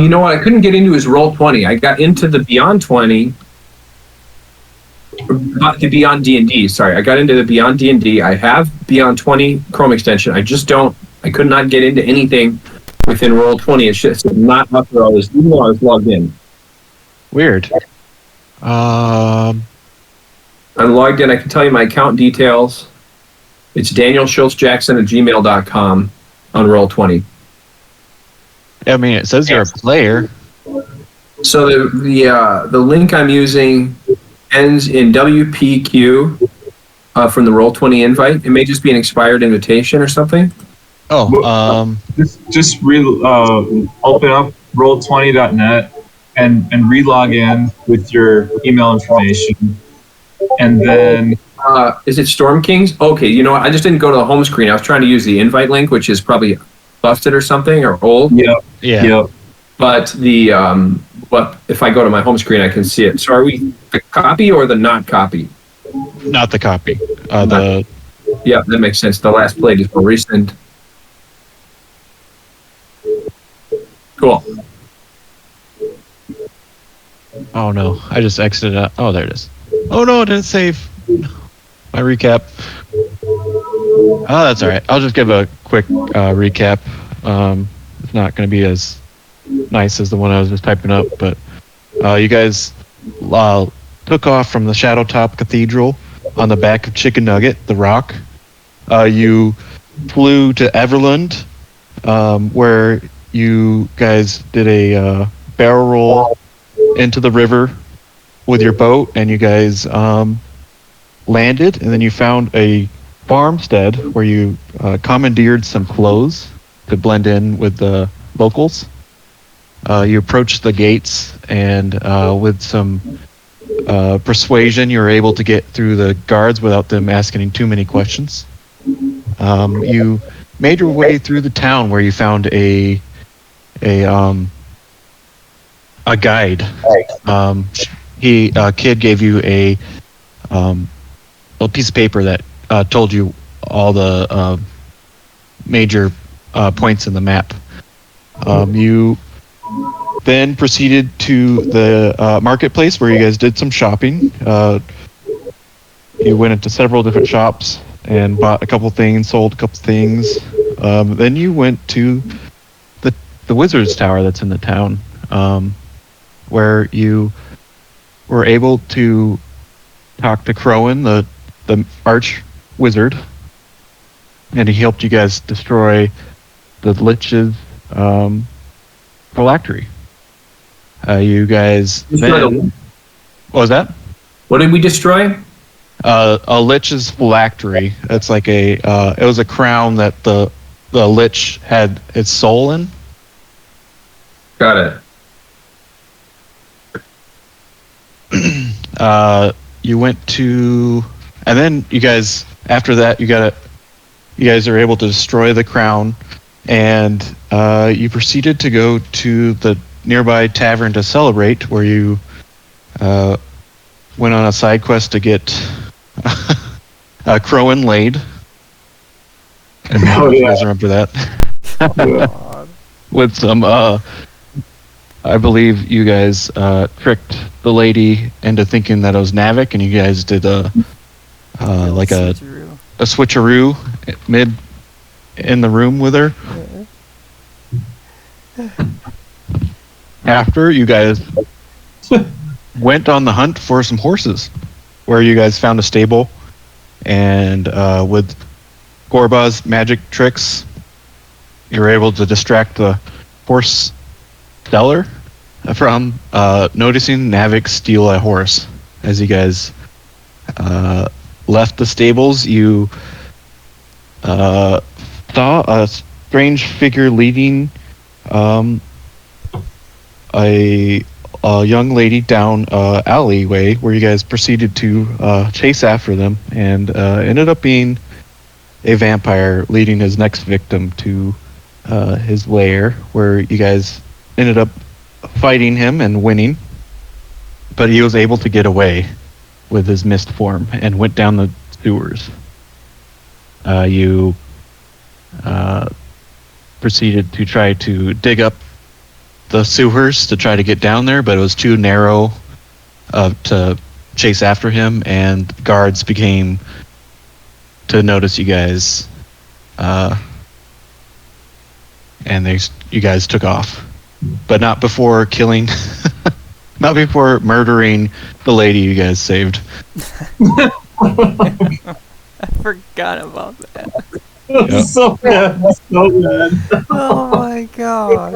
You know what? I couldn't get into his Roll20. I got into the Beyond 20, the Beyond D&D. Sorry, I got into the Beyond D&D. I have Beyond 20 Chrome extension. I could not get into anything within Roll20. It's just not up there. Even though I was logged in. Weird. I'm logged in. I can tell you my account details. It's danielschultzjackson@gmail.com on Roll20. I mean, it says you're a player. So the link I'm using ends in WPQ from the Roll20 invite. It may just be an expired invitation or something. Oh, just open up roll20.net and re-log in with your email information, and then is it Storm Kings? Okay, you know what? I just didn't go to the home screen. I was trying to use the invite link, which is probably busted or something or old. Yeah. But but if I go to my home screen, I can see it. So are we the copy or the not copy? Not the copy. Yeah, that makes sense. The last plate is more recent. Cool. Oh no, I just exited out. Oh, there it is. Oh no, it didn't save my recap. Oh, that's all right. I'll just give a quick recap. It's not going to be as nice as the one I was just typing up, but you guys took off from the Shadowtop Cathedral on the back of Chicken Nugget, the rock. You flew to Everland, where you guys did a barrel roll into the river with your boat, and you guys landed, and then you found a farmstead where you commandeered some clothes to blend in with the locals. You approached the gates, and with some persuasion, you were able to get through the guards without them asking too many questions. You made your way through the town where you found a guide. A kid gave you a piece of paper that told you all the major points in the map. You then proceeded to the marketplace where you guys did some shopping. You went into several different shops and bought a couple things, sold a couple things. Then you went to the Wizard's Tower that's in the town, where you were able to talk to Crowan, the arch wizard, and he helped you guys destroy the Lich's phylactery. You guys then... What was that? What did we destroy? A Lich's phylactery. It's like it was a crown that the Lich had its soul in. Got it. You went to, and then you guys, after that, you guys are able to destroy the crown, and you proceeded to go to the nearby tavern to celebrate, where you went on a side quest to get Crowan laid. And you guys remember that. With some, I believe you guys tricked the lady into thinking that it was Navik, and you guys did a switcheroo mid in the room with her. After, you guys went on the hunt for some horses, where you guys found a stable, and with Gorba's magic tricks, you were able to distract the horse seller from noticing Navik steal a horse. As you guys left the stables, you saw a strange figure leading a young lady down alleyway, where you guys proceeded to chase after them, and ended up being a vampire leading his next victim to his lair, where you guys ended up fighting him and winning, but he was able to get away with his mist form and went down the sewers. You proceeded to try to dig up the sewers to try to get down there, but it was too narrow to chase after him, and guards began to notice you guys, and you guys took off, but not before killing, not before murdering the lady you guys saved. I forgot about that. Yep. So bad. So bad. Oh my god.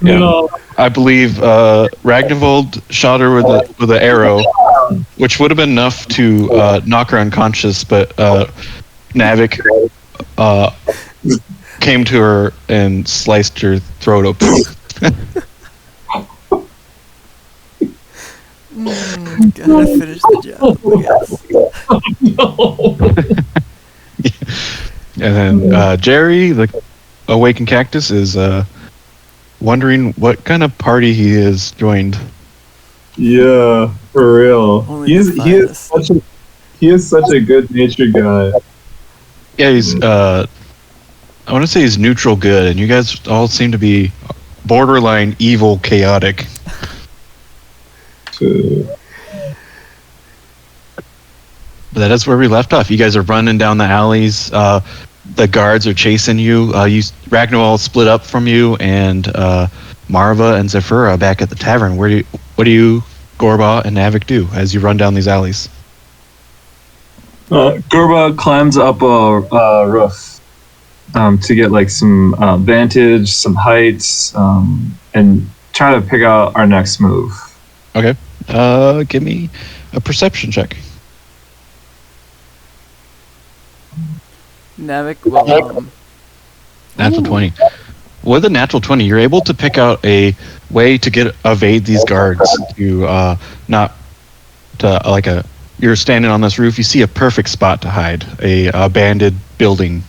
Yeah. No. I believe Ragnavold shot her with an arrow, which would have been enough to knock her unconscious, but Navik came to her and sliced her throat open. Gotta finish the job, I guess. No. And then Jerry, the awakened cactus, is wondering what kind of party he has joined. Yeah, for real. Only He the is such a good natured guy. Yeah, he's I want to say he's neutral good, and you guys all seem to be borderline evil, chaotic. But that is where we left off. You guys are running down the alleys. The guards are chasing you. Ragnar split up from you, and Marva and Zephyra back at the tavern. What do you, Gorba and Navik, do as you run down these alleys? Gorba climbs up a roof to get like some vantage, some heights, and try to pick out our next move. Okay. Give me a perception check. Navik will Natural 20. With a natural 20, you're able to pick out a way to evade these guards. To you're standing on this roof. You see a perfect spot to hide, a abandoned building.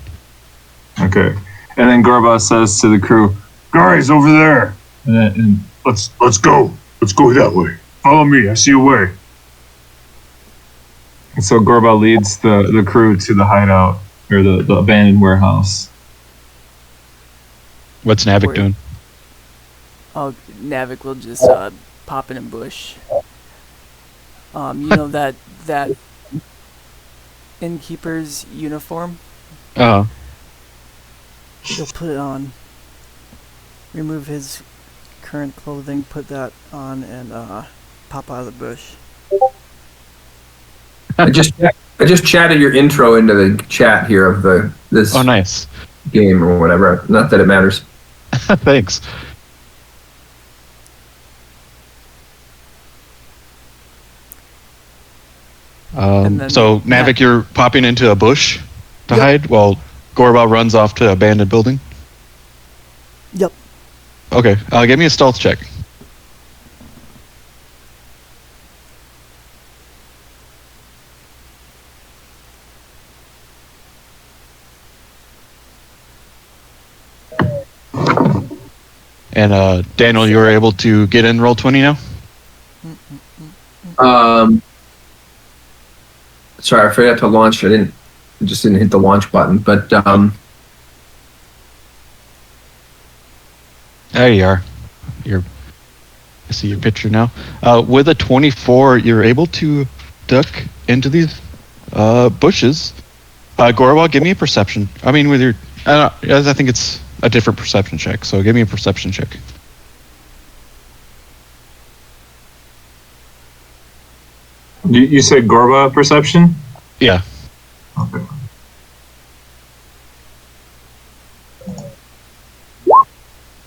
Okay, and then Gorba says to the crew, "Guys, over there, and let's go. Let's go that way. Follow me. I see a way." And so Gorba leads the crew to the hideout, or the abandoned warehouse. What's Navik doing? Oh, Navik will just pop in a bush. You know that innkeeper's uniform? Oh, He'll put it on. Remove his current clothing, put that on, and pop out of the bush. I just chatted your intro into the chat here of this oh, nice. game or whatever. Not that it matters. Thanks. So Navik, you're popping into a bush to hide while Gorba runs off to an abandoned building? Yep. Okay, give me a stealth check. And Daniel, you were able to get in roll 20 now? Sorry, I forgot to launch. I just didn't hit the launch button. But There you are. I see your picture now. With a 24, you're able to duck into these bushes. Gorwal, give me a perception. I mean, with your, I think it's a different perception check. So give me a perception check. You said Gorba perception? Yeah. Okay.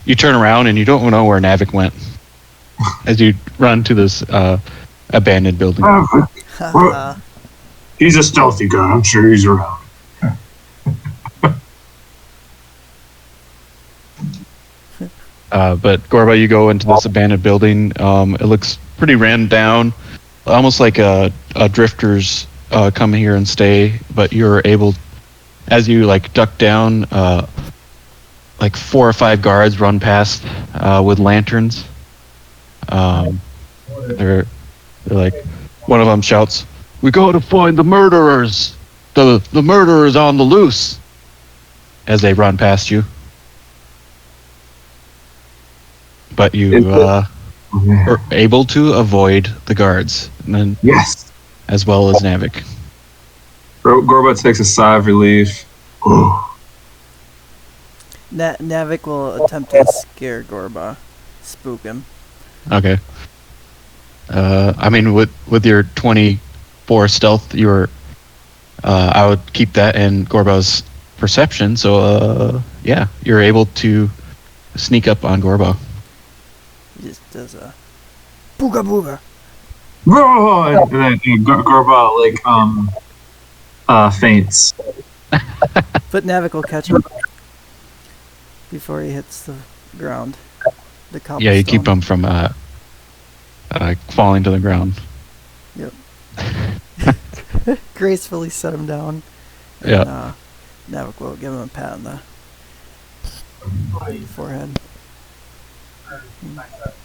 You turn around and you don't know where Navik went as you run to this abandoned building. He's a stealthy guy. I'm sure he's around. But Gorba, you go into this abandoned building. It looks pretty ran down, almost like a drifters come here and stay. But you're able, as you like duck down, like 4 or 5 guards run past with lanterns. They're like, one of them shouts, "We go to find the murderers. The murderers on the loose." As they run past you. but you were able to avoid the guards, and then Yes. as well as Navik. Gorba takes a sigh of relief. Navik will attempt to scare Gorba, spook him. Okay. I mean, with your 24 stealth, I would keep that in Gorba's perception. So, yeah, you're able to sneak up on Gorba. He just does a booga booga. And then Gorba faints. But Navik will catch him before he hits the ground. The cobblestone. Yeah, you keep him from falling to the ground. Yep. Gracefully set him down. And, Yeah. Navik will give him a pat on the forehead.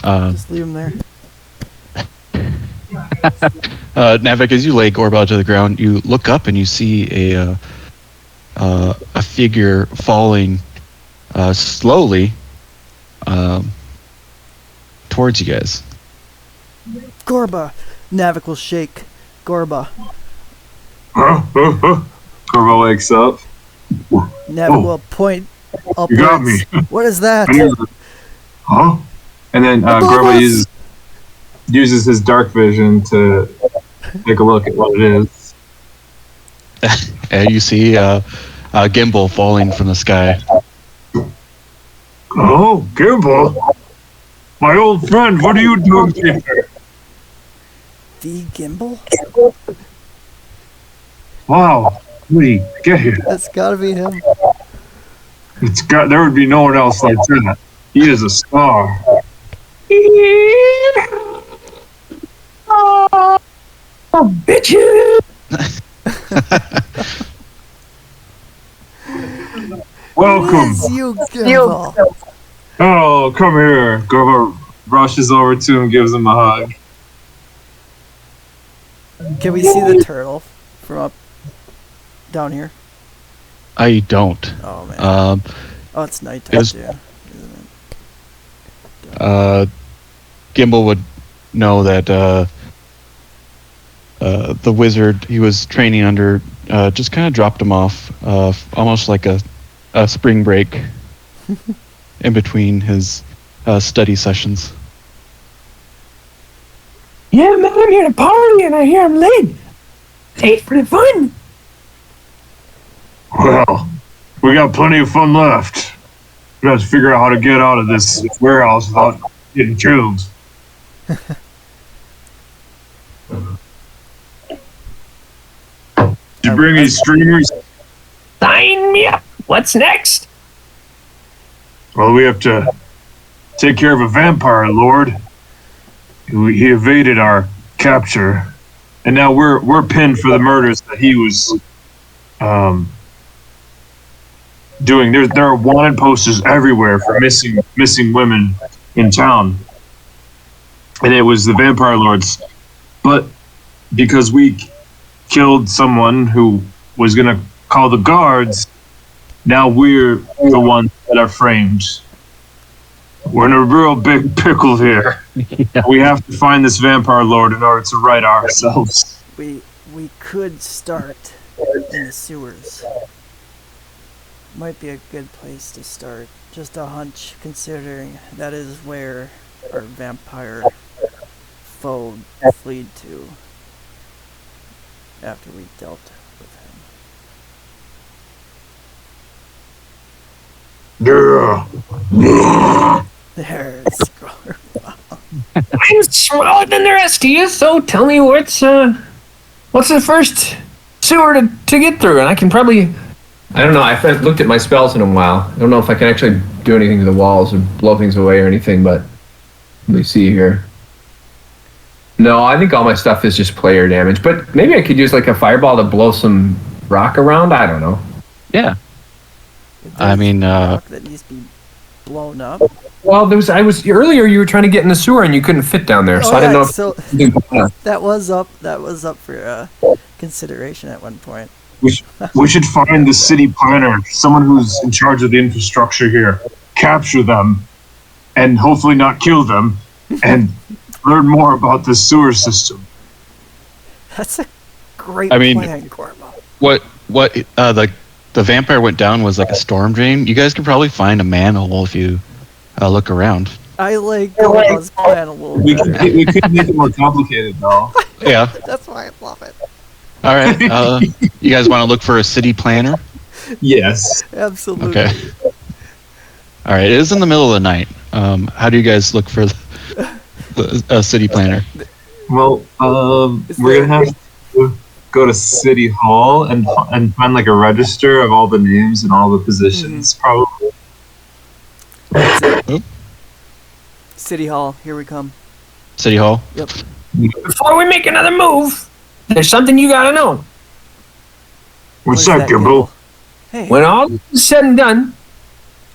Just leave him there. Navik, as you lay Gorba to the ground, you look up and you see a figure falling slowly towards you guys. Gorba! Navik will shake Gorba. Gorba wakes up. Navik will point upwards. You got me. What is that? Huh? And then Gorba uses his dark vision to take a look at what it is. And you see Gimble falling from the sky. Oh, Gimble! My old friend, what are you doing here? The Gimble? Wow, Lee, get here. That's gotta be him. There would be no one else like that. He is a star. Bitches! Welcome. It is you, Gimble. Oh, come here. Gorba rushes over to him, gives him a hug. Can we see the turtle from up down here? I don't. Oh man. Um, It's nighttime is- too, isn't it? Gimble would know that the wizard he was training under just kind of dropped him off, almost like a spring break in between his study sessions. Yeah, man, I'm here to party and I hear I'm late. Late for the fun. Well, we got plenty of fun left. We have to figure out how to get out of this warehouse without getting killed. Did you bring these streamers? Sign me up. What's next? Well, we have to take care of a vampire lord. He evaded our capture, and now we're pinned for the murders that he was doing. There are wanted posters everywhere for missing women in town, and it was the vampire lords. But because we killed someone who was gonna call the guards, now we're the ones that are framed. We're in a real big pickle here. Yeah. We have to find this vampire lord in order to right ourselves. We could start in the sewers. Might be a good place to start. Just a hunch, considering that is where our vampire foe fled to after we dealt with him. Yeah. There's Gorba. I'm smaller than the rest of you, so tell me what's the first sewer to get through, and I can probably. I don't know. I haven't looked at my spells in a while. I don't know if I can actually do anything to the walls or blow things away or anything, but let me see here. No, I think all my stuff is just player damage, but maybe I could use like a fireball to blow some rock around. I don't know. Yeah. If I there's mean, rock that needs to be blown up. Well, earlier you were trying to get in the sewer and you couldn't fit down there, so I didn't know. So If, that was up for consideration at one point. We should find the city planner, someone who's in charge of the infrastructure here. Capture them, and hopefully not kill them, and learn more about the sewer system. That's a great plan, Gorbo. What the vampire went down was like a storm drain. You guys could probably find a manhole if you look around. I like Gorbo's plan a little We better. could make it more complicated, though. Yeah. That's why I love it. All right. You guys want to look for a city planner? Yes. Absolutely. Okay. All right. It is in the middle of the night. How do you guys look for a city planner? Well, we're gonna have to go to City Hall and find like a register of all the names and all the positions, probably. Oop. City Hall, here we come. City Hall. Yep. Before we make another move, there's something you gotta know. What's What is up, that, Gimble? Hey. When all is said and done,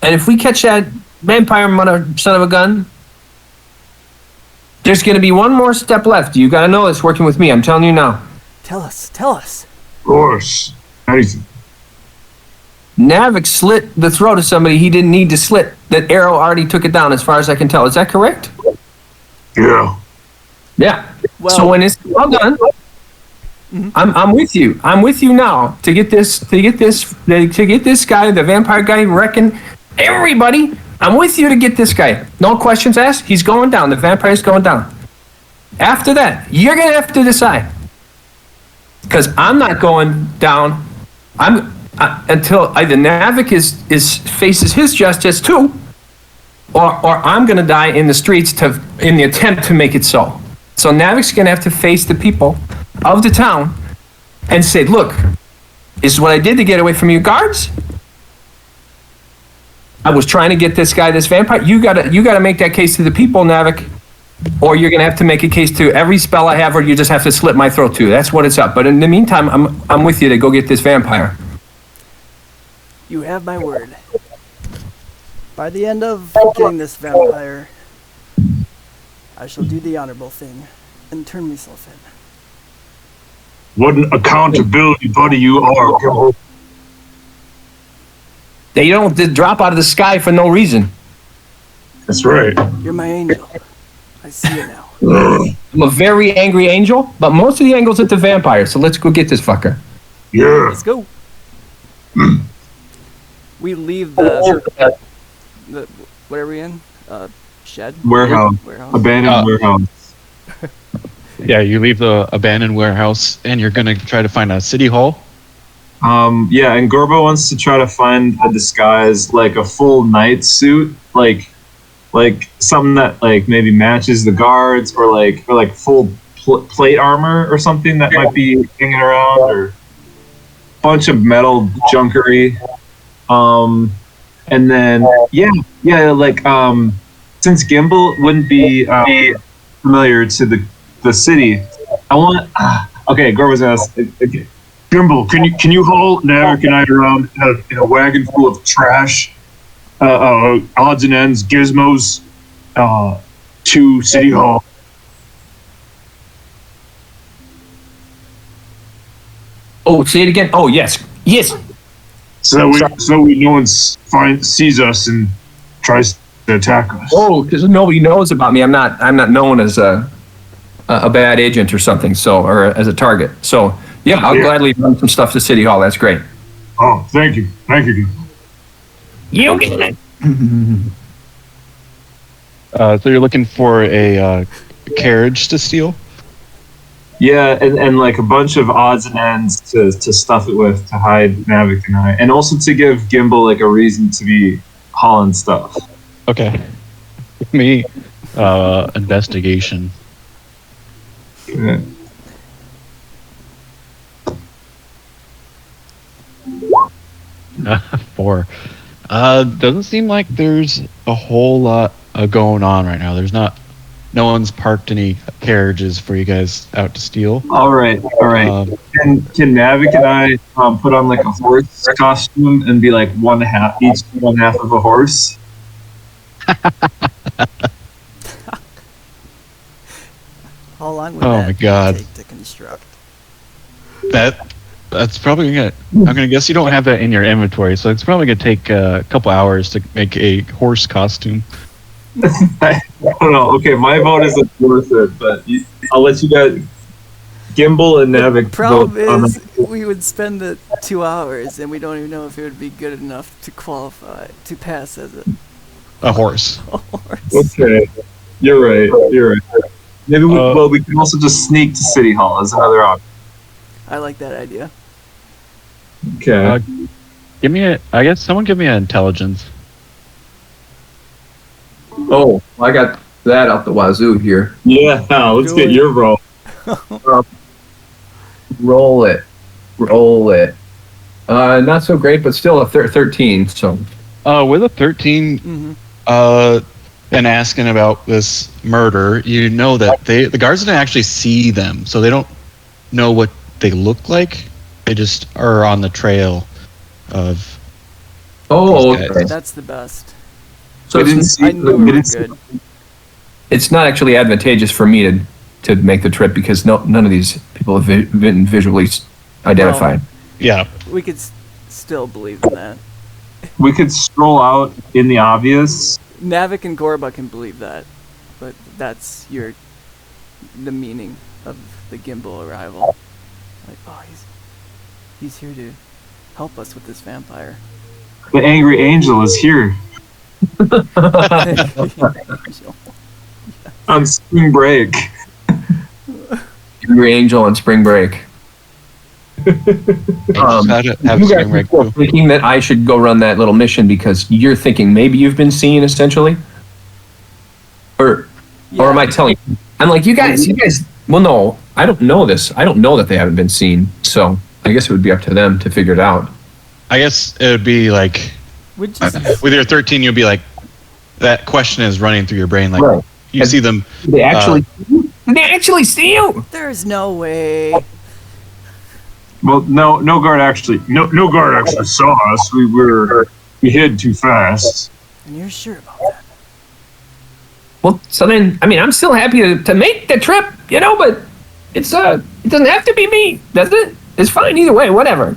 and if we catch that vampire mother son of a gun, there's gonna be one more step left. You gotta know this working with me. I'm telling you now. Tell us. Of course. Anything. Navik slit the throat of somebody he didn't need to slit. That arrow already took it down, as far as I can tell. Is that correct? Yeah. Yeah. Well, So when it's all done, I'm with you. I'm with you now to get this guy, the vampire guy, wrecking everybody. I'm with you to get this guy. No questions asked. He's going down. The vampire's going down. After that, you're gonna have to decide. Because I'm not going down. Until either Navik faces his justice too, or I'm gonna die in the streets in the attempt to make it so. So Navik's gonna have to face the people of the town and say, "Look, this is what I did to get away from you guards. I was trying to get this guy, this vampire. You gotta make that case to the people, Navik, or you're gonna have to make a case to every spell I have, or you just have to slit my throat too. That's what it's up. But in the meantime, I'm with you to go get this vampire." you have my word. By the end of getting this vampire, I shall do the honorable thing and turn myself in. What an accountability buddy you are, Gimble. They don't drop out of the sky for no reason. That's right. You're my angel. I see it now. I'm a very angry angel, but most of the angles at the vampire. So let's go get this fucker. Yeah. Let's go. We leave the what are we in? Shed? Warehouse. Abandoned warehouse. Yeah, you leave the abandoned warehouse, and you're gonna try to find a city hall. Yeah, and Gorbo wants to try to find a disguise, like a full night suit, like something that like maybe matches the guards, or full plate armor or something that might be hanging around, or bunch of metal junkery. And then since Gimble wouldn't be familiar to the city, I want. Okay, Gorbo's asked. Okay. Gimble, can you haul Navik and I around in a wagon full of trash, odds and ends, gizmos, to City Hall? Oh, say it again. Oh, yes. So no one sees us and tries to attack us. Oh, because nobody knows about me. I'm not known as a bad agent or something. So, or as a target. So, yeah, I'll gladly run some stuff to City Hall. That's great. Oh, thank you, Gimble. You get it. So you're looking for a carriage to steal? Yeah, and like a bunch of odds and ends to stuff it with, to hide Navik and I, and also to give Gimble like a reason to be hauling stuff. Okay. Give me investigation. Yeah. Four. Doesn't seem like there's a whole lot going on right now. No one's parked any carriages for you guys out to steal. All right. Can Navik and I put on like a horse costume and be like one half of a horse? How long would Oh that my God. take to construct? That's probably I'm gonna guess you don't have that in your inventory, so it's probably gonna take a couple hours to make a horse costume. I don't know. Okay, my vote is worth it, but I'll let you guys. Gimble and Navik Problem vote on is, that. we would spend the 2 hours, and we don't even know if it would be good enough to qualify to pass as A horse. a horse. Okay, you're right. You're right. Maybe Uh, we can also just sneak to City Hall as another option. I like that idea. Okay. Give me a. I guess someone give me an intelligence. Oh, I got that out the wazoo here. Yeah, let's Do get it. your roll. Roll it. Roll it. Not so great, but still a 13, so. With a 13, Mm-hmm. and asking about this murder, you know that the guards didn't actually see them, so they don't know what they look like. They just are on the trail of. Oh, These guys. okay. That's the best. So We didn't it's, see. I knew we we were didn't see- good. it's not actually advantageous for me to make the trip because none of these people have been visually identified. Yeah, We could still believe in that. We could stroll out in the obvious. Navik and Gorba can believe that, but that's the meaning of the Gimble arrival. Like, oh, he's here to help us with this vampire. The angry angel is here on spring break. Angry Angel on spring break. I just had to have You spring guys break are too. thinking that I should go run that little mission because you're thinking maybe you've been seen essentially, or am I telling you? I'm like you guys. Well, no, I don't know this. I don't know that they haven't been seen. So I guess it would be up to them to figure it out. I guess it would be like We just, with your 13, you'd be like, that question is running through your brain. Like Right. you see them. Did they actually? Did they actually see you? there's no way. Well, no guard actually saw us. We hid too fast. And you're sure about that? Well, so then, I mean, I'm still happy to make the trip, but it's it doesn't have to be me, does it? It's fine either way, whatever.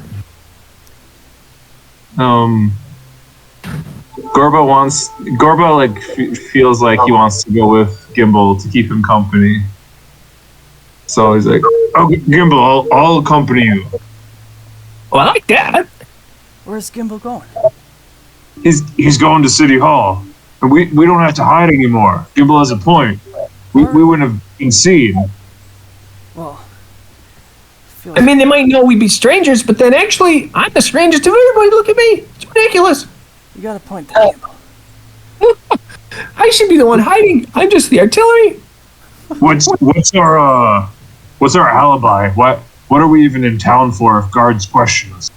Gorba feels like he wants to go with Gimble to keep him company. So he's like, "Oh, Gimble, I'll accompany you." Well, I like that. Where's Gimble going? He's going to City Hall, and we don't have to hide anymore. Gimble has a point. We wouldn't have been seen. Well, feel I mean, they might know we'd be strangers, but then actually, I'm the strangest of everybody. Look at me. It's ridiculous. you got a point there, Gimble. I should be the one hiding. I'm just the artillery. What's our alibi? What are we even in town for if guards question us?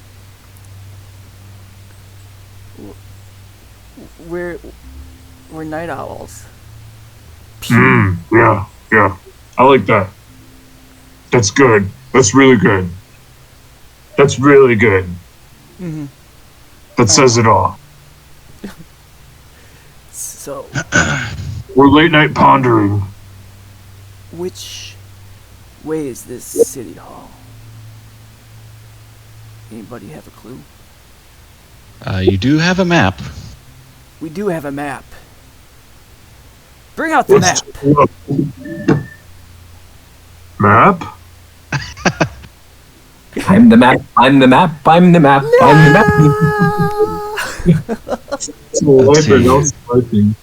We're night owls. Yeah. I like that. That's good. That's really good. That's really good. Mm-hmm. That says it all. So, We're late night pondering. which way is this city hall? Anybody have a clue? You do have a map. We do have a map. Bring out the map. Map? I'm the map. I'm the map. I'm the map. I'm the map. Let's see. No swiping.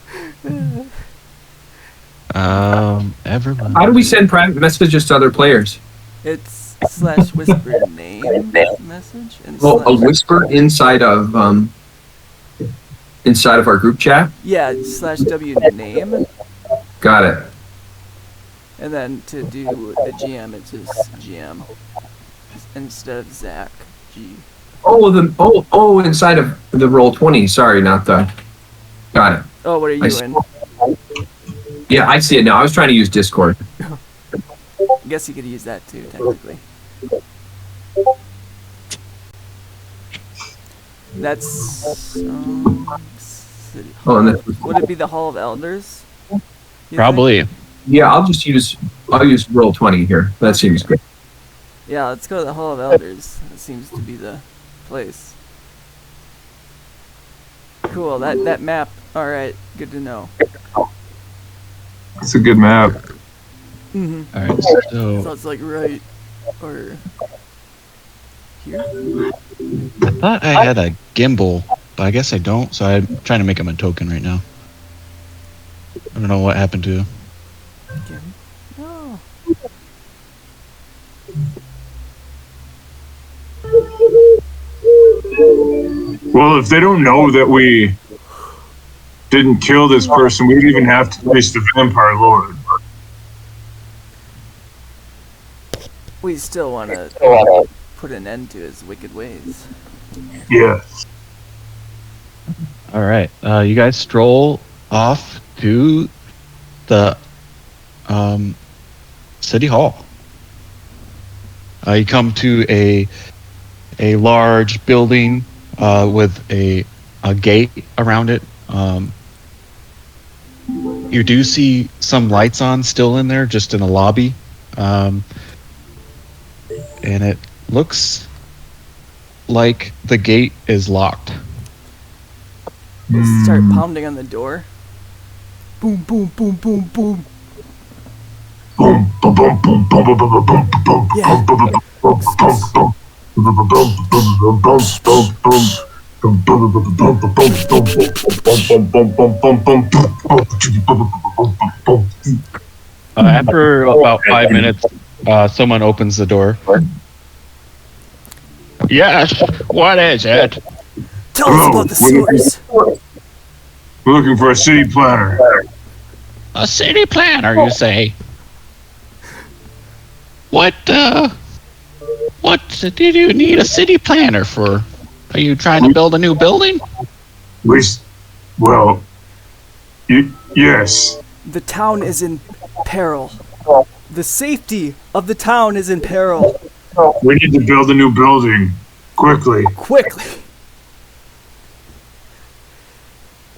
Everyone. How do we send private messages to other players? It's slash whisper name message and Well, a slash, whisper inside of our group chat. yeah, slash W name, Got it. and then to do the GM it's just GM instead of Zach G. Oh, inside of the Roll20. Sorry, not the. Got it. Oh, what are you I see. in? Yeah, I see it now. I was trying to use Discord. I guess you could use that too, technically. That's city. Oh, and that's, Would it be the Hall of Elders? You think? Probably. yeah, I'll use Roll20 here. That seems good. Yeah, let's go to the Hall of Elders. That seems to be the place. Cool. That map. All right. Good to know. It's a good map. Mm-hmm. All right, So so it's like right or here. I thought I had a Gimble, but I guess I don't. So I'm trying to make him a token right now. I don't know what happened to him. Oh. Well, if they don't know that we didn't kill this person, we don't even have to face the vampire lord. We still want to put an end to his wicked ways. Yeah. All right, you guys stroll off to the city hall. You come to a large building with a gate around it. You do see some lights on still in there, just in the lobby, and it looks like the gate is locked. We'll start pounding on the door. Boom, boom, boom, boom, boom. Boom, boom, boom, boom, boom, boom, boom, boom, boom, Yeah. After about 5 minutes, someone opens the door. Yes, what is it? Tell us about the sewers. We're looking for a city planner. A city planner, you say? What did you need a city planner for? Are you trying to build a new building? Well, yes. The town is in peril. The safety of the town is in peril. We need to build a new building quickly. Quickly.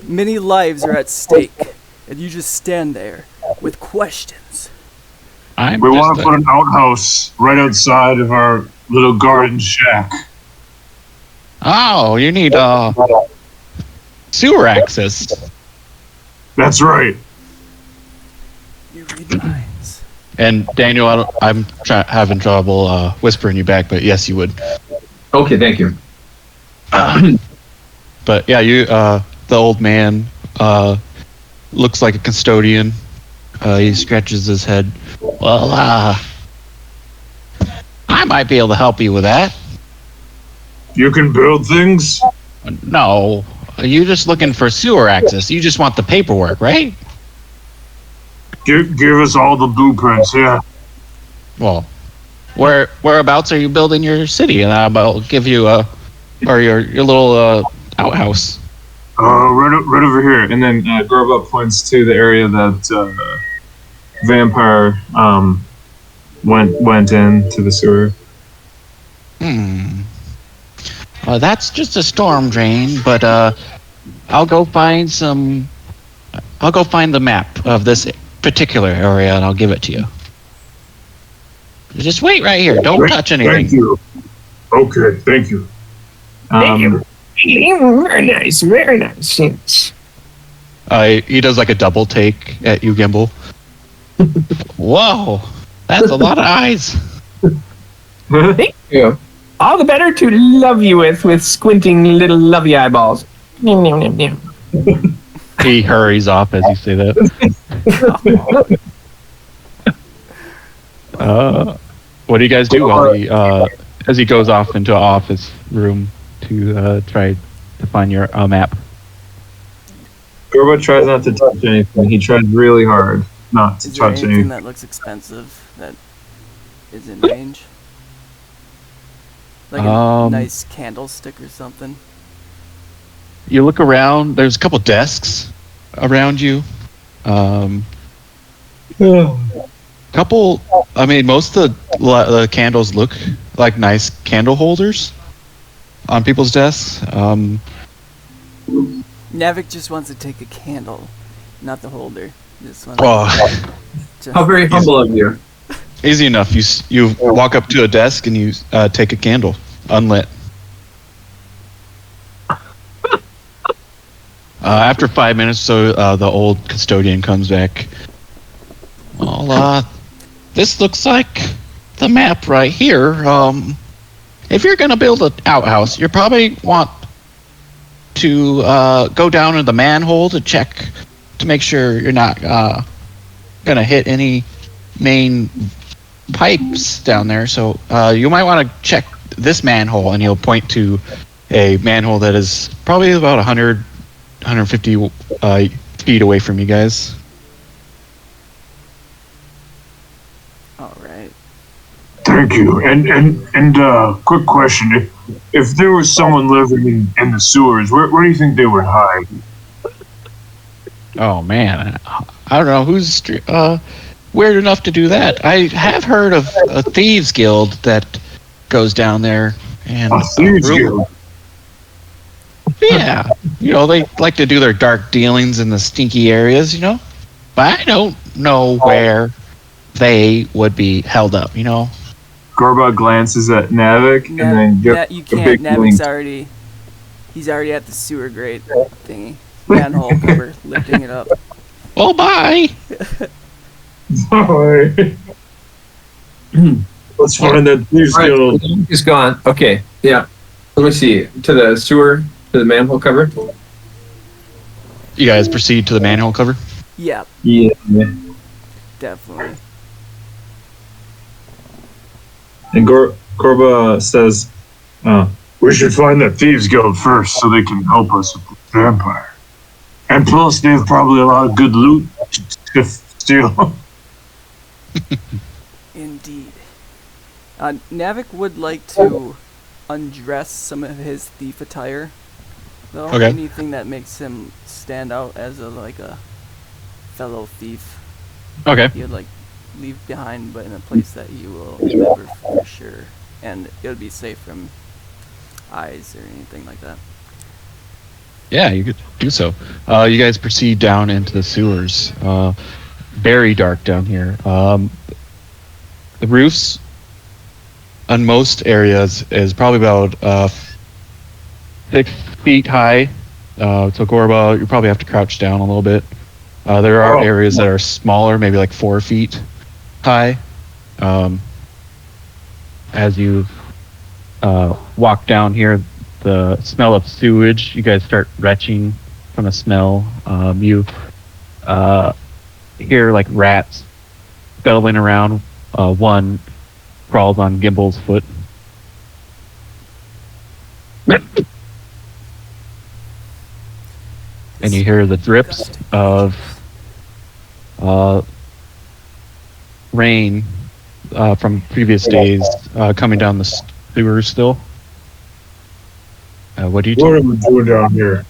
Many lives are at stake, and you just stand there with questions. We want to put an outhouse right outside of our little garden shack. Oh, you need sewer access. That's right. You read minds. And Daniel, I'm having trouble whispering you back, but yes, you would. Okay, thank you. But yeah, the old man looks like a custodian. He scratches his head. Well, I might be able to help you with that. You can build things? No, you're just looking for sewer access. You just want the paperwork, right? Give us all the blueprints, yeah. Well, whereabouts are you building your city? And I'll give you or your little outhouse. Right over here. And then Gorba points to the area that vampire went into the sewer. That's just a storm drain, but I'll go find the map of this particular area and I'll give it to you. Just wait right here. Don't touch anything. Thank you. Okay, thank you. Thank you. Very nice, very nice. Yes. He does like a double take at you, Gimble. Whoa, that's a lot of eyes. Thank you. All the better to love you with squinting little lovey eyeballs. He hurries off as you say that. What do you guys do while he as he goes off into an office room to try to find your map? Gorba tries not to touch anything. He tried really hard not to Is there touch anything anything. that looks expensive that is in range? Like a nice candlestick or something? You look around. There's a couple desks around you. Couple. I mean, most of the candles look like nice candle holders on people's desks. Navik just wants to take a candle, not the holder. Just wants just How very humble of you. Easy enough. You walk up to a desk and you take a candle, unlit. After 5 minutes, so the old custodian comes back. Well, this looks like the map right here. If you're gonna build an outhouse, you probably want to go down in the manhole to check to make sure you're not gonna hit any main pipes down there. So you might want to check this manhole, and you'll point to a manhole that is probably about 100, 150 feet away from you guys. All right. Thank you. And quick question: if there was someone living in the sewers, where do you think they would hide? Oh man, I don't know who's weird enough to do that. I have heard of a thieves guild that goes down there, and A thieves guild? yeah, they like to do their dark dealings in the stinky areas, But I don't know where they would be held up, Gorba glances at Navik and then gives you a can't. big Navik's wink. he's already at the sewer grate thingy. Manhole cover, lifting it up. Oh, bye. Sorry. Let's find that thieves All right, guild. he's gone. Okay, yeah. Let me see. To the sewer, to the manhole cover. You guys proceed to the manhole cover. Yeah, Yeah. definitely. And Gorba says, we should find that thieves guild first so they can help us with the vampire. And plus, they have probably a lot of good loot to steal. Indeed. Navik would like to undress some of his thief attire, though. Okay. Anything that makes him stand out as a fellow thief. Okay. He would leave behind, but in a place that he will remember for sure, and it would be safe from eyes or anything like that. Yeah, you could do so. You guys proceed down into the sewers. Very dark down here. The roofs on most areas is probably about 6 feet high. So Gorba, you probably have to crouch down a little bit. There are areas that are smaller, maybe like 4 feet high. As you walk down here, the smell of sewage, you guys start retching from the smell. You hear like rats scuttling around. One crawls on Gimble's foot. And you hear the drips of rain from previous days coming down the sewers still. What do you do? What are we doing down here?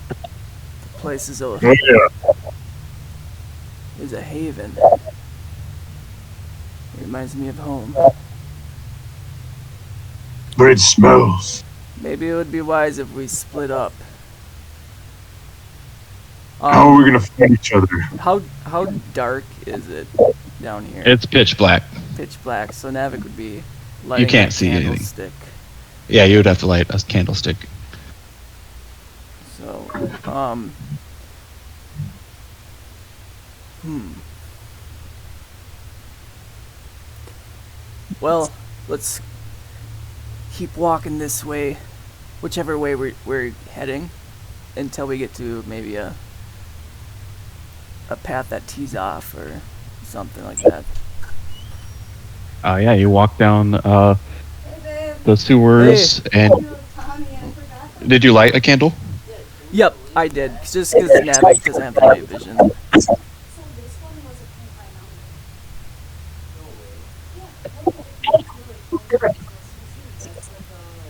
The place is Oh, yeah. is a haven. It reminds me of home. But it smells. Maybe it would be wise if we split up. How are we going to find each other? How dark is it down here? It's pitch black. Pitch black. So Navik would be lighting You can't a see anything. candlestick. Yeah, you would have to light a candlestick. So, Well, let's keep walking this way, whichever way we're heading, until we get to maybe a path that tees off or something like that. Yeah, you walk down the sewers, and did you light a candle? Yep, I did. Just because Navik doesn't have the night vision.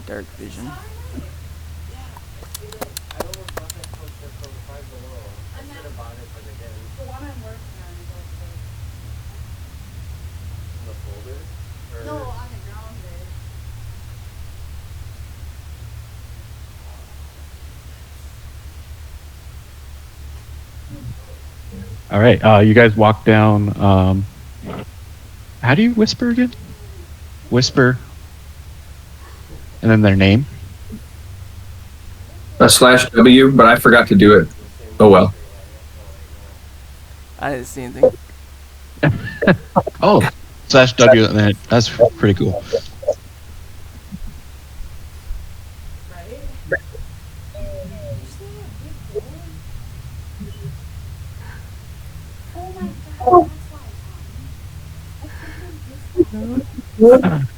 Dark vision. All right, you guys walk down. How do you whisper again? Whisper, and then their name. a slash W, but I forgot to do it. Oh well. I didn't see anything. Oh, /W. That's pretty cool.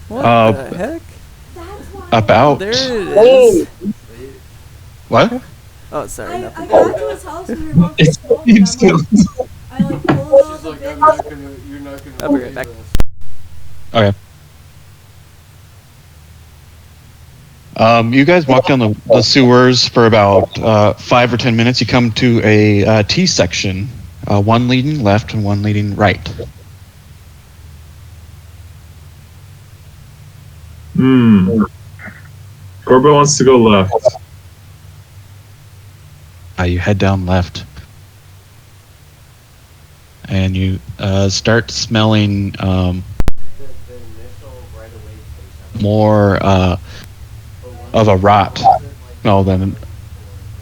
What the heck? About There it is. what? Oh, sorry. I Nothing. got to his house and we were walking home. I like pulled out the bin. I'll be right back. Okay. You guys walk down the sewers for about 5 or 10 minutes. You come to a T section, one leading left and one leading right. Gorbo wants to go left. You head down left, and you start smelling more of a rot smell than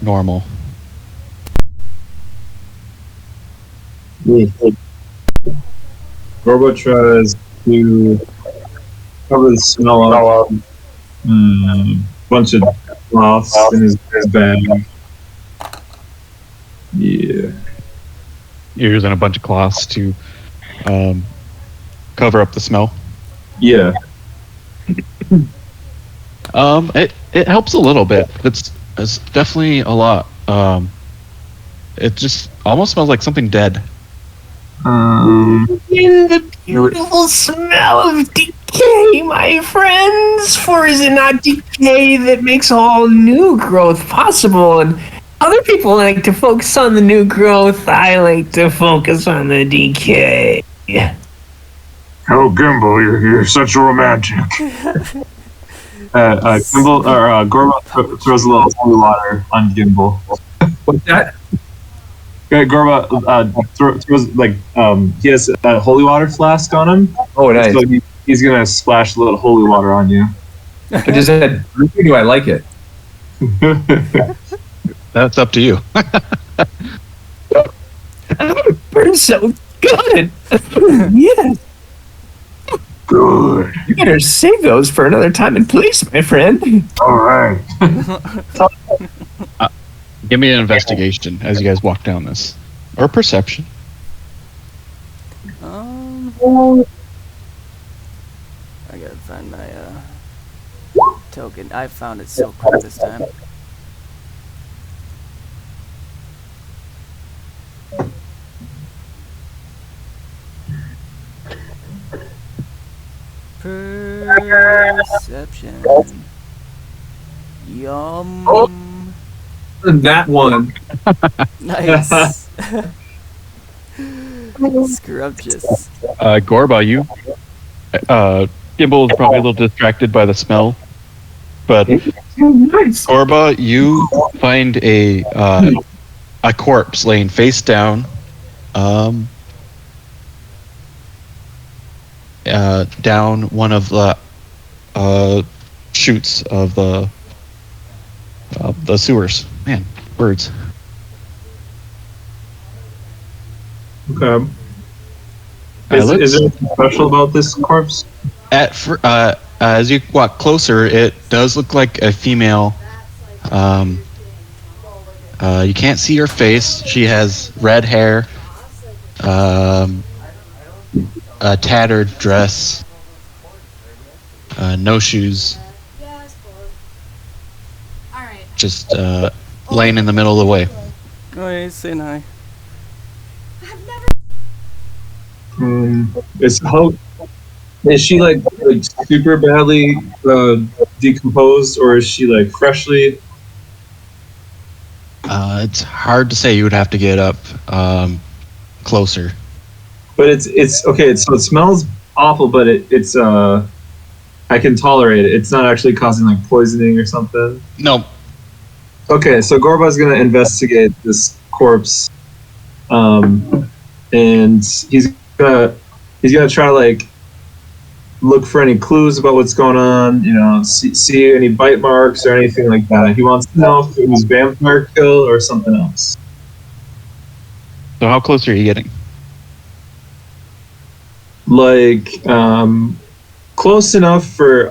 normal. Gorbo tries to cover the smell up. Bunch of cloths in his bag. Yeah. You're using a bunch of cloths to cover up the smell. Yeah. It helps a little bit. It's definitely a lot. It just almost smells like something dead. In the beautiful smell of decay, my friends. For is it not decay that makes all new growth possible? And other people like to focus on the new growth. I like to focus on the decay. Oh, Gimble, you're such a romantic. Gimble, or Gorbo throws a little holy water on Gimble. What's that? Gorbo throws he has a holy water flask on him. Oh, nice. So he's gonna splash a little holy water on you. I just said, do I like it? That's up to you. It burns so good. Yes. Good. You better save those for another time and place, my friend. All right. Give me an investigation as you guys walk down this, or perception. I gotta find my token. I found it so quick this time. Perception. Yum. That one. Nice. Scrumptious. Gorba, Gimble is probably a little distracted by the smell, but Nice. Gorba, you find a corpse laying face down, down one of the chutes of the sewers. Man, words. Okay. Is Is there anything special about this corpse? As you walk closer, it does look like a female. You can't see her face. She has red hair, a tattered dress, no shoes, just laying in the middle of the way. Oh, yeah, say hi. Is she like super badly decomposed, or is she like freshly? It's hard to say. You would have to get up closer. But it's okay. So it smells awful, but it's I can tolerate it. It's not actually causing like poisoning or something. No. Okay, so Gorba's gonna investigate this corpse, and he's gonna try to like look for any clues about what's going on. You know, see any bite marks or anything like that. He wants to know if it was vampire kill or something else. So how close are you getting? Like close enough for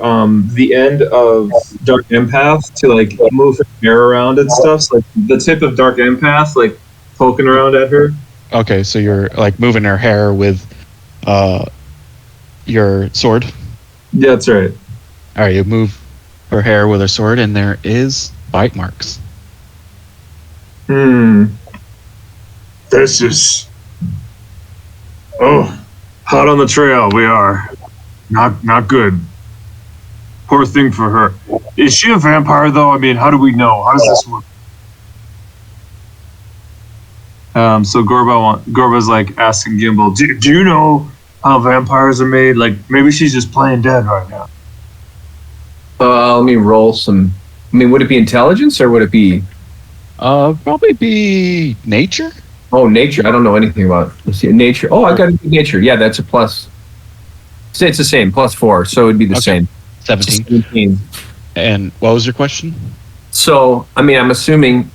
the end of Dark Empath to like move her hair around and stuff. So, like the tip of Dark Empath, like poking around at her. Okay, so you're like moving her hair with your sword. Yeah, that's right. All right, you move her hair with her sword, and there is bite marks. This is hot on the trail. We are not good. Poor thing for her. Is she a vampire though? I mean, how do we know? How does this work? So Gorba's like asking Gimble, do you know how vampires are made? Like maybe she's just playing dead right now. Let me roll some. I mean, would it be intelligence or would it be? Probably be nature. Oh, nature. I don't know anything about. Let's see, nature. Oh, I got it. Nature. Yeah, that's a plus. It's the same, +4, so it'd be the same. 17. And what was your question? So, I mean, I'm assuming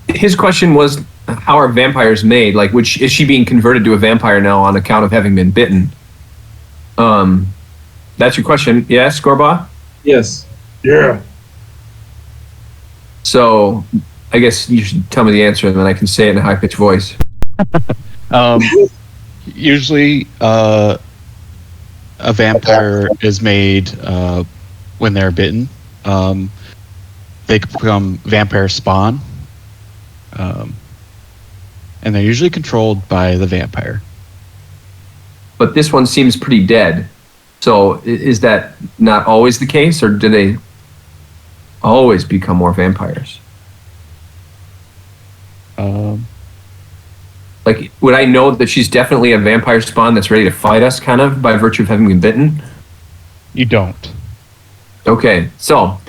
his question was, how are vampires made? Like, which is she being converted to a vampire now on account of having been bitten? That's your question. Yes, Gorba? Yes. Yeah. So, I guess you should tell me the answer, and then I can say it in a high-pitched voice. Usually, a vampire is made when they're bitten. They can become vampire spawn, and they're usually controlled by the vampire. But this one seems pretty dead. So, is that not always the case, or do they always become more vampires? Like, would I know that she's definitely a vampire spawn that's ready to fight us, kind of, by virtue of having been bitten? You don't. Okay, so.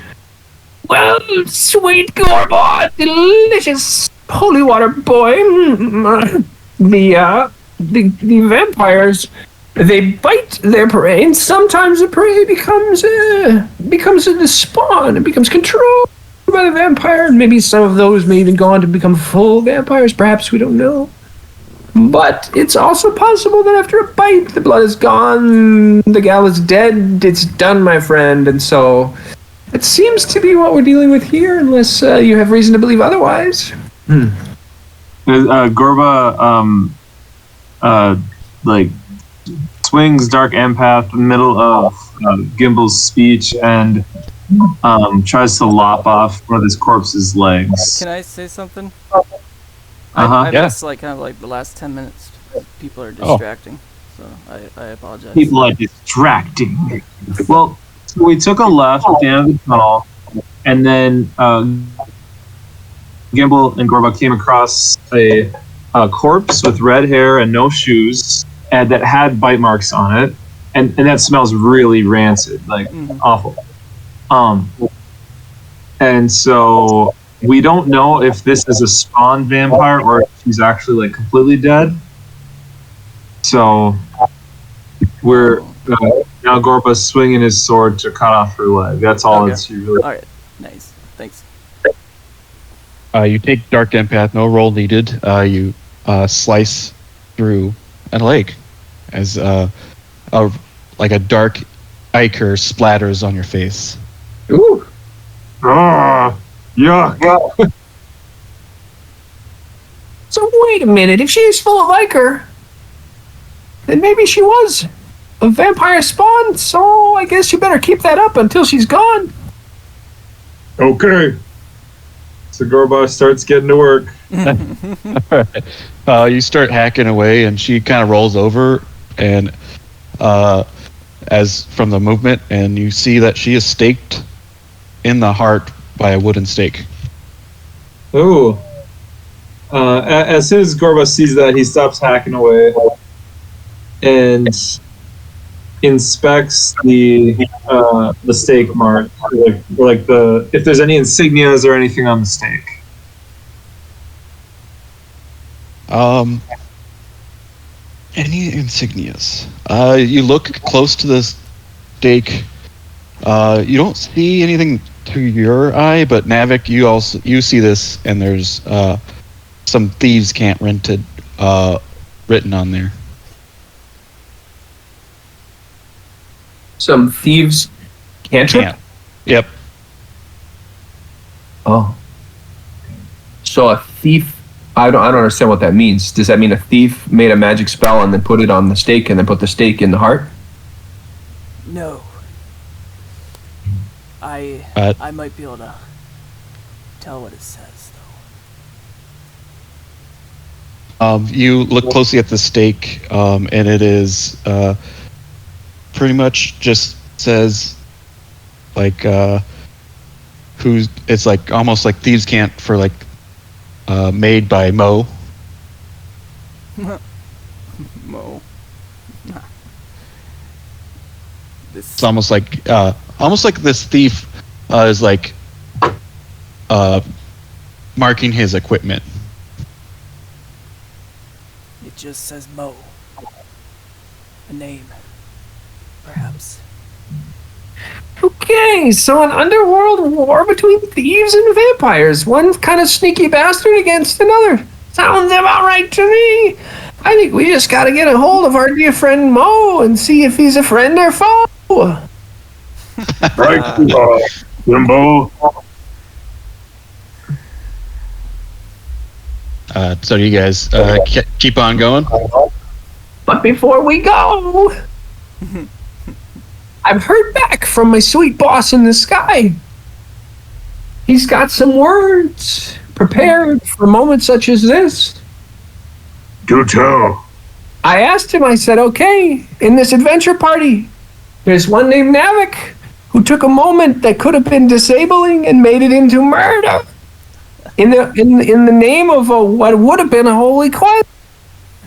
Well, sweet Gorba, delicious holy water boy. The vampires, they bite their prey, and sometimes the prey becomes a spawn. It becomes controlled by the vampire, and maybe some of those may even go on to become full vampires. Perhaps, we don't know. But it's also possible that after a bite, the blood is gone, the gal is dead, it's done, my friend. And so, it seems to be what we're dealing with here, unless you have reason to believe otherwise. Gorba, like, swings Dark Empath in the middle of Gimble's speech and tries to lop off one of this corpse's legs. Can I say something? Uh-huh. I missed like kind of like the last 10 minutes. People are distracting, so I apologize. People are distracting. Well, so we took a left at the end of the tunnel, and then Gimble and Gorba came across a corpse with red hair and no shoes, and that had bite marks on it, and that smells really rancid, like awful. And so we don't know if this is a spawn vampire or if she's actually like completely dead. So we're now Gorba's swinging his sword to cut off her leg. That's all it's really. All right, nice, thanks. You take Dark Empath, no roll needed. You slice through a leg as like a dark ichor splatters on your face. Ooh. Ah, yuck. So wait a minute, if she's full of ichor, then maybe she was a vampire spawn, so I guess you better keep that up until she's gone. Okay. So Gorba starts getting to work. You start hacking away, and she kind of rolls over, and as from the movement, and you see that she is staked in the heart by a wooden stake. Ooh. As soon as Gorba sees that, he stops hacking away and inspects the stake mark, like if there's any insignias or anything on the stake. Any insignias? You look close to the stake. You don't see anything to your eye, but Navik, you see this, and there's some thieves can't rented written on there. Some thieves cantrip? Can't. Yep. Oh. So a thief, I don't understand what that means. Does that mean a thief made a magic spell and then put it on the stake and then put the stake in the heart? No. I might be able to tell what it says, though. You look closely at the stake, and it is pretty much just says like it's like almost like thieves can't for like made by Mo. Mo. It's almost like this thief is like marking his equipment. It just says Mo. A name. Perhaps. Okay, so an underworld war between thieves and vampires. One kind of sneaky bastard against another. Sounds about right to me. I think we just gotta get a hold of our dear friend Mo and see if he's a friend or foe. Right, Gimble. So you guys keep on going? But before we go, I've heard back from my sweet boss in the sky. He's got some words prepared for moments such as this. Do tell. I asked him, I said, okay, in this adventure party, there's one named Navik who took a moment that could have been disabling and made it into murder in the name of what would have been a holy quest.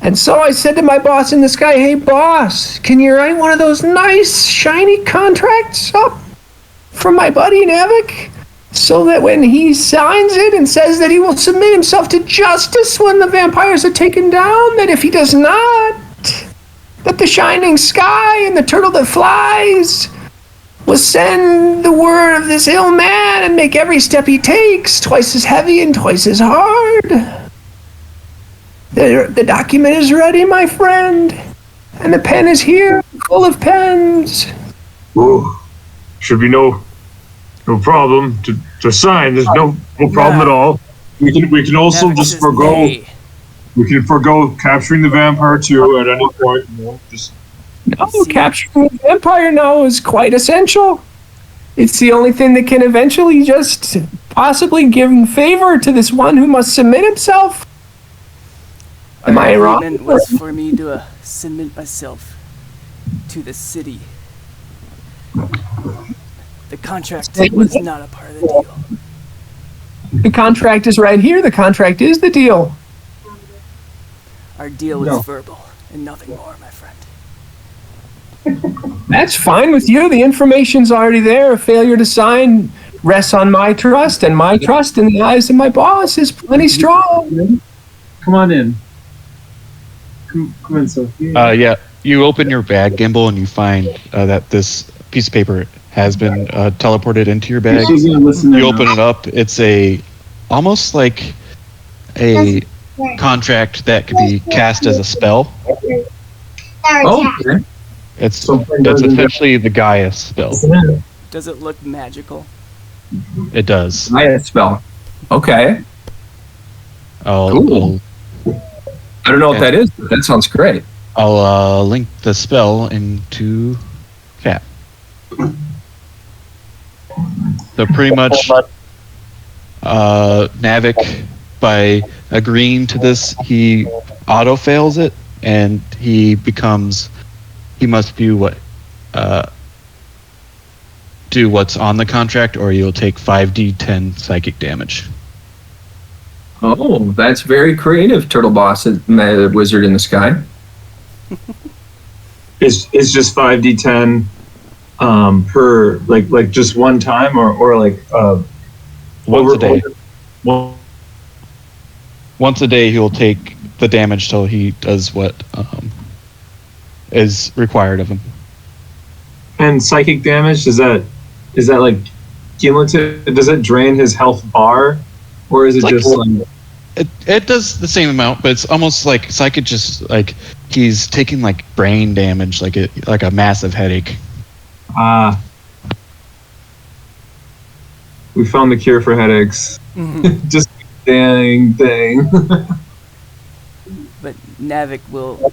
And so I said to my boss in the sky, hey boss, can you write one of those nice shiny contracts up for my buddy Navik so that when he signs it and says that he will submit himself to justice when the vampires are taken down, that if he does not, that the shining sky and the turtle that flies will send the word of this ill man and make every step he takes twice as heavy and twice as hard. The document is ready, my friend, and the pen is here, full of pens. Oh, should be no problem to sign. There's no problem at all. We can also Navik just says forgo. nay. We can forgo capturing the vampire too at any point. Just No, capturing the vampire now is quite essential. It's the only thing that can eventually just possibly give favor to this one who must submit himself. Am I wrong? The agreement was for me to submit myself to the city. The contract was not a part of the deal. The contract is right here. The contract is the deal. Our deal was verbal and nothing more, my friend. That's fine with you. The information's already there. A failure to sign rests on my trust, and my trust in the eyes of my boss is plenty strong. Come on in. Come in, Sophie. Yeah. You open your bag, Gimble, and you find that this piece of paper has been teleported into your bag. She's gonna listen You open it up. It's almost like a contract that could be cast as a spell. Oh, okay. It's officially the Gaia spell. Does it look magical? It does. Gaia spell. Okay. Cool. I don't know what that is, but that sounds great. I'll link the spell into chat. So pretty much, Navik, by agreeing to this, he auto fails it, and he must do what's on the contract, or you'll take 5d10 psychic damage. Oh, that's very creative, Turtle Boss, Wizard in the Sky. it's just 5d10 per like just one time or like Once a day. Well, Once a day, he'll take the damage till he does what is required of him. And psychic damage, is that like cumulative? Does it drain his health bar? Or is it Like- just like It does the same amount, but it's almost like Psychic just like he's taking like brain damage, like a massive headache. we found the cure for headaches? Just dang thing. But Navik will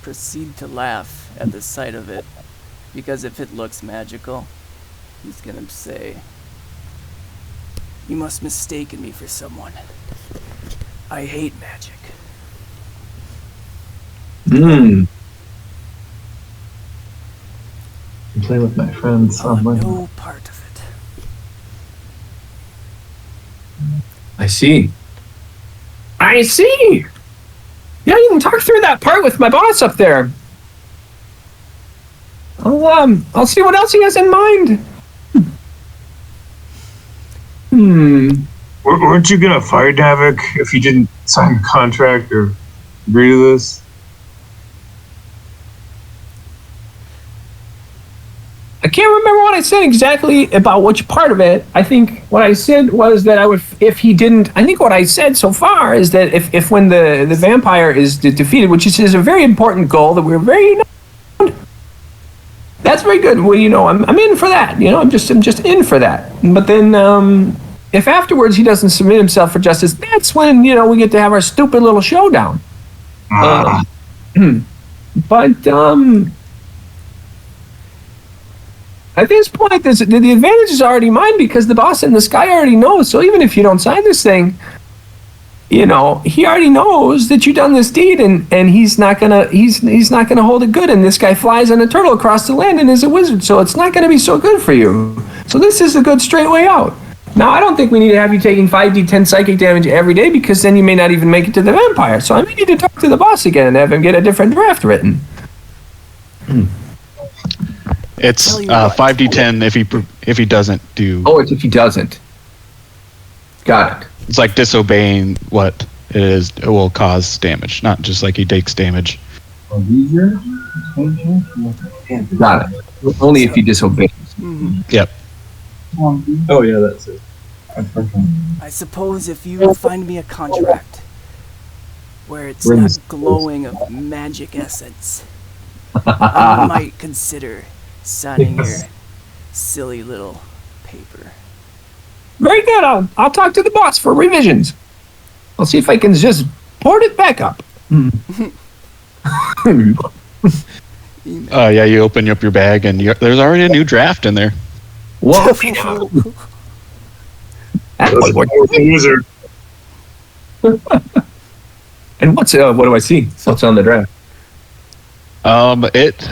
proceed to laugh at the sight of it, because if it looks magical, he's gonna say, "You must mistaken me for someone. I hate magic." Hmm. I'm playing with my friends I want online. no part of it. I see. I see. Yeah, you can talk through that part with my boss up there. I'll see what else he has in mind. Weren't you gonna fire Navik if you didn't sign the contract or agree to this? I can't remember what I said exactly about which part of it. I think what I said was that I would, if he didn't, I think what I said so far is that if when the vampire is defeated, which is a very important goal that we're very, that's very good. Well, I'm in for that. I'm just in for that. But then, if afterwards he doesn't submit himself for justice, that's when, we get to have our stupid little showdown. But, at this point, the advantage is already mine because the boss in the sky already knows. So even if you don't sign this thing, he already knows that you've done this deed, and he's not gonna hold it good. And this guy flies on a turtle across the land and is a wizard, so it's not gonna be so good for you. So this is a good straight way out. Now I don't think we need to have you taking 5d10 psychic damage every day, because then you may not even make it to the vampire. So I may need to talk to the boss again and have him get a different draft written. It's Tell you what. 5d10 if he doesn't do. Oh, it's if he doesn't. Got it. It's like disobeying what it is. It will cause damage, not just like he takes damage. Got it. Only if he disobeys. Yep. Oh yeah, that's it. I suppose if you find me a contract where it's not glowing of magic essence, I might consider signing your silly little paper. Very good. I'll talk to the boss for revisions. I'll see if I can just port it back up. Yeah, you open up your bag and there's already a new draft in there. Whoa. Loser. And what do I see? What's on the draft? It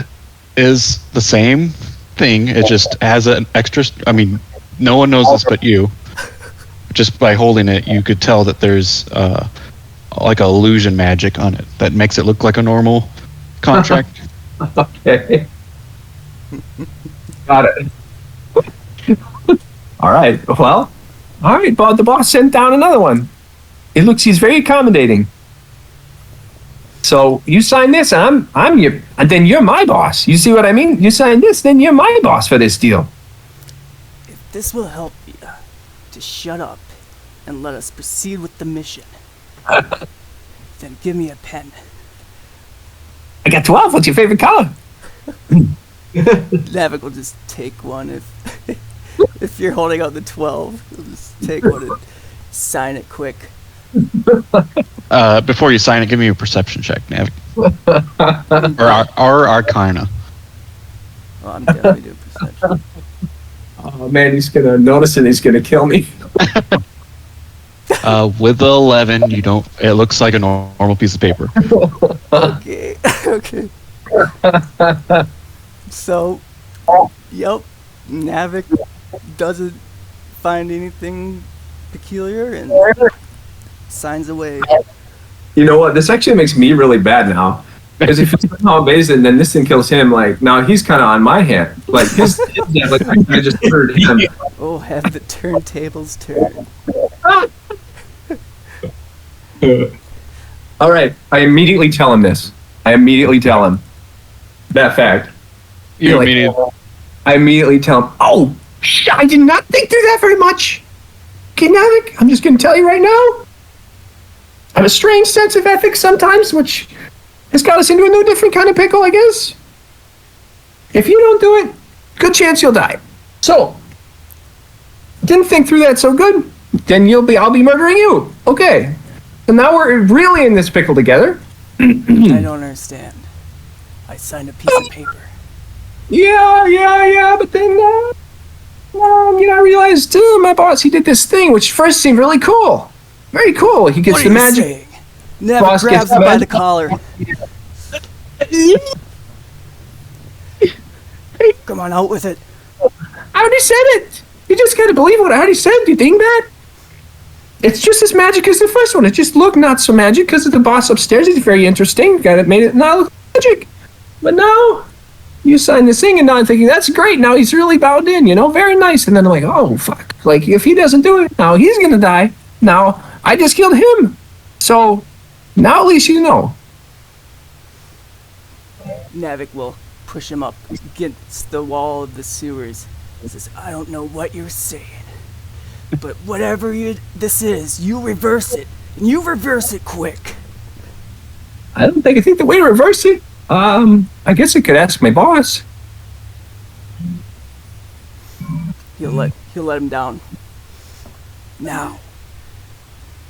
is the same thing. It just has an extra. I mean, no one knows this but you. Just by holding it, you could tell that there's like illusion magic on it that makes it look like a normal contract. Okay. Got it. All right. Well, all right. But the boss sent down another one. He's very accommodating. So you sign this, and then you're my boss. You see what I mean? You sign this, then you're my boss for this deal. If this will help you to shut up and let us proceed with the mission, then give me a pen. I got 12. What's your favorite color? Navik will just take one if you're holding out the 12. He'll just take one and sign it quick. Before you sign it, give me a perception check, Nav. or Arcana. Oh, I'm definitely doing perception. Oh man, he's gonna notice and he's gonna kill me. With the 11, you don't. It looks like a normal piece of paper. Okay. Okay. So, yep, Navik doesn't find anything peculiar and signs away. You know what? This actually makes me really bad now. Because if he's somehow amazing, then this thing kills him. Like, now he's kind of on my hand. Like, I just heard him. Oh, have the turntables turn. All right. I immediately tell him this. I immediately tell him that fact. You Like, immediately. I immediately tell him, "Oh, I did not think through that very much." Okay, Navik, I'm just going to tell you right now. I have a strange sense of ethics sometimes, which has got us into a new, different kind of pickle, I guess. If you don't do it, good chance you'll die. So, didn't think through that so good. Then I'll be murdering you. Okay. And now we're really in this pickle together. I don't understand. I signed a piece of paper. Yeah. But then, I realized too, my boss, he did this thing, which first seemed really cool. Very cool. He gets What the are you magic. saying? Nev Boss grabs gets him the by the magic- collar. Come on, out with it. I already said it. You just gotta believe what I already said, you dingbat. It's just as magic as the first one. It just looked not so magic because of the boss upstairs. He's very interesting. Guy that made it not look magic. But now, you signed this thing, and now I'm thinking, that's great. Now he's really bowed in, very nice. And then I'm like, oh, fuck. Like, if he doesn't do it, now he's gonna die. Now, I just killed him. So, now at least you know. Navik will push him up against the wall of the sewers. He says, I don't know what you're saying, but whatever this is, you reverse it, and you reverse it quick. I think the way to reverse it, I guess I could ask my boss. He'll let him down. Now,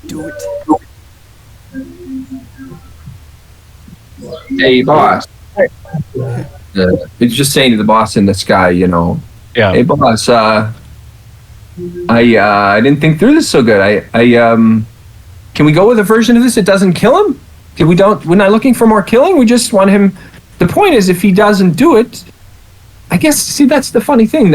do it. Hey, boss. It's just saying to the boss in the sky, Yeah. Hey, boss. I didn't think through this so good. Can we go with a version of this that doesn't kill him? We're not looking for more killing. We just want him. The point is, if he doesn't do it, I guess. See, that's the funny thing.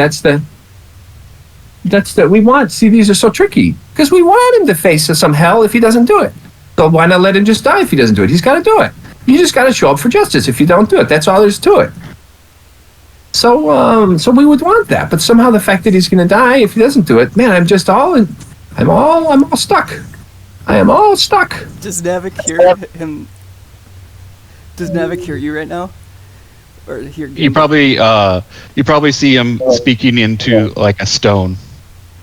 We want. See, these are so tricky because we want him to face some hell if he doesn't do it. So why not let him just die if he doesn't do it? He's got to do it. You just got to show up for justice if you don't do it. That's all there's to it. So we would want that, but somehow the fact that he's going to die if he doesn't do it, man, I'm all stuck. I am all stuck. Does Navik hear him? Does Navik hear you right now? Or hear You Gimble? you probably see him speaking into like a stone.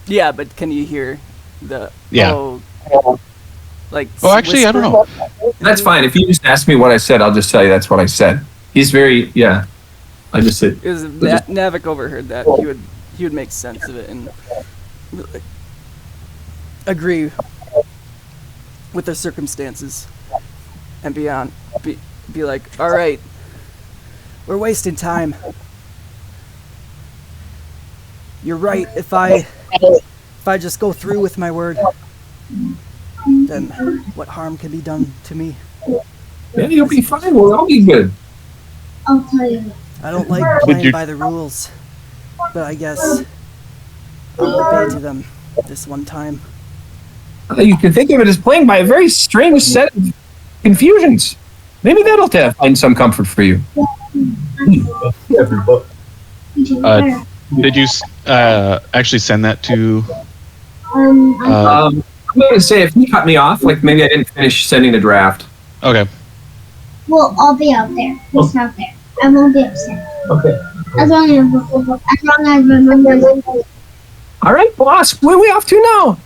Yeah, but can you hear the? Yeah. Like. Oh, actually, I don't know. That's fine. If you just ask me what I said, I'll just tell you that's what I said. He's very, yeah. I just said. It was Navik overheard that, he would make sense of it and agree with the circumstances and be like, all right, we're wasting time. You're right. If I just go through with my word, then what harm can be done to me? Yeah, you'll be fine. We'll all be good. I'll tell you. I don't like playing by the rules, but I guess I'll obey to them this one time. You can think of it as playing by a very strange set of confusions. Maybe that'll find some comfort for you. Did you actually send that to? I'm going to say if you cut me off, like maybe I didn't finish sending the draft. Okay. Well, I'll be out there. Just out there. I won't be upset. Okay. As long as I remember. All right, boss. Where are we off to now?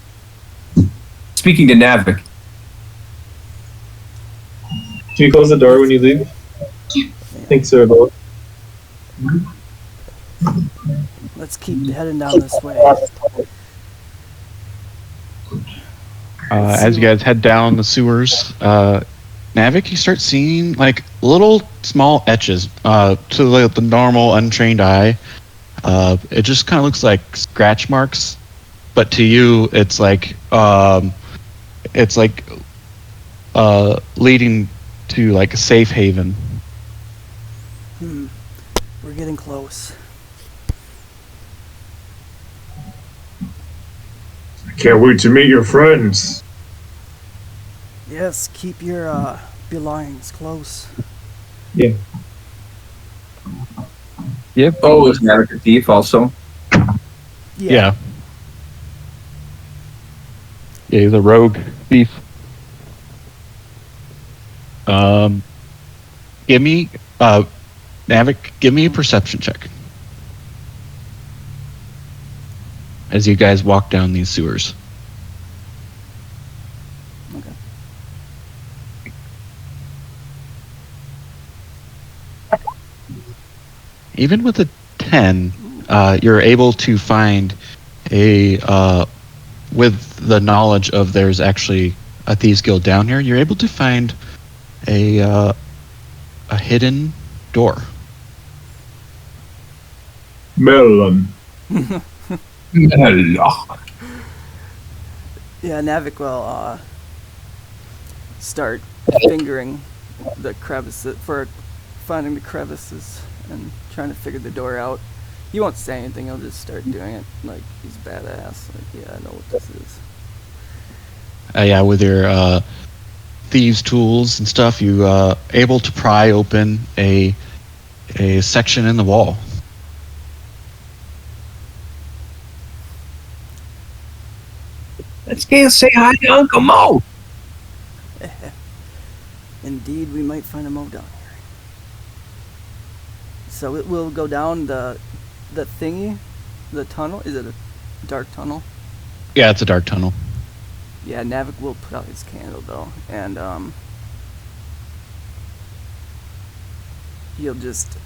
Speaking to Navik. Can you close the door when you leave? Thanks, sir. Let's keep heading down this way. As you guys head down the sewers, Navik, you start seeing like little small etches to the normal untrained eye. It just kind of looks like scratch marks, but to you, it's like leading to like a safe haven. We're getting close. Can't wait to meet your friends. Yes, keep your belongings close. Yep. Oh, is Navik a thief also? Yeah. Yeah, he's a rogue thief. Give me, Navic, give me a perception check. As you guys walk down these sewers. Okay. Even with a 10, you're able to find with the knowledge of there's actually a Thieves Guild down here, you're able to find a hidden door. Melon. Melon. Yeah, Navik will start fingering the crevices for finding the crevices and trying to figure the door out. He won't say anything, he'll just start doing it like he's badass. Like, yeah, I know what this is. Yeah, with your thieves' tools and stuff, you able to pry open a section in the wall. Let's go say hi to Uncle Mo. Indeed, we might find a Mo down here. So it will go down the thingy, the tunnel. Is it a dark tunnel? Yeah, it's a dark tunnel. Yeah, Navik will put out his candle though, and he'll just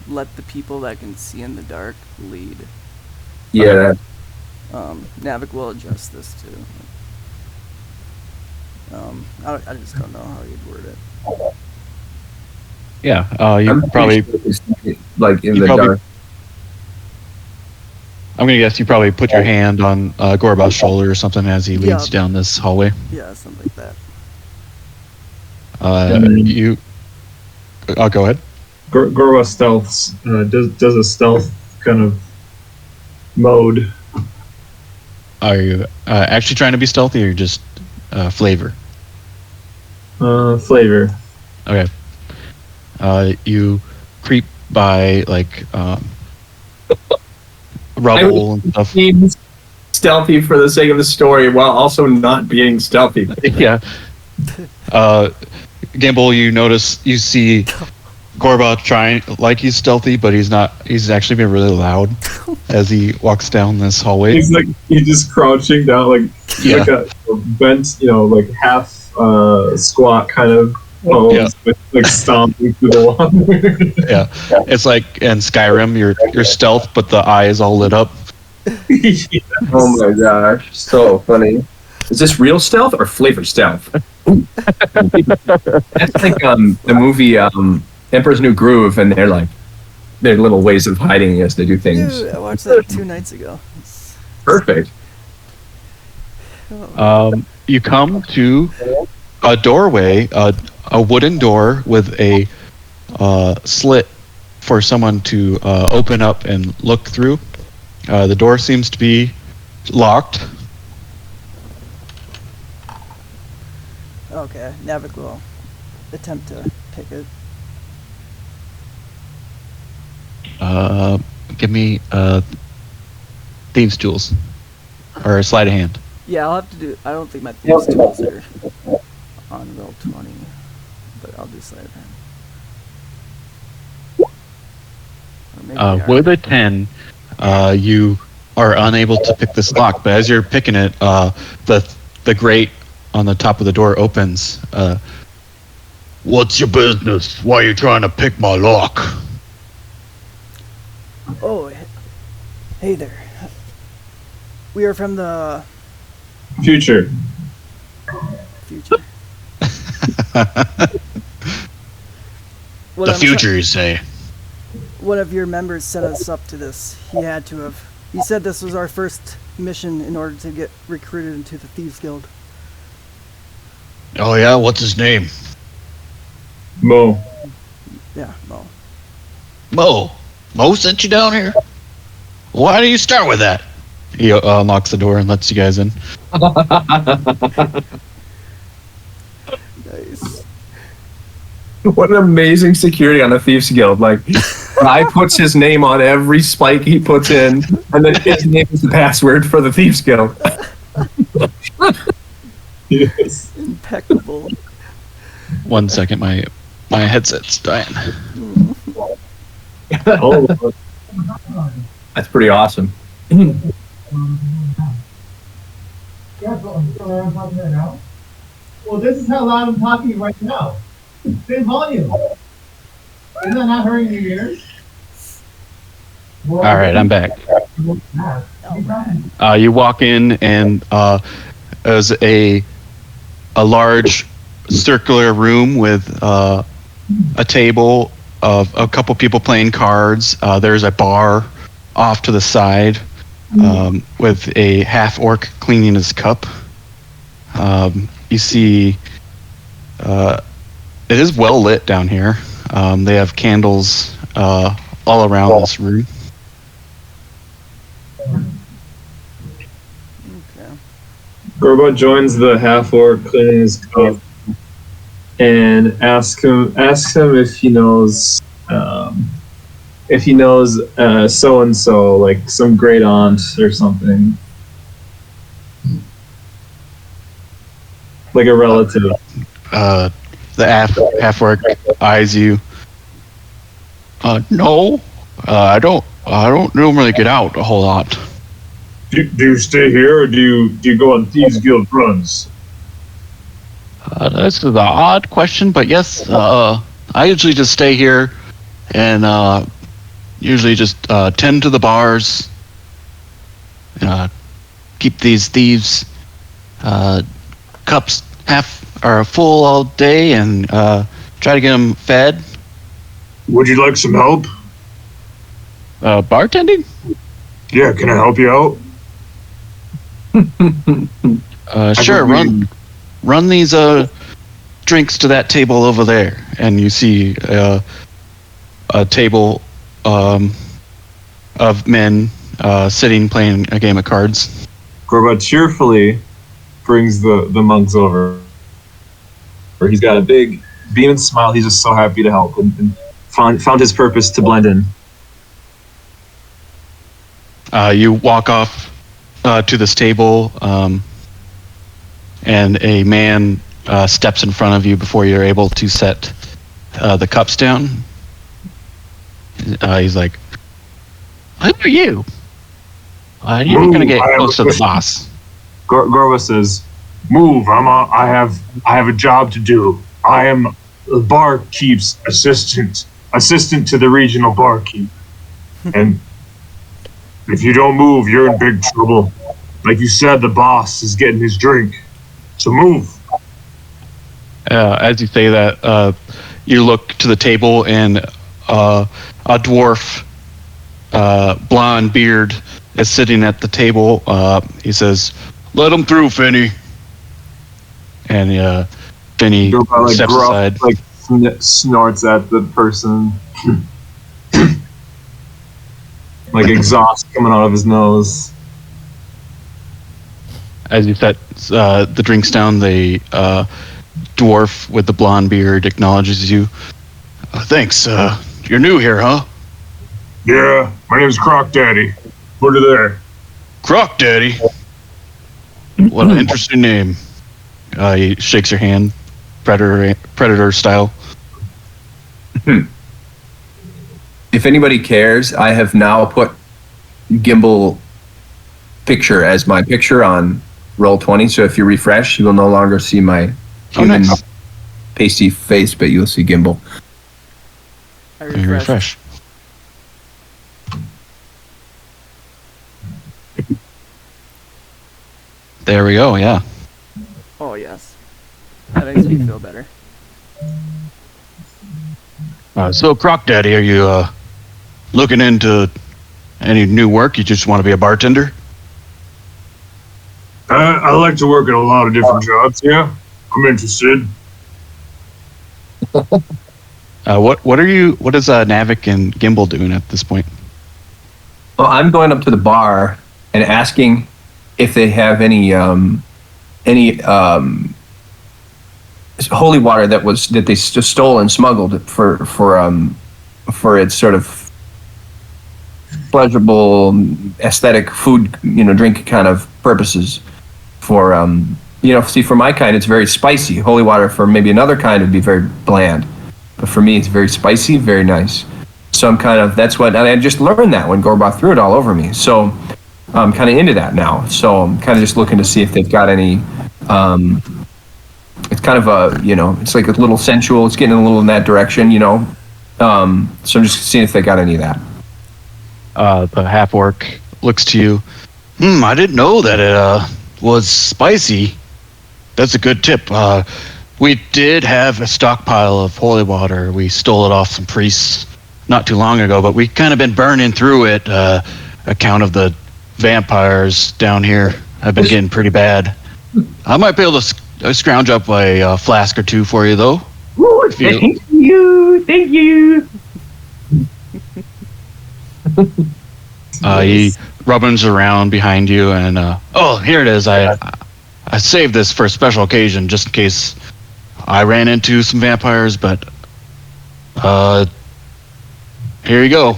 let the people that can see in the dark lead. Yeah. Navik will adjust this too. I just don't know how you'd word it. Yeah, you I'm probably like in you the probably- dark. I'm gonna guess you probably put your hand on Gorbow's shoulder or something as he leads Yeah. down this hallway. Yeah, something like that. You. I'll go ahead. Gorwa stealths. Does a stealth kind of mode. Are you actually trying to be stealthy or just flavor? Flavor. Okay. You creep by like rubble and stuff. Being stealthy for the sake of the story while also not being stealthy. Yeah. Gimble, you see Gorba trying like he's stealthy, but he's not. He's actually been really loud as he walks down this hallway. He's just crouching down like a bent, like half squat kind of pose with like stomping through the wall. Yeah, it's like in Skyrim, you're stealth, but the eye is all lit up. Yes. Oh my gosh, so funny. Is this real stealth or flavor stealth? That's like the movie Emperor's New Groove, and they're like their little ways of hiding as they do things. Dude, I watched that 2 nights ago. Perfect. You come to a doorway, a wooden door with a slit for someone to open up and look through. The door seems to be locked. Okay, Navik will attempt to pick it. Give me thieves' tools or a sleight of hand. Yeah, I'll have to do. I don't think my thieves tools are on roll 20, but I'll do sleight of hand. Or maybe they are. With a 10, you are unable to pick this lock, but as you're picking it, the grate on the top of the door opens. What's your business? Why are you trying to pick my lock? Oh, hey there. We are from the Future. future. What The I'm future, you say? One of your members set us up to this. He had to have. He said this was our first mission in order to get recruited into the Thieves Guild. Oh yeah, what's his name? Mo. Yeah, well, Mo. Mo sent you down here? Why do you start with that? He unlocks the door and lets you guys in. nice. What an amazing security on a Thieves Guild. Like, guy puts his name on every spike he puts in, and then his name is the password for the Thieves Guild. Yes. Impeccable. 1 second, my headset's dying. Oh, that's pretty awesome. Yeah, so I'm talking right now. Well, this is how loud I'm talking right now. Same volume. Isn't that not hurting your ears? All right, I'm back. You walk in, and there's a large circular room with a table of a couple people playing cards. There's a bar off to the side with a half orc cleaning his cup. You see, it is well lit down here. They have candles all around this room. Okay. Gorbo joins the half orc cleaning his cup and asks him if he knows so and so, like some great aunt or something, like a relative. The half orc eyes you. No, I don't normally get out a whole lot. Do you stay here, or do you go on Thieves Guild runs? This is an odd question, but yes, I usually just stay here and usually just tend to the bars, keep these thieves' cups half or full all day, and try to get them fed. Would you like some help? Bartending? Yeah, can I help you out? Sure. Run these drinks to that table over there, and you see a table of men sitting playing a game of cards. Gorbo cheerfully brings the mugs over. He's got a big beaming smile. He's just so happy to help and found his purpose to blend in. You walk off to this table, and a man steps in front of you before you're able to set the cups down. He's like, "Who are you? You're not gonna get close to the boss." Gorbo says, Move! I have a job to do. I am the barkeep's assistant to the regional barkeep, and if you don't move, you're in big trouble. Like you said, the boss is getting his drink, so move. As you say that, you look to the table, and a dwarf, blonde beard, is sitting at the table. He says, "Let him through, Finny." And Finny steps aside. Like snorts at the person, like exhaust coming out of his nose. As you set the drinks down, the dwarf with the blonde beard acknowledges you. Thanks. You're new here, huh? Yeah, my name's Croc Daddy. Put it there. Croc Daddy. What an interesting name. He shakes your hand, predator style. If anybody cares, I have now put Gimble picture as my picture on Roll20. So if you refresh, you will no longer see my human pasty face, but you'll see Gimble. I Refresh. There we go. Yeah. Oh, yes. That makes me feel better. So, Croc Daddy, are you looking into any new work? You just want to be a bartender? I like to work at a lot of different jobs. Yeah, I'm interested. What is Navik and Gimble doing at this point? Well, I'm going up to the bar and asking if they have any holy water that they stole and smuggled for its sort of pleasurable aesthetic food, drink kind of purposes for see, for my kind, it's very spicy. Holy water for maybe another kind would be very bland. But for me, it's very spicy, very nice. So I'm kind of, and I just learned that when Gorbath threw it all over me. So I'm kind of into that now. So I'm kind of just looking to see if they've got any, it's kind of it's like a little sensual. It's getting a little in that direction, So I'm just seeing if they got any of that. The half orc looks to you. I didn't know that it was spicy. That's a good tip. We did have a stockpile of holy water. We stole it off some priests not too long ago, but we kind of been burning through it. Account of the vampires down here have been getting pretty bad. I might be able to scrounge up a flask or two for you, though. Ooh, thank you. He rubbings around behind you, and here it is. I saved this for a special occasion, just in case I ran into some vampires. But here you go.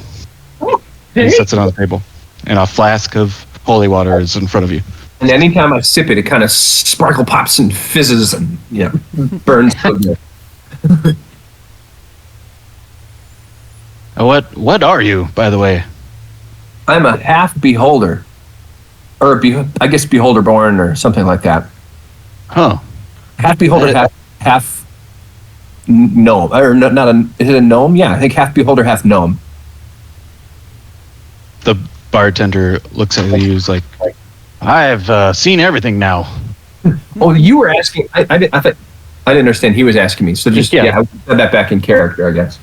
He sets it on the table, and a flask of holy water is in front of you. And anytime I sip it, it kind of sparkle pops and fizzes and burns. What are you, by the way? I'm a half beholder, or I guess beholder born or something like that. Huh? Half beholder, half gnome, or not a? Is it a gnome? Yeah, I think half beholder, half gnome. The bartender looks at you. He's like, "I've seen everything now." Oh, you were asking. I didn't understand. He was asking me. So just I said that back in character, I guess.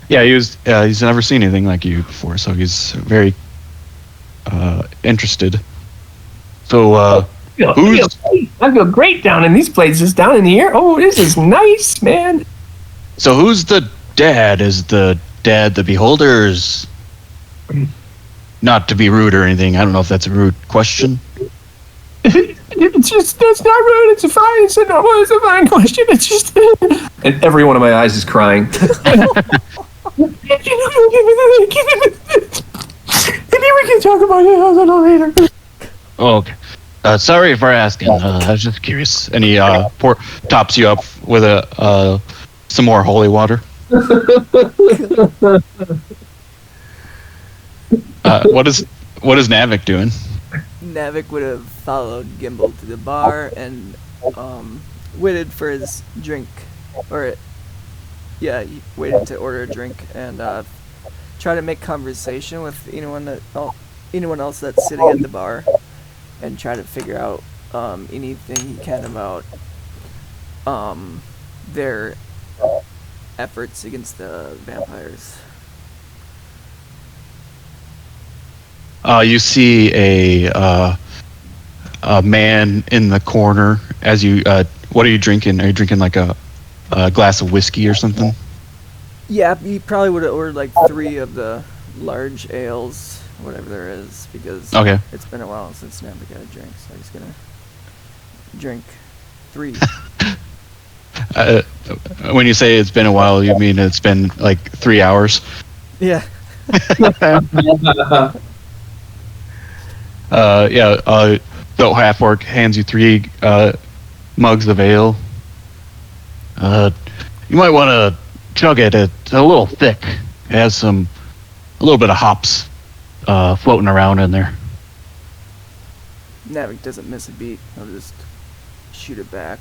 Yeah, he's never seen anything like you before, so he's very interested. So, I feel great down in these places, down in here. Oh, this is nice, man. So who's the dad? Is the dad the beholders? Not to be rude or anything. I don't know if that's a rude question. That's not rude. It's a fine question. It's just. And every one of my eyes is crying. Maybe we can talk about it a little later. Oh, okay. Sorry for asking. I was just curious. And he tops you up with some more holy water. What is Navik doing? Navik would have followed Gimble to the bar and waited for his drink, he waited to order a drink and try to make conversation with anyone else that's sitting at the bar, and try to figure out anything he can about their efforts against the vampires. You see a man in the corner. As you, what are you drinking? Are you drinking like a glass of whiskey or something? Yeah, he probably would have ordered like 3 of the large ales, whatever there is, because it's been a while since Navik had a drink, so he's gonna drink 3. When you say it's been a while, you mean it's been like 3 hours? Yeah. The half orc hands you 3 mugs of ale. You might want to chug it. It's a little thick. It has a little bit of hops floating around in there. Navik doesn't miss a beat. He'll just shoot it back.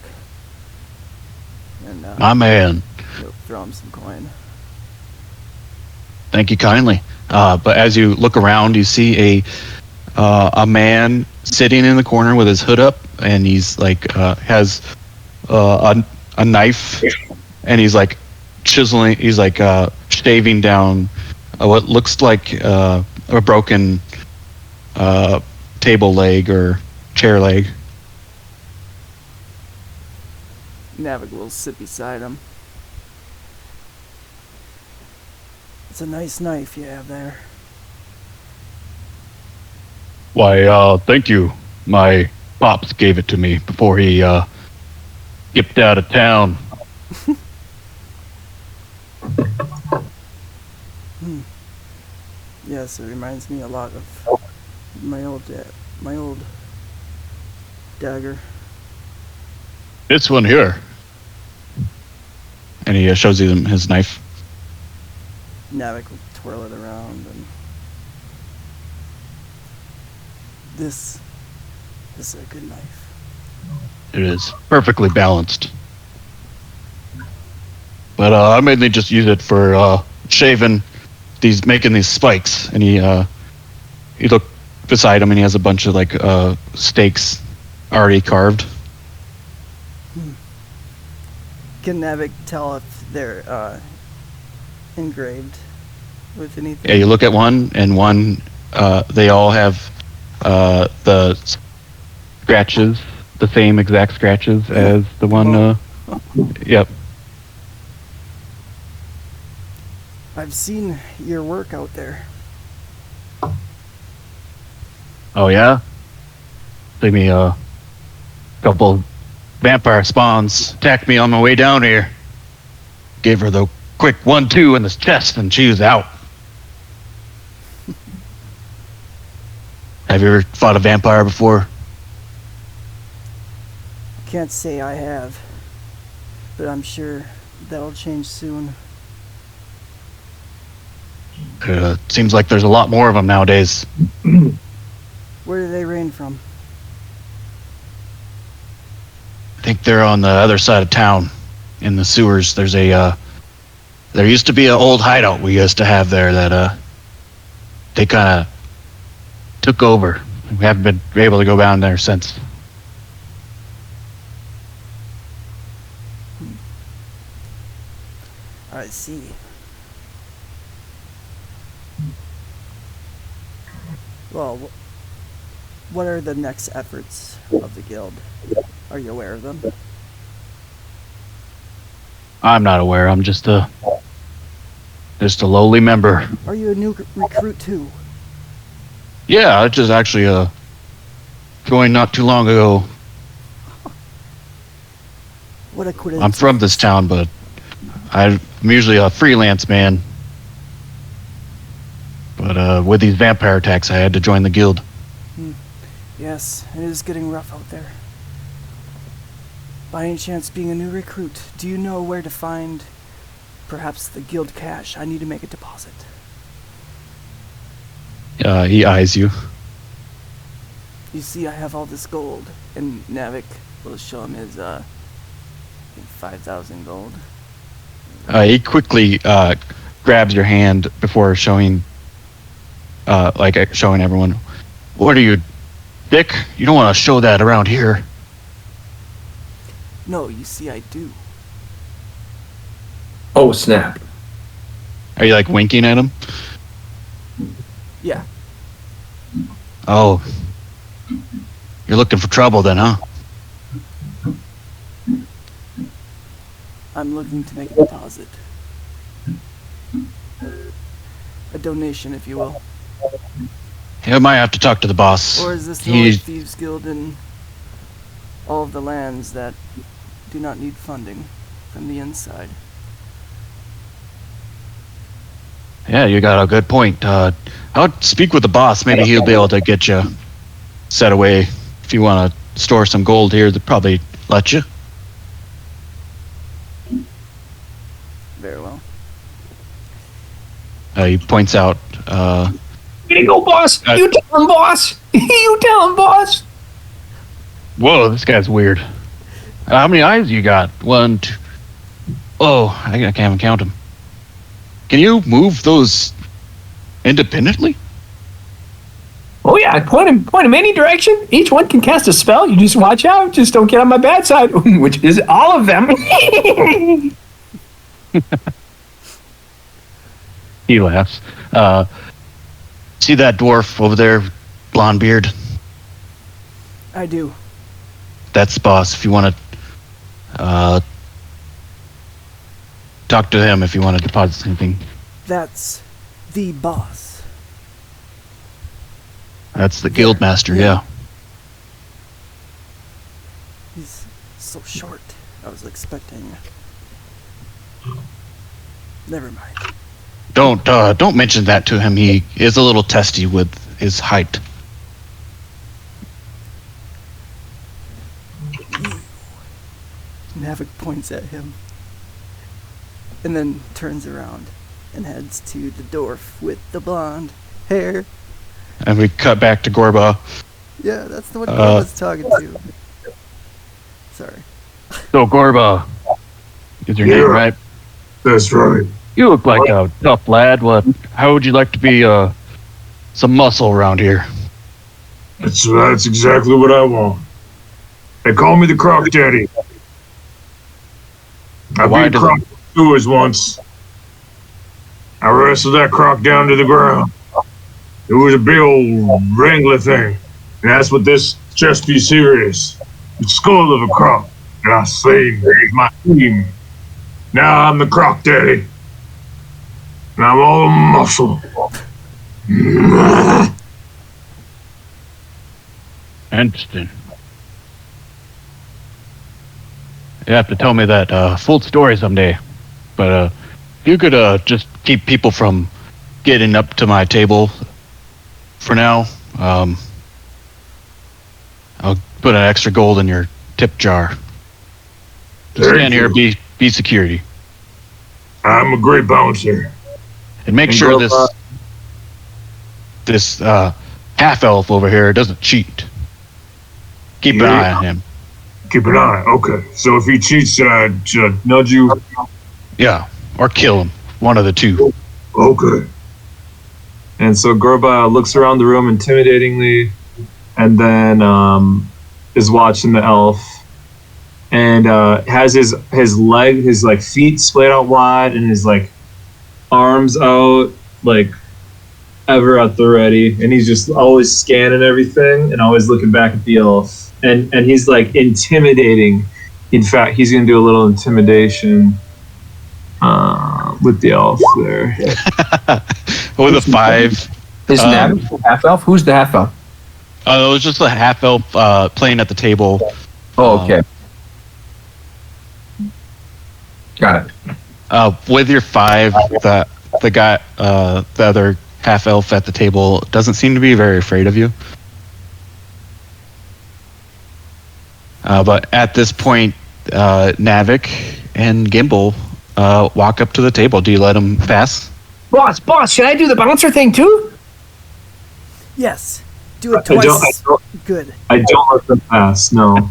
And my man. He'll throw him some coin. Thank you kindly. But as you look around, you see a man sitting in the corner with his hood up, and he's like has a knife, and he's like chiseling. He's like shaving down what looks like a broken table leg or chair leg. Navik will sit beside him. It's a nice knife you have there. Why, thank you. My pops gave it to me before he skipped out of town. Yes, it reminds me a lot of my old dagger. This one here. And he shows you his knife. Navik will twirl it around and this is a good knife. It is perfectly balanced. But I mainly just use it for shaving making these spikes. And he looked beside him and he has a bunch of like stakes already carved. Can Navik tell if they're engraved with anything? Yeah, you look at one, and one, they all have the scratches, the same exact scratches as the one. Yep. I've seen your work out there. Oh yeah. See me a couple vampire spawns attacked me on my way down here. Gave her the quick 1-2 in the chest, and she was out. Have you ever fought a vampire before? Can't say I have, but I'm sure that'll change soon. Seems like there's a lot more of them nowadays. Where do they rain from? I think they're on the other side of town, in the sewers. There's there used to be an old hideout we used to have there that they kind of took over. We haven't been able to go down there since. I see. Well, what are the next efforts of the guild? Are you aware of them? I'm not aware. I'm just a lowly member. Are you a new recruit too? Yeah, I just actually joined not too long ago. What a coincidence. I'm from this town, but I'm usually a freelance man. But with these vampire attacks, I had to join the guild. Yes, it is getting rough out there. By any chance, being a new recruit, do you know where to find perhaps the guild cash? I need to make a deposit. He eyes you. You see, I have all this gold, and Navik will show him his 5,000 gold. He quickly grabs your hand before showing everyone. What are you, Dick? You don't want to show that around here. No, you see, I do. Oh, snap. Are you like winking at him? Yeah. Oh. You're looking for trouble then, huh? I'm looking to make a deposit. A donation, if you will. You might have to talk to the boss. Or is this the only thieves guild in all of the lands that do not need funding from the inside? Yeah, you got a good point. I'll speak with the boss. Maybe he'll be able to get you set away. If you want to store some gold here, they'll probably let you. Very well. He points out. Here you go, boss. You tell him, boss. You tell him, boss. Whoa, this guy's weird. How many eyes you got? 1, 2. Oh, I can't even count them. Can you move those independently? Oh yeah, point him any direction. Each one can cast a spell. You just watch out. Just don't get on my bad side, which is all of them. He laughs. See that dwarf over there, blonde beard? I do. That's the boss. If you want to talk to him, if you want to deposit anything. That's the boss. That's the guild master, yeah. He's so short. I was expecting. Never mind. Don't mention that to him. He is a little testy with his height. Navik points at him. And then turns around and heads to the dwarf with the blonde hair. And we cut back to Gorba. Yeah, that's the one Gorba's talking to. Sorry. So Gorba, is your name right? That's right. You look like a tough lad. How would you like to be some muscle around here? That's exactly what I want. They call me the Croc Daddy. I beat Croc sewers once. I wrestled that croc down to the ground. It was a big old wrangler thing. And that's what this chest piece here is. The skull of a croc. And I saved my team. Now I'm the Croc Daddy. And I'm all muscle. Interesting. You have to tell me that full story someday. But if you could just keep people from getting up to my table for now, I'll put an extra gold in your tip jar. Just stand here, be security. I'm a great bouncer. And make sure this half elf over here doesn't cheat. Keep an eye on him. Keep an eye. Okay. So if he cheats, should I nudge you? Yeah, or kill him. One of the two. Okay. And so Gorba looks around the room intimidatingly, and then is watching the elf, and has his feet splayed out wide, and his arms out ever at the ready, and he's just always scanning everything and always looking back at the elf, and he's intimidating. In fact, he's gonna do a little intimidation with the elf there. With a 5. Is that half elf? Who's the half elf? It was just a half elf playing at the table. Oh, okay. Got it. With your 5, the other half elf at the table doesn't seem to be very afraid of you. But at this point, Navik and Gimble walk up to the table. Do you let them pass? Boss, should I do the bouncer thing too? Yes. Do it twice. Good. I don't let them pass. No.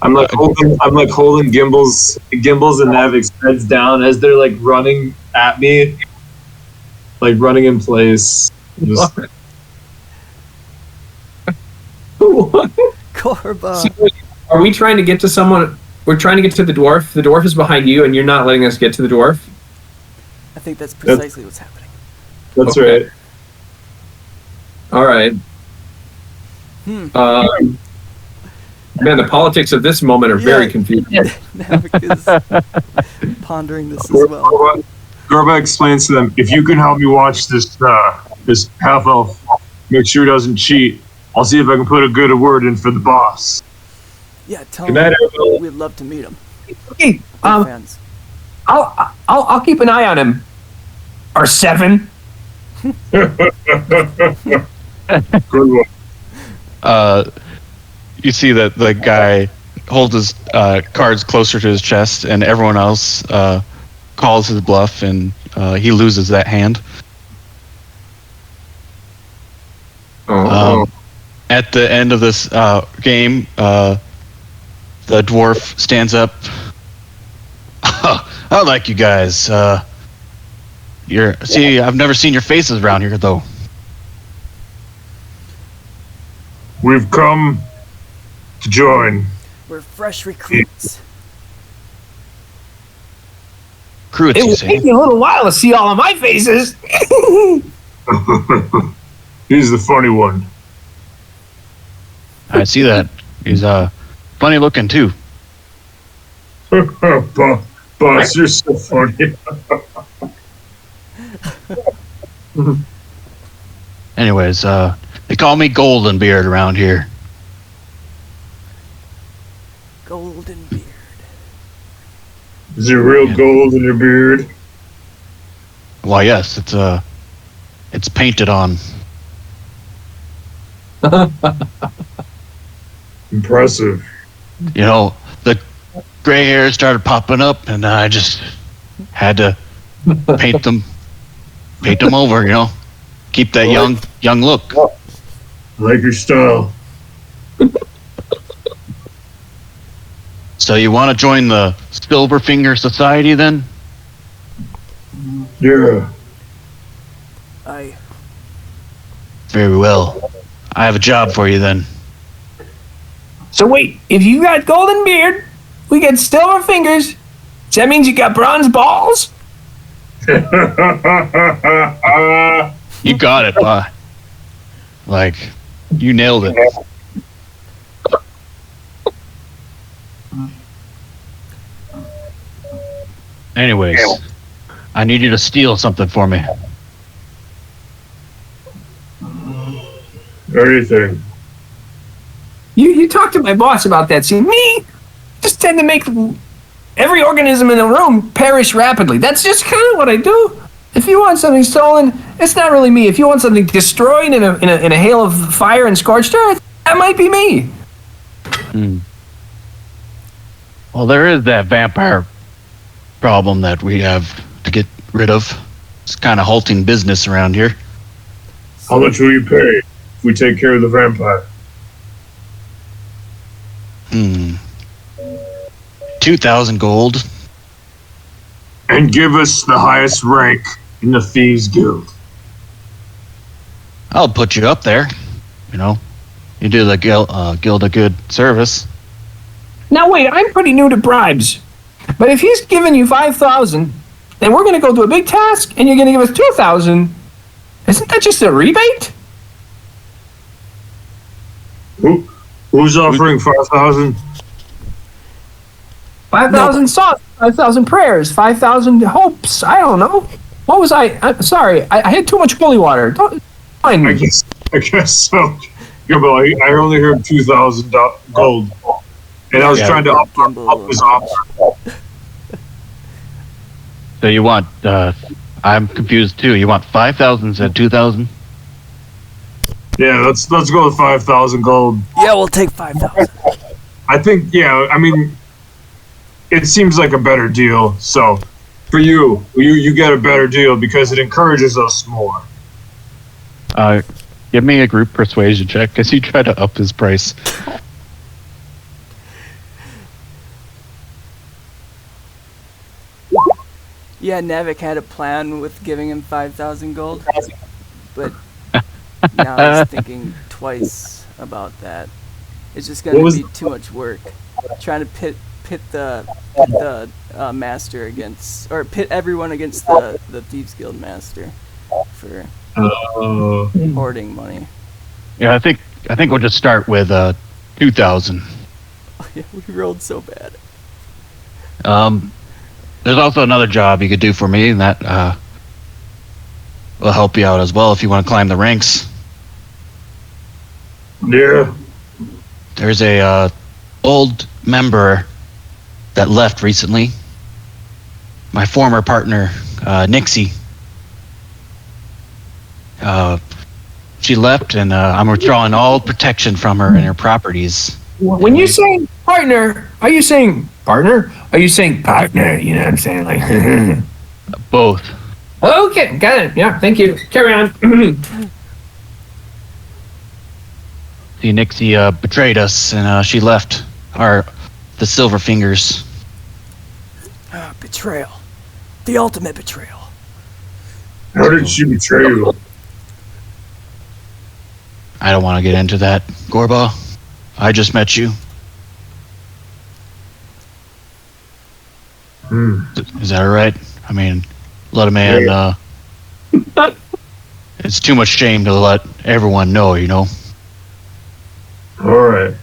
I'm holding Gimble's and Navik's heads down as they're running at me, running in place. Just... Gorba. So, are we trying to get to someone? We're trying to get to the dwarf. The dwarf is behind you, and you're not letting us get to the dwarf? I think that's precisely what's happening. That's okay. Right. All right. Man, the politics of this moment are very confusing. Navik is pondering this as well. Gorba explains to them, if you can help me watch this half elf, make sure he doesn't cheat, I'll see if I can put a good word in for the boss. Yeah, tell Good him night, everybody. we'd love to meet him. Okay, We're fans. I'll keep an eye on him. Or 7. Good one. You see that the guy holds his cards closer to his chest, and everyone else calls his bluff, and he loses that hand. At the end of this game, the dwarf stands up. I like you guys. I've never seen your faces around here, though. We've come to join. We're fresh recruits. It will take me a little while to see all of my faces. He's the funny one. I see that. He's funny looking too. Boss, you're so funny. Anyways, they call me Golden Beard around here. Golden beard. Is there real gold in your beard? Well, yes, it's painted on. Impressive. You know, the gray hairs started popping up, and I just had to paint them over. You know, keep that young look. I like your style. So you want to join the Silverfinger Society then? Yeah. Very well. I have a job for you then. So wait, if you got golden beard, we got silver fingers. Does that mean you got bronze balls? You got it, bud. Like, you nailed it. Anyways, I need you to steal something for me. Anything. You talked to my boss about that. See, me just tend to make every organism in the room perish rapidly. That's just kind of what I do. If you want something stolen, it's not really me. If you want something destroyed in a hail of fire and scorched earth, that might be me. Hmm. Well, there is that vampire problem that we have to get rid of. It's kind of halting business around here. How much will you pay if we take care of the vampire? 2,000 gold. And give us the highest rank in the Thieves Guild. I'll put you up there. You know, you do the guild a good service. Now wait, I'm pretty new to bribes. But if he's giving you 5,000, then we're going to go do a big task, and you're going to give us 2,000. Isn't that just a rebate? Who's offering 5,000? 5,000 sauce, 5,000 prayers, 5,000 hopes. I don't know. What was I'm sorry. I had too much holy water. Don't mind me. I guess so. Yeah, but I only heard 2,000 gold. And I was trying to up his offer. So you want, I'm confused too. You want 5,000 instead of 2,000? Yeah, let's go with 5,000 gold. Yeah, we'll take 5,000. I think, yeah, I mean, it seems like a better deal. So for you get a better deal because it encourages us more. Give me a group persuasion check because he tried to up his price. Yeah, Navik had a plan with giving him 5,000 gold, but now he's thinking twice about that. It's just gonna be too much work. Trying to pit the master against, or pit everyone against the Thieves Guild master for hoarding money. Yeah, I think we'll just start with 2,000. Yeah, we rolled so bad. There's also another job you could do for me, and that will help you out as well if you want to climb the ranks. Yeah. There's a old member that left recently. My former partner, Nixie. She left, and I'm withdrawing all protection from her and her properties. When you say partner, are you saying partner? Are you saying partner? You know what I'm saying? Like both. Okay, got it. Yeah, thank you. Carry on. See, Nixie betrayed us, and she left the Silverfingers. Betrayal. The ultimate betrayal. How did she betray you? I don't want to get into that, Gorba. I just met you. Is that all right? I mean, let a man. It's too much shame to let everyone know, you know. All right.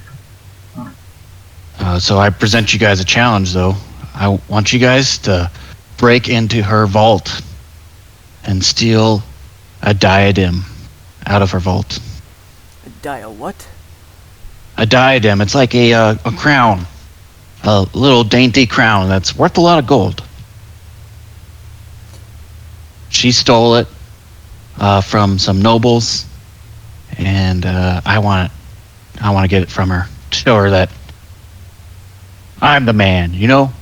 So I present you guys a challenge, though. I want you guys to break into her vault and steal a diadem out of her vault. A what? A diadem. It's like a crown. A little dainty crown that's worth a lot of gold. She stole it from some nobles, and I want to get it from her show her that I'm the man, you know?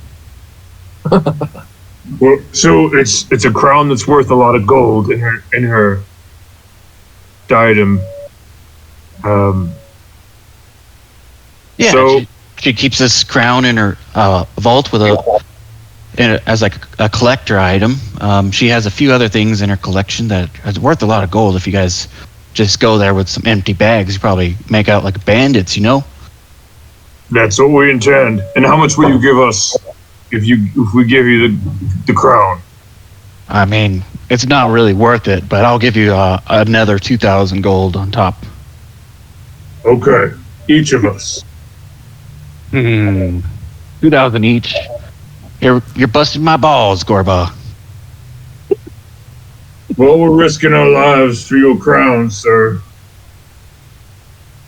Well, so it's a crown that's worth a lot of gold in her diadem. Yeah, So- she keeps this crown in her vault with as like a collector item. She has a few other things in her collection that is worth a lot of gold. If you guys just go there with some empty bags, you probably make out like bandits, you know? That's what we intend. And how much will you give us if we give you the crown? I mean, it's not really worth it, but I'll give you another 2,000 gold on top. Okay, each of us. 2,000 each. You're busting my balls, Gorba. Well, we're risking our lives for your crown, sir.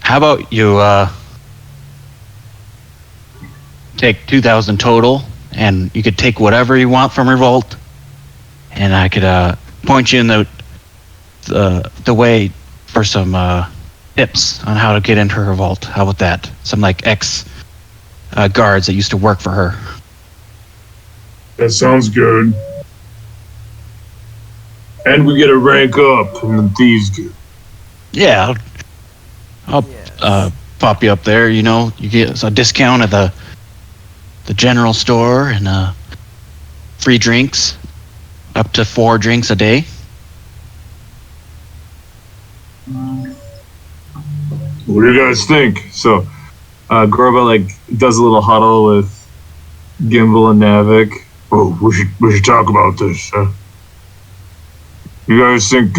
How about you take 2,000 total, and you could take whatever you want from her vault, and I could point you in the way for some tips on how to get into her vault. How about that? Some like ex guards that used to work for her. That sounds good. And we get a rank up in the Thieves Guild. Yeah, I'll Yes. pop you up there. You know, you get a discount at the general store and free drinks, up to 4 drinks a day. What do you guys think? So, Gorba like does a little huddle with Gimble and Navik. Oh, we should talk about this. You guys think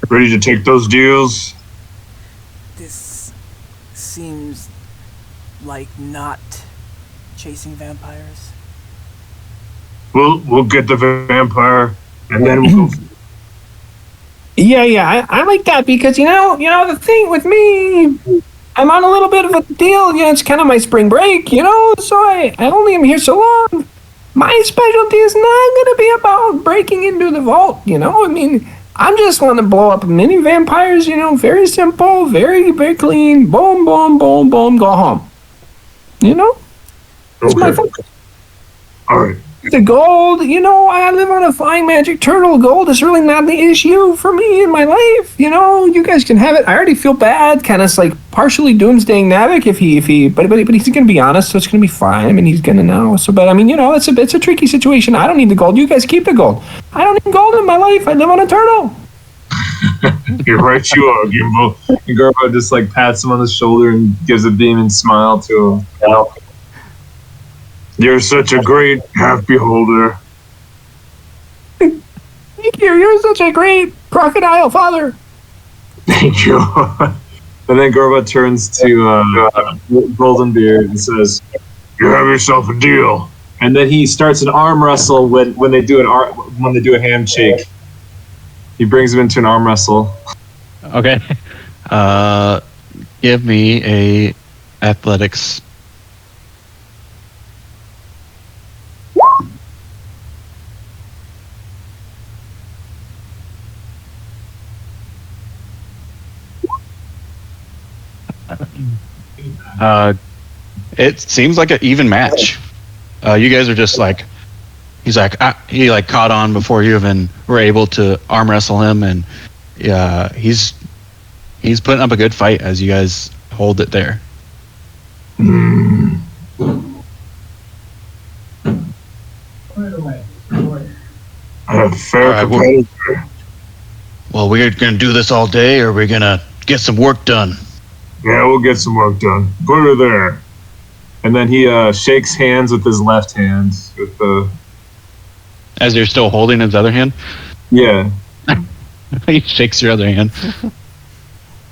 ready to take those deals? This seems like not chasing vampires. We'll get the vampire, and then we'll go. Yeah, I like that because you know the thing with me, I'm on a little bit of a deal. You know, it's kind of my spring break. You know, so I only am here so long. My specialty is not gonna be about breaking into the vault. You know, I mean, I'm just want to blow up mini vampires. You know, very simple, very clean. Boom, boom, boom, boom. Go home. You know, that's my Okay. focus. All right. The gold, you know, I live on a flying magic turtle. Gold is really not the issue for me in my life. You know, you guys can have it. I already feel bad, kind of like partially doomsdaying Navik if he, but he's gonna be honest, so it's gonna be fine. I mean, he's gonna know. So, but I mean, you know, it's a tricky situation. I don't need the gold. You guys keep the gold. I don't need gold in my life. I live on a turtle. You're right, you are, Gimble. And Gorba just like pats him on the shoulder and gives a beaming smile to him. You're such a great half beholder. Thank you. You're such a great crocodile father. Thank you. And then Gorba turns to Golden Beard and says, "You have yourself a deal." And then he starts an arm wrestle when they do a handshake. He brings him into an arm wrestle. Okay. Give me a athletics. It seems like an even match. You guys are just like, he's like, he like caught on before you even were able to arm wrestle him, and he's putting up a good fight as you guys hold it there. A fair All right, competitor. Well, we're gonna do this all day, or we're gonna get some work done. Yeah, we'll get some work done. Put her there. And then he shakes hands with his left hand. With the As you're still holding his other hand, yeah, he shakes your other hand.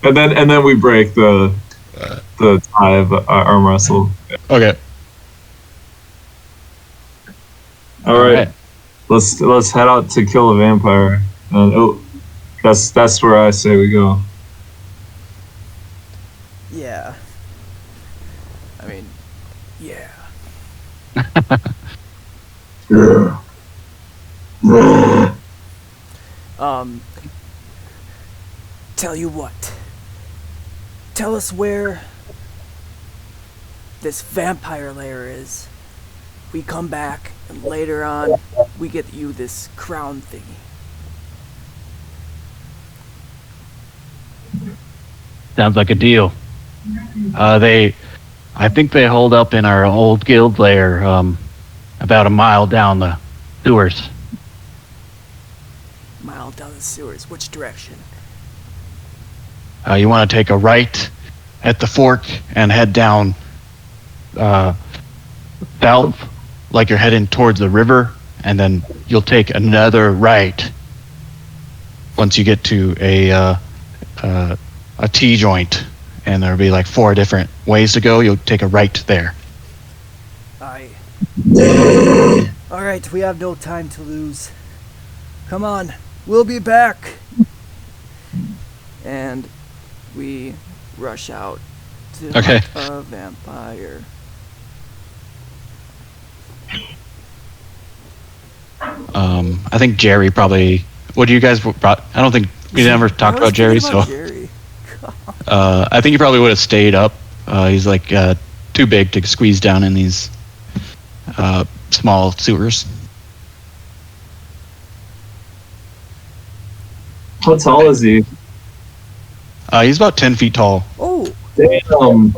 and then we break the tie of arm wrestle. Okay. All right. Let's head out to kill a vampire. And that's where I say we go. Yeah. I mean, yeah. Yeah. Tell you what. Tell us where this vampire lair is. We come back, and later on, we get you this crown thingy. Sounds like a deal. I think they hold up in our old guild lair, about a mile down the sewers. Mile down the sewers. Which direction? You want to take a right at the fork and head down south, like you're heading towards the river, and then you'll take another right once you get to a T-joint, and there'll be like 4 different ways to go. You'll take a right there. Aye. Alright, we have no time to lose. Come on, we'll be back. And we rush out to Okay. hunt a vampire. I think Jerry probably. What do you guys brought? I don't think we never talked about Jerry, so Jerry. I think he probably would have stayed up. He's like too big to squeeze down in these small sewers. How tall is he? He's about 10 feet tall. Oh, Damn.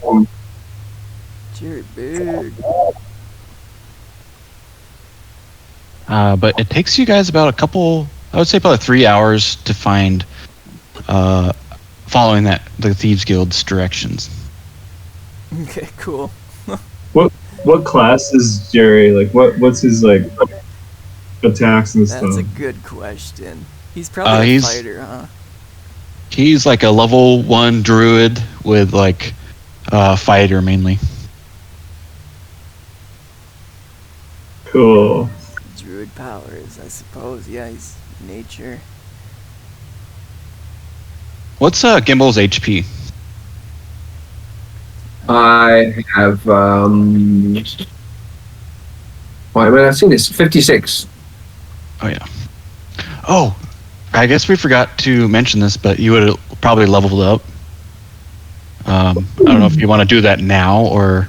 Jerry big. But it takes you guys about I would say probably 3 hours to find, following the Thieves Guild's directions. Okay, cool. What class is Jerry? Like what's his like attacks and stuff? That's a good question. He's probably a fighter, huh? He's like a level 1 druid with like fighter mainly. Cool. Druid powers, I suppose. Yeah, he's nature. What's Gimble's HP? I have well, I mean, I've seen this 56. Oh yeah. Oh, I guess we forgot to mention this, but you would have probably leveled up. I don't know if you want to do that now or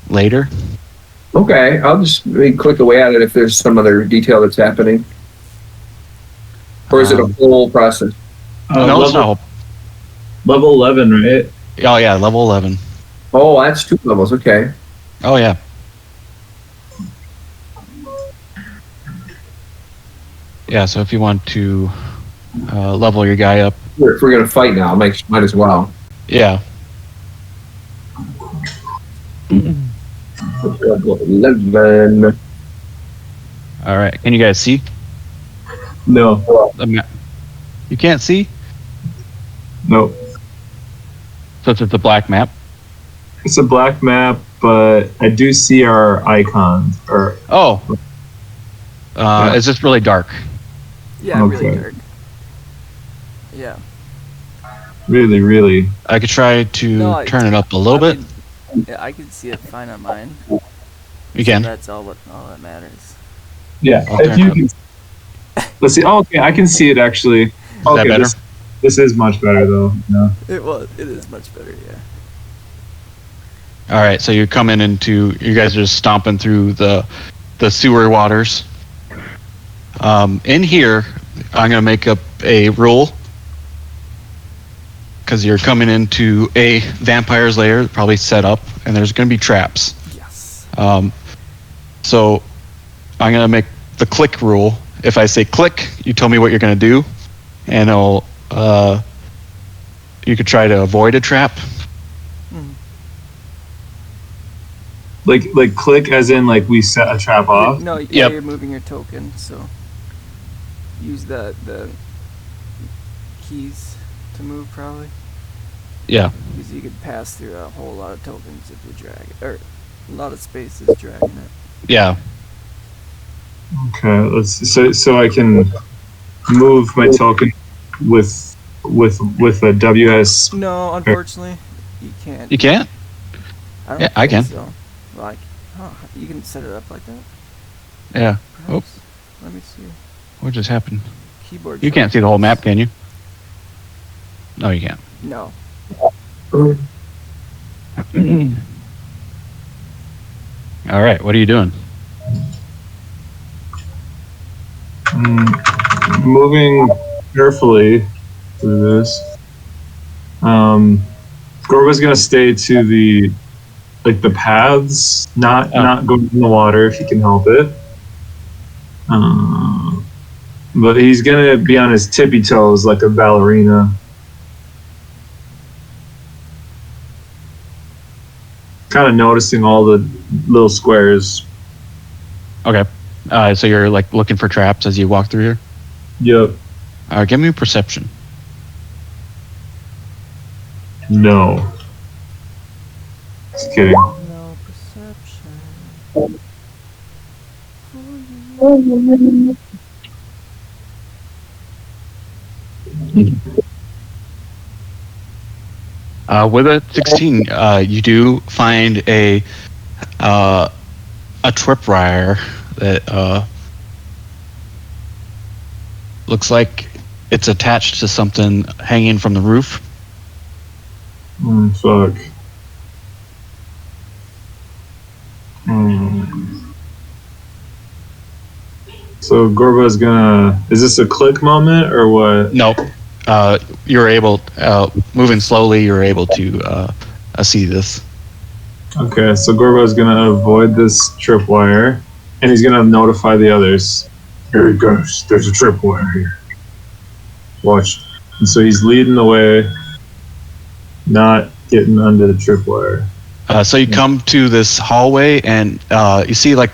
later. Okay, I'll just maybe click away at it if there's some other detail that's happening. Or is it a whole process? No, it's not. Level 11, right? Oh yeah, level 11. Oh, that's 2 levels. Okay. Oh yeah. Yeah, so if you want to level your guy up. If we're gonna fight now, might as well. Yeah. Level 11. All right. Can you guys see No. the map? You can't see? No. So it's just a black map? It's a black map, but I do see our icons. Oh. It's just really dark. Yeah, really Okay. dark. Yeah. Really, really. I could try to No, turn it up a little bit. Yeah, I can see it fine on mine. You can. So that's all that matters. Yeah. I'll If turn you it can. Let's see. Oh, okay, I can see it actually. Is that Okay, better? this is much better though. Yeah. It is much better, yeah. All right, so you're coming into. You guys are just stomping through the sewer waters. In here, I'm gonna make up a rule because you're coming into a vampire's lair, probably set up, and there's gonna be traps. Yes. So I'm gonna make the click rule. If I say click, you tell me what you're gonna do, and it'll you could try to avoid a trap. Like click as in like we set a trap off. No, yeah, Yep. you're moving your token, so use the keys to move probably. Yeah. Because you could pass through a whole lot of tokens if you drag it, or a lot of spaces dragging it. Yeah. Okay, so I can move my token with a WS. No, unfortunately, you can't. You can't? I don't Yeah, I think can. So. Like, you can set it up like that. Yeah. Oh, Perhaps. Let me see. what just happened? Keyboard. You can't see the whole map, can you? No, you can't. No. All right, what are you doing? Moving carefully through this. Gorba's gonna stay to the paths, not going in the water if he can help it. But he's gonna be on his tippy toes like a ballerina. Kind of noticing all the little squares. Okay. So you're like looking for traps as you walk through here? Yep. Give me perception. No. Just kidding. No perception. With a 16, you do find a tripwire that looks like it's attached to something hanging from the roof. Fuck. So Gorba's gonna. Is this a click moment or what? Nope. You're able, moving slowly, you're able to see this. Okay, so Gorba's gonna avoid this tripwire, and he's gonna notify the others. Here he goes. There's a tripwire here. Watch. And so he's leading the way, not getting under the tripwire. So you come to this hallway, and you see like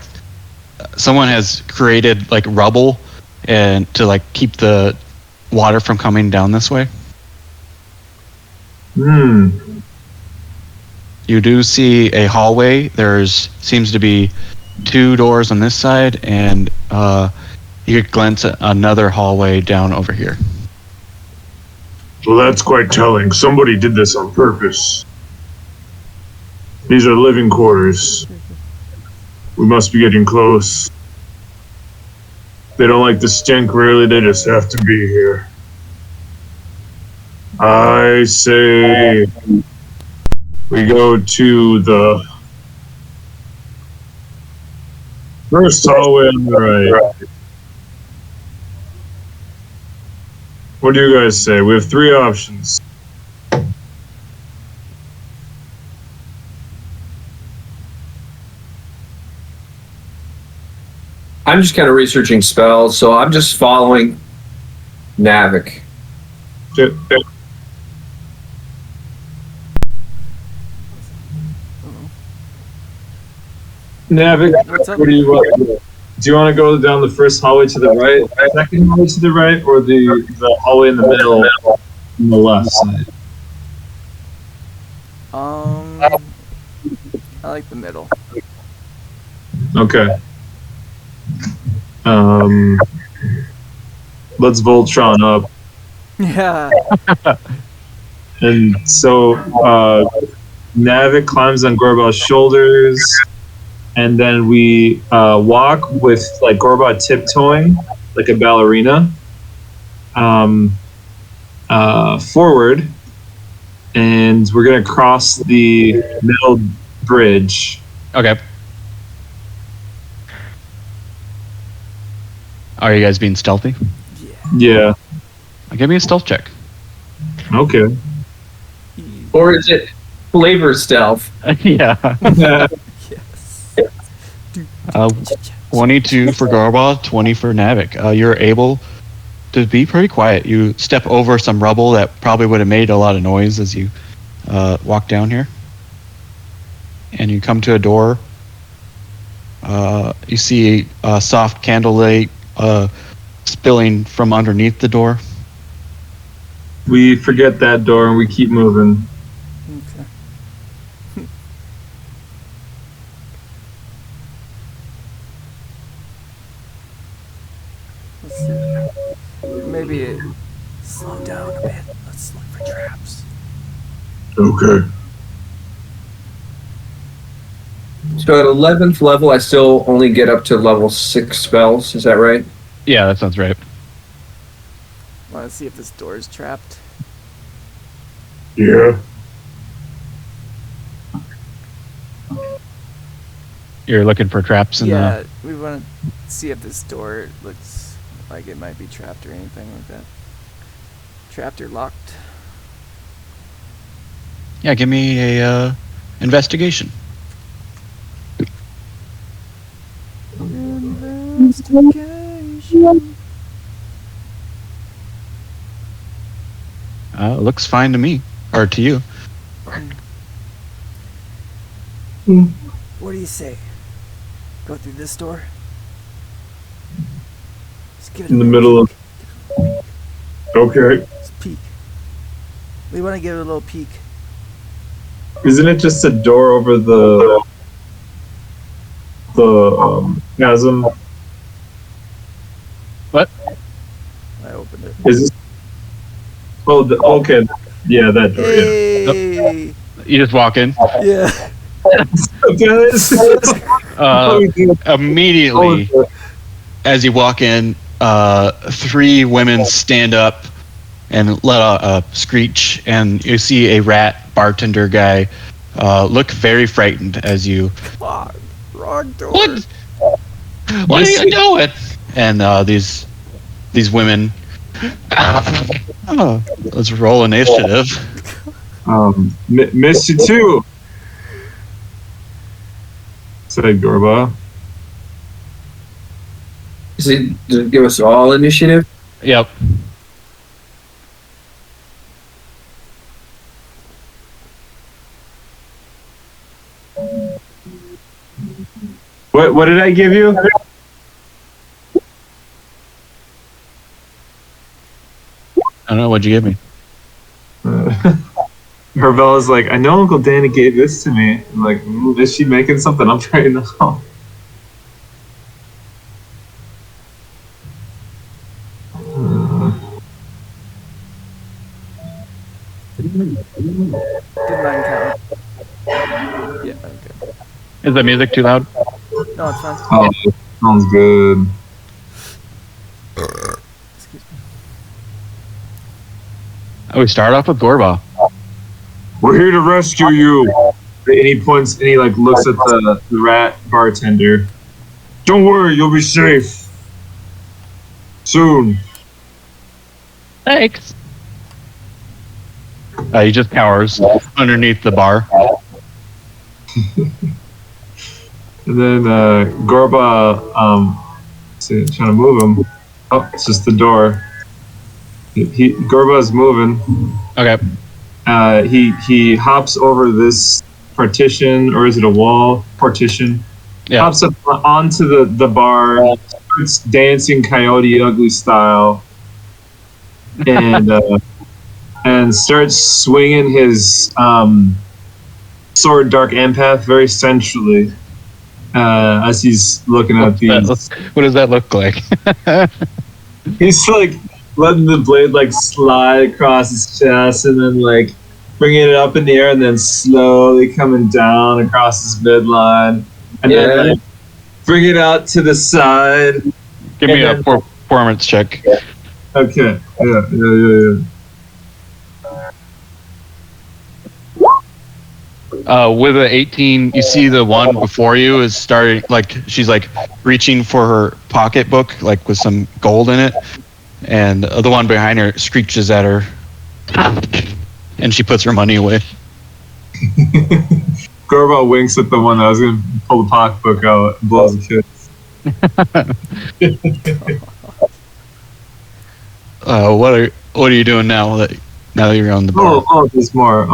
someone has created like rubble, and to like keep the water from coming down this way. You do see a hallway. There's seems to be 2 doors on this side, and you could glance at another hallway down over here. Well, that's quite telling. Somebody did this on purpose. These are living quarters. We must be getting close. They don't like the stink, really. They just have to be here. I say we go to the first hallway on the right. What do you guys say? We have 3 options. I'm just kind of researching spells, so I'm just following Navik. Navik, What's up? what do you want to do? Do you want to go down the first hallway to the right, second hallway to the right, or the hallway in the middle on the left side? I like the middle. Okay. Let's Voltron up. Yeah. And so Navik climbs on Gorbau's shoulders, and then we walk with like Gorbau tiptoeing like a ballerina forward, and we're gonna cross the middle bridge. Okay. Are you guys being stealthy? Yeah. Give me a stealth check. Okay. Or is it flavor stealth? Yeah. Yes. 22 for Garba, 20 for Navik. You're able to be pretty quiet. You step over some rubble that probably would have made a lot of noise as you walk down here. And you come to a door. You see a soft candlelight spilling from underneath the door. We forget that door and we keep moving. Okay. Let's see. Maybe slow down a bit. Let's look for traps. Okay. So at 11th level, I still only get up to level 6 spells. Is that right? Yeah, that sounds right. Want to see if this door is trapped? Yeah. You're looking for traps in Yeah, we want to see if this door looks like it might be trapped or anything like that. Trapped or locked. Yeah, give me a investigation. Investigation. Looks fine to me, or to you. What do you say? Go through this door? Just give it In a the little middle peek. of. Okay. Just peek. We want to give it a little peek. Isn't it just a door over the chasm? What? I opened it. Is this? Oh, okay. Yeah, that door. Yeah. Hey! You just walk in. Yeah. Immediately, as you walk in, 3 women stand up and let out a screech, and you see a rat bartender guy look very frightened as you. Fuck. Wrong door. What? What are you doing? And these women. Let's roll initiative. Miss you too. Said Gorba. Does it give us all initiative? Yep. What did I give you? I don't know. What'd you give me? Herbella's like, I know Uncle Danny gave this to me. I'm like, is she making something up right now? Did mine count? Yeah, okay. Is the music too loud? No, it's fine. Oh, sounds good. Excuse me. We start off with Gorba. We're here to rescue you. And he points and he like looks at the rat bartender. Don't worry, you'll be safe. Soon. Thanks. He just cowers underneath the bar. And then Gorba trying to move him. Oh, it's just the door. Gorba's moving. Okay. He hops over this partition, or is it a wall partition? Yeah. Hops up onto the bar, starts dancing Coyote Ugly style, and starts swinging his sword Dark Empath very sensually as he's looking at these. What does that look like? He's like letting the blade like slide across his chest and then like bringing it up in the air and then slowly coming down across his midline and then like, bring it out to the side. Give me a performance check. Okay. Yeah. With an 18, you see the one before you is starting, like, she's like reaching for her pocketbook, like with some gold in it, and the one behind her screeches at her, and she puts her money away. Gorba winks at the one that was going to pull the pocketbook out and blows a kiss. What are you doing now that you're on the bar? Oh, there's more.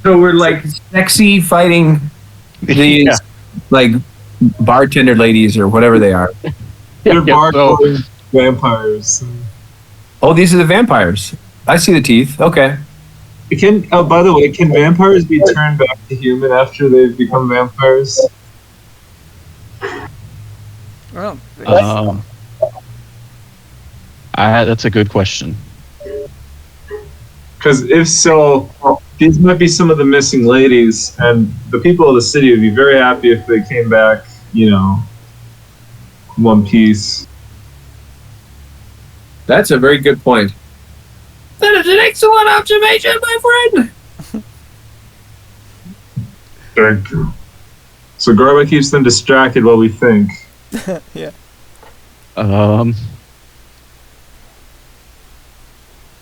So we're like sexy fighting these like bartender ladies or whatever they are. They're bartending vampires. Oh, these are the vampires. I see the teeth. Okay. By the way, can vampires be turned back to human after they've become vampires? Well, That's a good question. Because if so, these might be some of the missing ladies, and the people of the city would be very happy if they came back, one piece. That's a very good point. That is an excellent observation, my friend. Thank you. So Garba keeps them distracted while we think. Yeah. I'm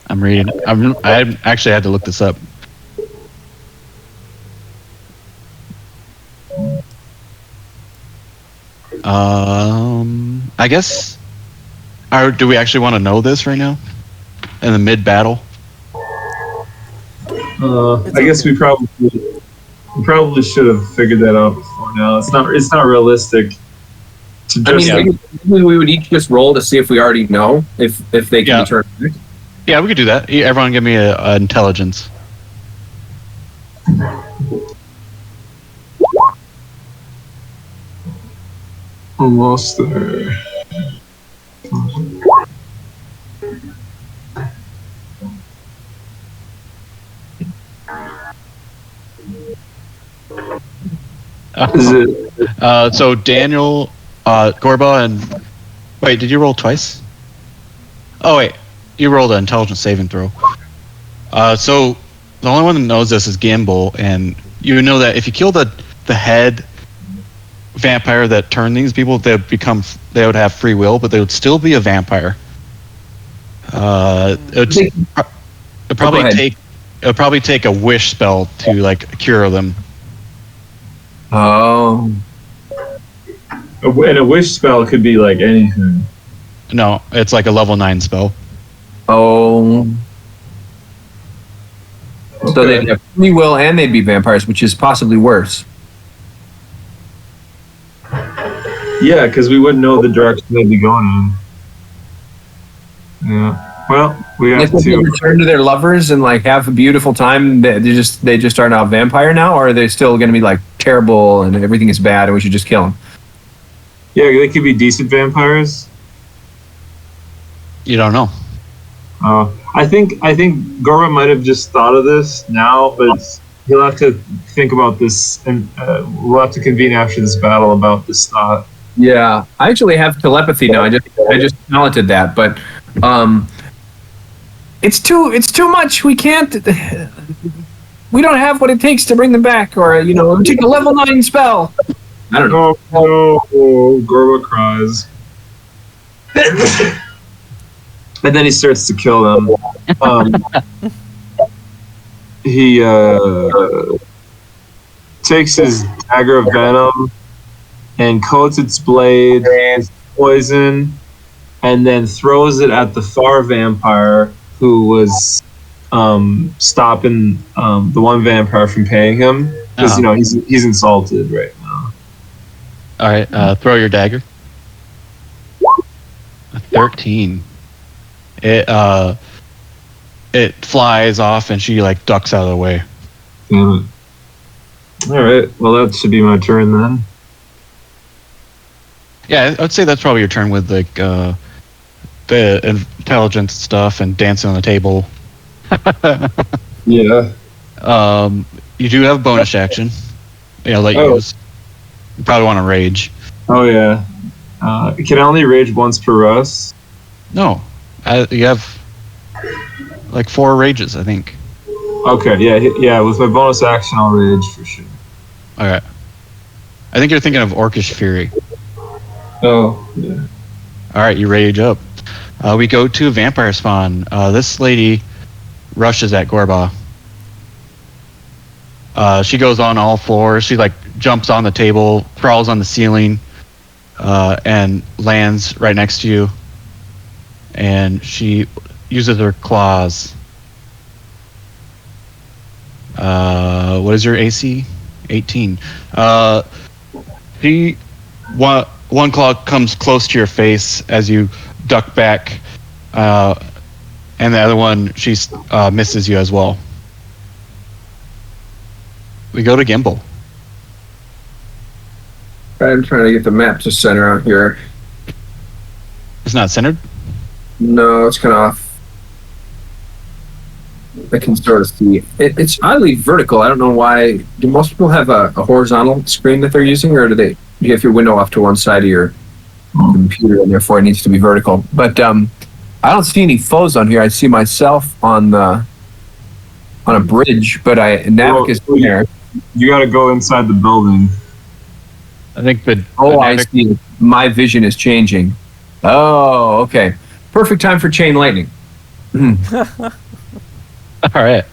reading. I actually had to look this up. I guess. Or do we actually want to know this right now? In the mid battle? I guess we probably should have figured that out before now. It's not realistic to just. I mean, maybe we would each just roll to see if we already know if they can Yeah. be turned back. Yeah, we could do that. Everyone give me a intelligence. Almost there. Is it? So Daniel, Gorba, and wait, did you roll twice? Oh wait, you rolled an intelligence saving throw. So the only one that knows this is Gimble, and you know that if you kill the head vampire that turned these people, they would have free will, but they would still be a vampire. It'd probably take a wish spell to like cure them. Oh. And a wish spell could be like anything. No, it's like a level 9 spell. Oh. So Okay. they'd have free will and they'd be vampires, which is possibly worse. Yeah, because we wouldn't know the direction they'd be going in. Yeah. Well, we have If they to. return to their lovers and like have a beautiful time, they just are now vampire now, or are they still going to be like terrible and everything is bad and we should just kill them? Yeah, they could be decent vampires. You don't know. I think Gorba might have just thought of this now, but he'll have to think about this, and we'll have to convene after this battle about this thought. Yeah, I actually have telepathy now. I just talented that, but it's too much. We can't. We don't have what it takes to bring them back, or take a level 9 spell. I don't know. Oh, Gorba cries. And then he starts to kill them. He takes his dagger of venom and coats its blade with poison, and then throws it at the far vampire who was stopping the one vampire from paying him, because he's insulted right now. All right, throw your dagger. A 13. It flies off and she like ducks out of the way. Damn it. All right. Well, that should be my turn then. Yeah, I would say that's probably your turn with like the intelligence stuff and dancing on the table. Yeah. You do have a bonus action. Yeah, let you use. You probably want to rage. Oh yeah. Can I only rage once per rest? No, you have like 4 rages, I think. Okay. Yeah. With my bonus action, I'll rage for sure. All right. I think you're thinking of Orcish Fury. Oh. Yeah. All right, you rage up. We go to vampire spawn. This lady rushes at Gorba. She goes on all fours. She like jumps on the table, crawls on the ceiling, and lands right next to you. And she uses her claws. What is your AC? 18. One claw comes close to your face as you duck back, and the other one she misses you as well. We go to Gimble. I'm trying to get the map to center out here. It's not centered? No, it's kind of off. I can sort of see. It's oddly vertical. I don't know why. Do most people have a horizontal screen that they're using, or do you have your window off to one side of your computer and therefore it needs to be vertical? But I don't see any foes on here. I see myself on a bridge, but Navik is there. You got to go inside the building. I think the Oh, I dynamic- see. My vision is changing. Oh, okay. Perfect time for chain lightning. All right.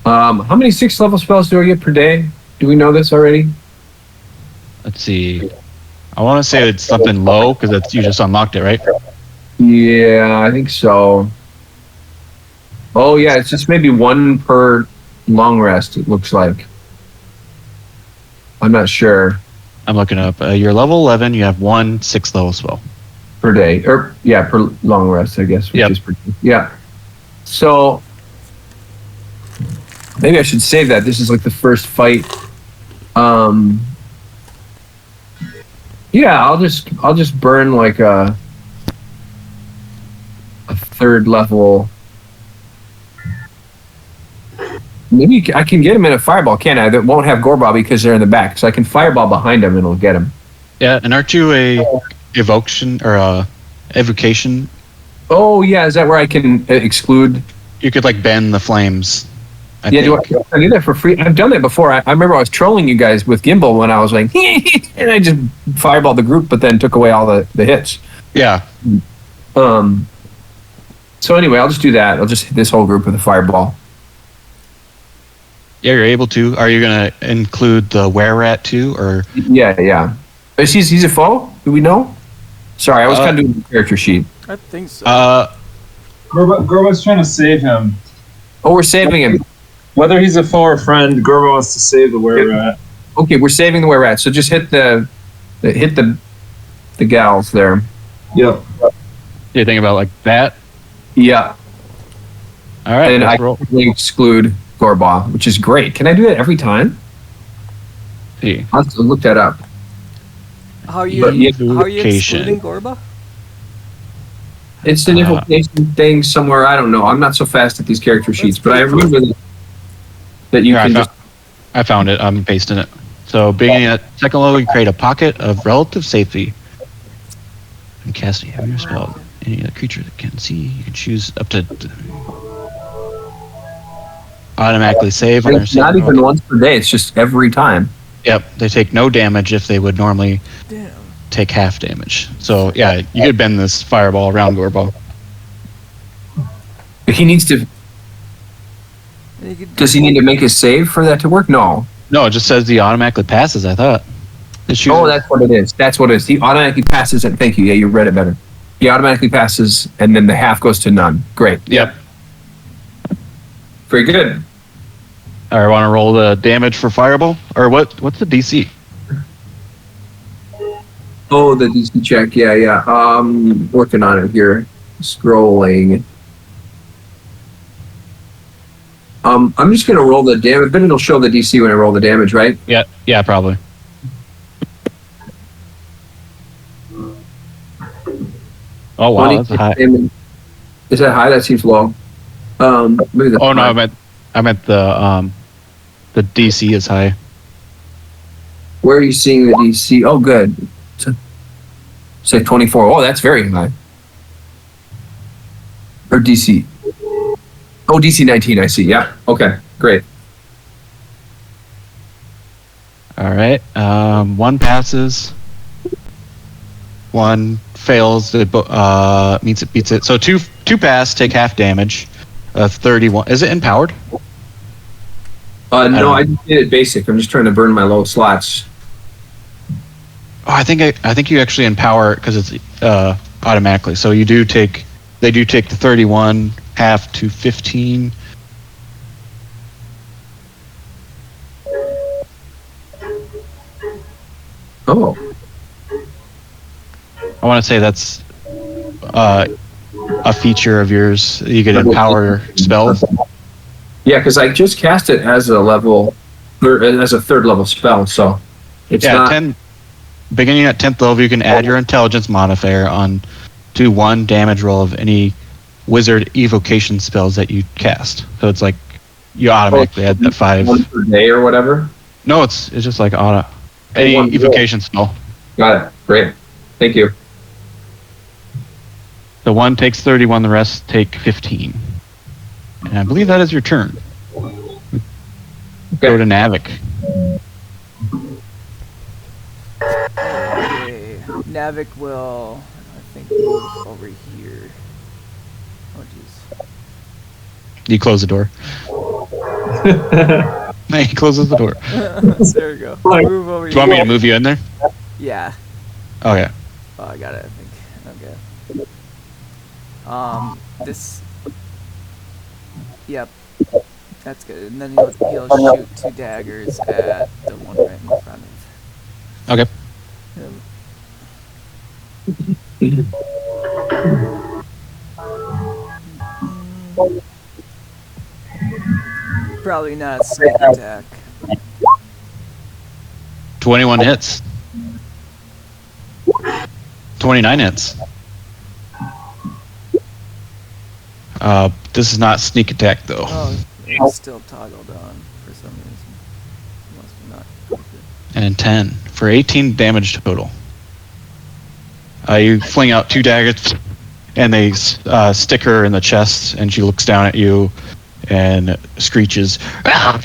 How many 6th level spells do I get per day? Do we know this already? Let's see. I want to say it's something low because you just unlocked it, right? Yeah, I think so. Oh, yeah, it's just maybe 1 per long rest, it looks like. I'm not sure. I'm looking up. You're level 11. You have 1 6th level spell. Per day. Or, yeah, per long rest, I guess. Which Yep. is yeah. So, maybe I should save that. This is like the first fight. Yeah, I'll just burn like a 3rd level. Maybe I can get him in a fireball, can't I? That won't have Gorba because they're in the back, so I can fireball behind him and it'll get him. Yeah, and aren't you a evocation or a evocation? Oh yeah, is that where I can exclude? You could like bend the flames. I Yeah, think. do I do that for free? I've done that before. I remember I was trolling you guys with Gimble when I was like, and I just fireballed the group, but then took away all the hits. Yeah. So anyway, I'll just do that. I'll just hit this whole group with a fireball. Yeah, you're able to. Are you gonna include the were-rat too, or? Yeah. Is he's a foe? Do we know? Sorry, I was kind of doing the character sheet. I think so. Gorba's trying to save him. Oh, we're saving him. Whether he's a foe or friend, Gorba wants to save the were-rat. Okay, we're saving the were-rat. So just hit the gals there. Yep. You think about like that? Yeah. All right. And I let's roll. can exclude Gorba, which is great. Can I do that every time? See. I'll have to look that up. How are you Evocation. excluding Gorba? It's an invocation thing somewhere. I don't know. I'm not so fast at these character sheets, but I remember that you Here, can just. I found it. I'm pasting it. So, beginning at 2nd level, you create a pocket of relative safety. And cast your spell. Any other creature that can see, you can choose up to automatically save on their It's not saving even roll. once per day. It's just every time. Yep, they take no damage if they would normally Damn. take half damage. So, yeah, you could bend this fireball around Gorball. He needs to. And you could Does he need to make a save for that to work? No. No, it just says he automatically passes, I thought. Oh, that's what it is. That's what it is. He automatically passes it. Thank you. Yeah, you read it better. He automatically passes, and then the half goes to none. Great. Yep. Very good. All right, want to roll the damage for fireball? Or what's the DC? Oh, the DC check. Yeah. Working on it here. Scrolling. I'm just gonna roll the damage, but it'll show the DC when I roll the damage, right? Yeah, probably. Oh wow, that's high. Damage. Is that high? That seems low. Maybe that's Oh no, high. I meant the DC is high. Where are you seeing the DC? Oh, good. It's like 24. Oh, that's very high. Or DC. Oh, DC 19, I see. Yeah. Okay, great. All right. One passes. One fails. Meets it, beats it. So two pass, take half damage. 31. Is it empowered? No, I just did it basic. I'm just trying to burn my low slots. Oh, I think you actually empower it because it's automatically. So they do take the 31 half to 15. Oh. I want to say that's a feature of yours. You can empower spells. Yeah, because I just cast it as a level, or as a 3rd level spell, so it's not. Beginning at 10th level, you can add your intelligence modifier on to 1 damage roll of any wizard evocation spells that you cast. So it's like you automatically add that 5. 1 per day or whatever. No, it's just like any one roll. evocation spell. Got it. Great. Thank you. The one takes 31, the rest take 15. And I believe that is your turn. Go to Navik. Havoc will, I think, move over here. Oh, jeez. You close the door. He closes the door. There we go. Move over Do you want me here. to move you in there? Yeah. Okay. Oh, I got it, I think. Okay. This... Yep. That's good. And then he'll shoot 2 daggers at the one right in front of Okay. him. Probably not a sneak attack. 21 hits. 29 hits. This is not sneak attack though. Oh, it's still toggled on for some reason. Must have not clicked it. And 10 for 18 damage total. You fling out 2 daggers, and they stick her in the chest, and she looks down at you and screeches. I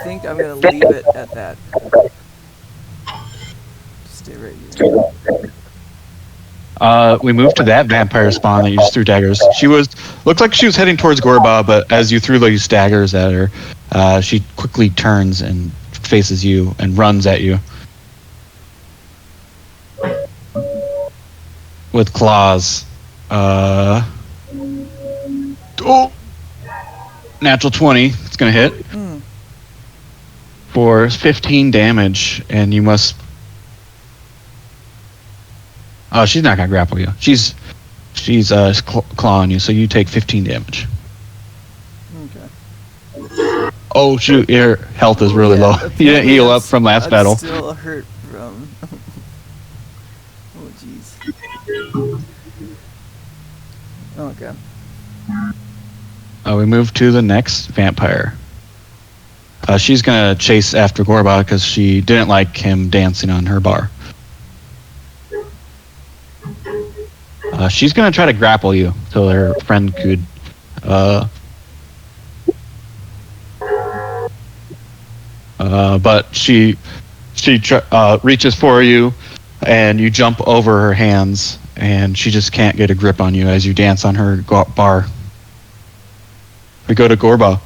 think I'm gonna leave it at that. Stay right here. We moved to that vampire spawn that you just threw daggers. Looked like she was heading towards Gorba, but as you threw those daggers at her, she quickly turns and faces you and runs at you with claws. Natural 20. It's gonna hit for 15 damage, and you must. Oh, she's not gonna grapple you. She's clawing you, so you take 15 damage. Okay. Oh shoot, your health is really low. You didn't heal up from last battle. Still hurt from. Oh jeez. Okay. We move to the next vampire. She's gonna chase after Gorba because she didn't like him dancing on her bar. She's gonna try to grapple you so her friend could. But she reaches for you, and you jump over her hands, and she just can't get a grip on you as you dance on her bar. We go to Gorba.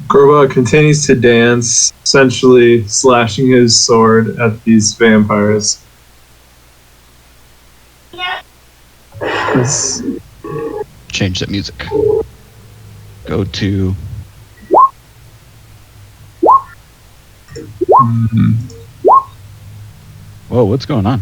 Gorba continues to dance, essentially slashing his sword at these vampires. Let's Change that music. Go to. Whoa, what's going on?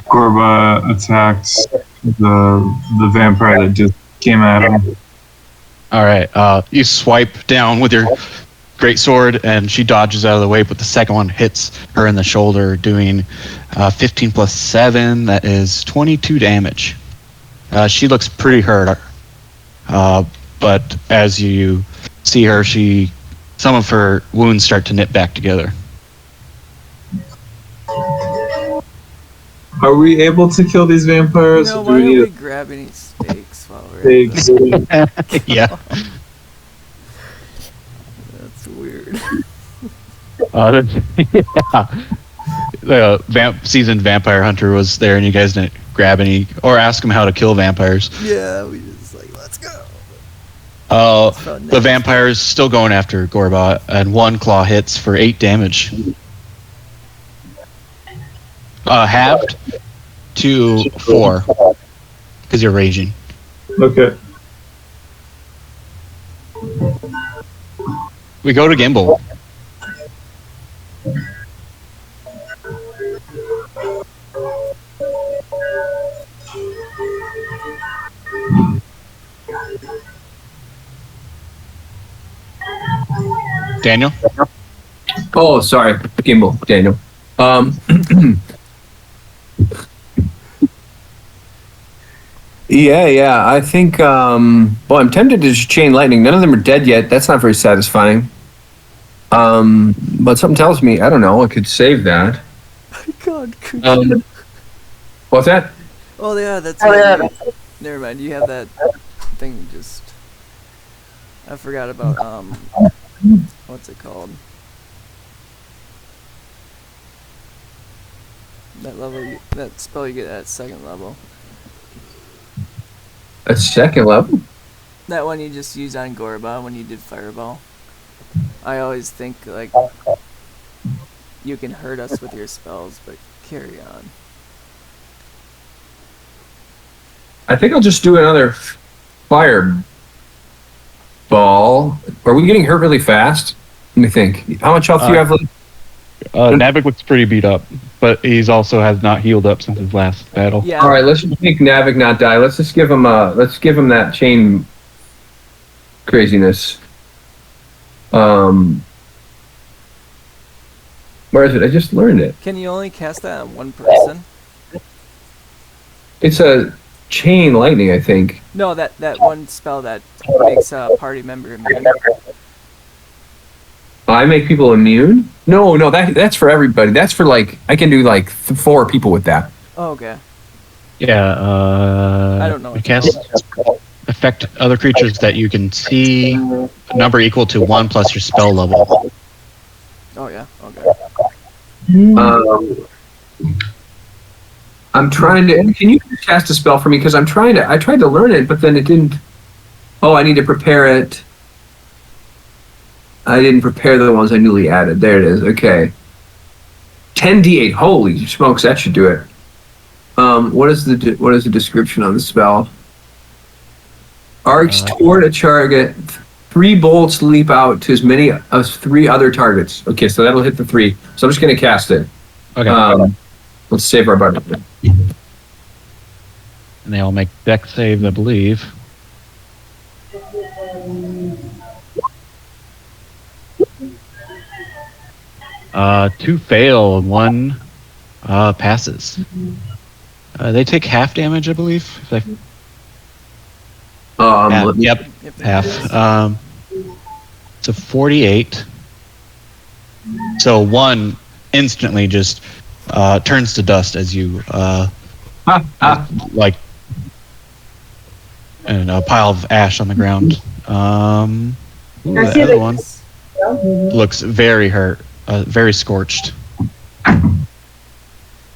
Gorba attacks the vampire that just came at him. All right, you swipe down with your great sword, and she dodges out of the way, but the second one hits her in the shoulder, doing 15 plus 7. That is 22 damage. She looks pretty hurt, but as you see her, some of her wounds start to knit back together. Are we able to kill these vampires? No, or do why we don't need we grab any steaks while we're at steaks? Yeah. That's weird. The seasoned vampire hunter was there, and you guys didn't grab any or ask him how to kill vampires. Yeah, we just let's go. The vampire's still going after Gorba, and 1 claw hits for 8 damage. Halved to 4 because you're raging. Okay. We go to Gimble. Daniel? Oh, sorry, Gimble, Daniel. Yeah. I think. Well, I'm tempted to just chain lightning. None of them are dead yet. That's not very satisfying. But something tells me, I don't know, I could save that. God, creature. What's that? Oh yeah, that's right. Never mind. You have that thing. Just I forgot about what's it called? That level, that spell you get at second level. At second level? That one you just used on Gorba when you did Fireball. I always think like you can hurt us with your spells, but carry on. I think I'll just do another fireball. Are we getting hurt really fast? Let me think. How much health do you have left? Navik looks pretty beat up, but he's also has not healed up since his last battle. Yeah. All right, let's just make Navik not die. Let's just give him that chain craziness. Where is it? I just learned it. Can you only cast that on one person? It's a chain lightning, I think. No, that one spell that makes a party member immune. I make people immune? No, that's for everybody. That's for like I can do like 4 people with that. Oh, okay. Yeah, I don't know what cast affect other creatures that you can see, a number equal to 1 plus your spell level. Oh yeah, okay. I'm trying to. Can you cast a spell for me? Because I tried to learn it, but then it didn't. Oh, I need to prepare it. I didn't prepare the ones I newly added. There it is. Okay. 10d8. Holy smokes, that should do it. What is the description on the spell? Arcs toward a target. 3 bolts leap out to as many as 3 other targets. Okay, so that'll hit the 3. So I'm just gonna cast it. Okay. Let's save our budget. And they all make dex saves, I believe. Two fail, 1 passes. They take half damage, I believe. Yep, half. So 48. So 1 instantly just turns to dust as you like and a pile of ash on the ground. The other one looks very hurt, very scorched. Hang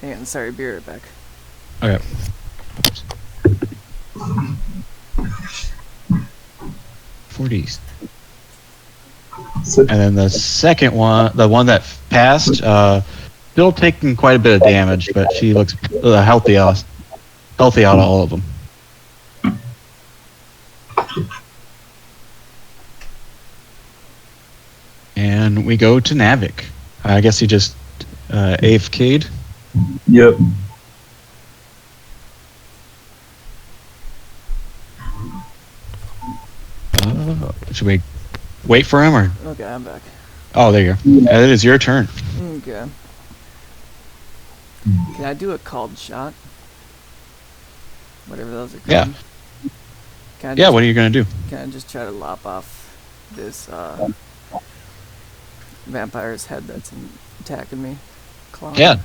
on, sorry, be right back. Okay. '40s. And then the second one, the one that passed, still taking quite a bit of damage, but she looks healthy out of all of them. And we go to Navik. I guess he just AFK'd. Yep. Should we wait for him or? Okay, I'm back. Oh, there you go. It is your turn. Okay. Can I do a called shot? Whatever those are called. Yeah. Yeah, what are you going to do? Can I just try to lop off this vampire's head that's attacking me? Claw. Yeah.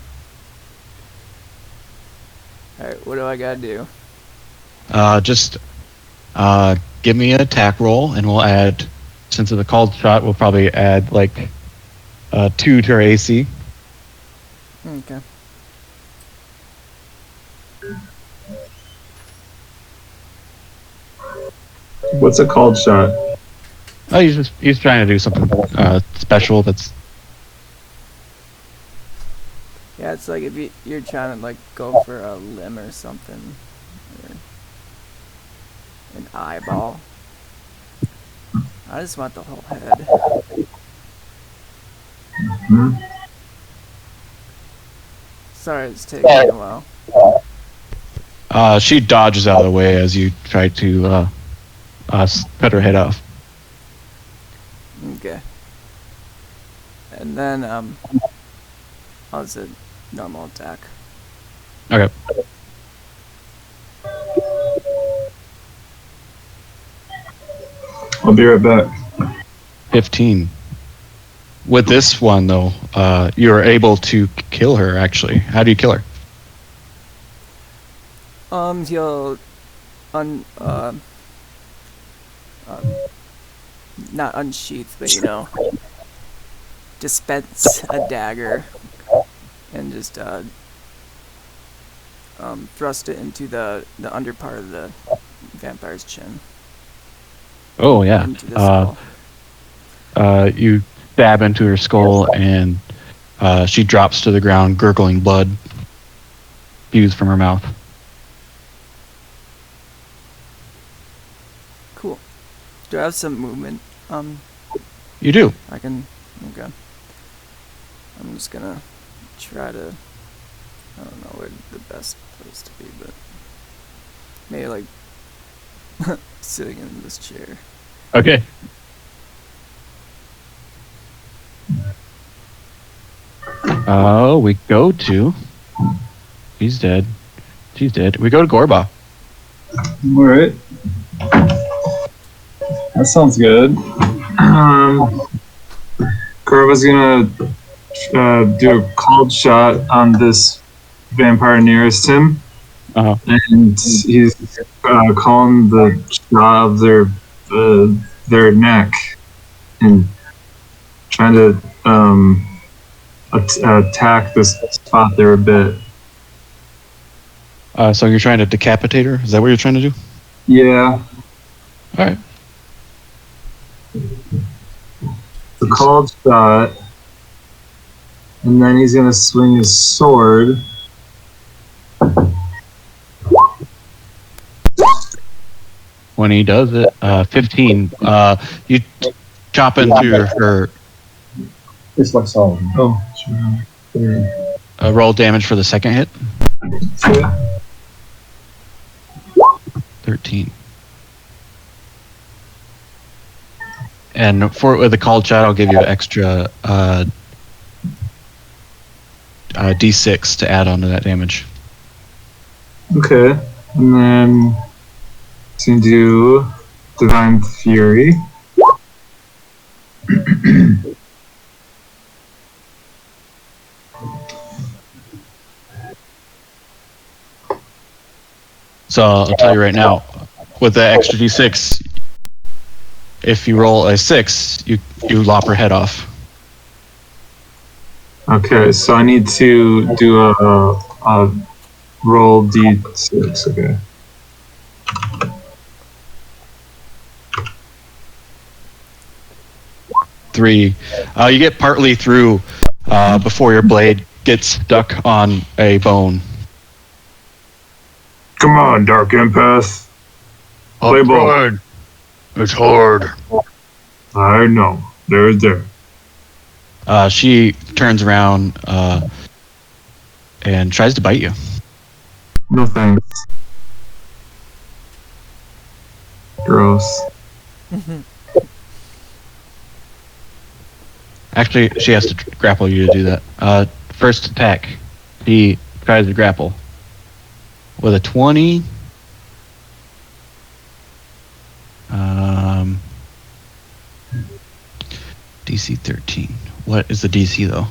Alright, what do I gotta do? Just give me an attack roll, and we'll add, since it's a called shot, we'll probably add like 2 to our AC. Okay. What's a called shot? Oh, he's trying to do something special. That's Yeah, it's like if you're trying to like go for a limb or something, or an eyeball. I just want the whole head. Mm-hmm. Sorry, it's taking a while. she dodges out of the way as you try to cut her head off. Okay. And then I'll just a normal attack. Okay. I'll be right back. 15. With this one, though, you're able to kill her, actually. How do you kill her? He'll not unsheath, but dispense a dagger and just thrust it into the under part of the vampire's chin. Oh, yeah. Into the skull. You stab into her skull, and she drops to the ground, gurgling blood spews from her mouth. Cool. Do I have some movement? You do. I can. Okay. I'm just gonna try to. I don't know where the best place to be, but maybe like sitting in this chair. Okay. We go to. He's dead. She's dead. We go to Gorba. All right. That sounds good. Corva's gonna do a cold shot on this vampire nearest him, and he's calling the shot of their neck and trying to attack this spot there a bit. So you're trying to decapitate her? Is that what you're trying to do? Yeah. All right. The cold shot, and then he's gonna swing his sword. When he does it, 15. You chop into her. It's like solid. Oh, sure. Roll damage for the second hit. 13. And with the cold shot, I'll give you an extra D6 to add on to that damage. Okay, and then to do Divine Fury. So I'll tell you right now, with the extra D6, if you roll a 6, you lop her head off. Okay, so I need to do a roll D6. Okay. Three. You get partly through before your blade gets stuck on a bone. Come on, Dark Empath. Play ball. It's hard. I know. There. She turns around and tries to bite you. No thanks. Gross. Actually, she has to grapple you to do that. First attack, he tries to grapple. With a 20, DC 13. What is the DC though?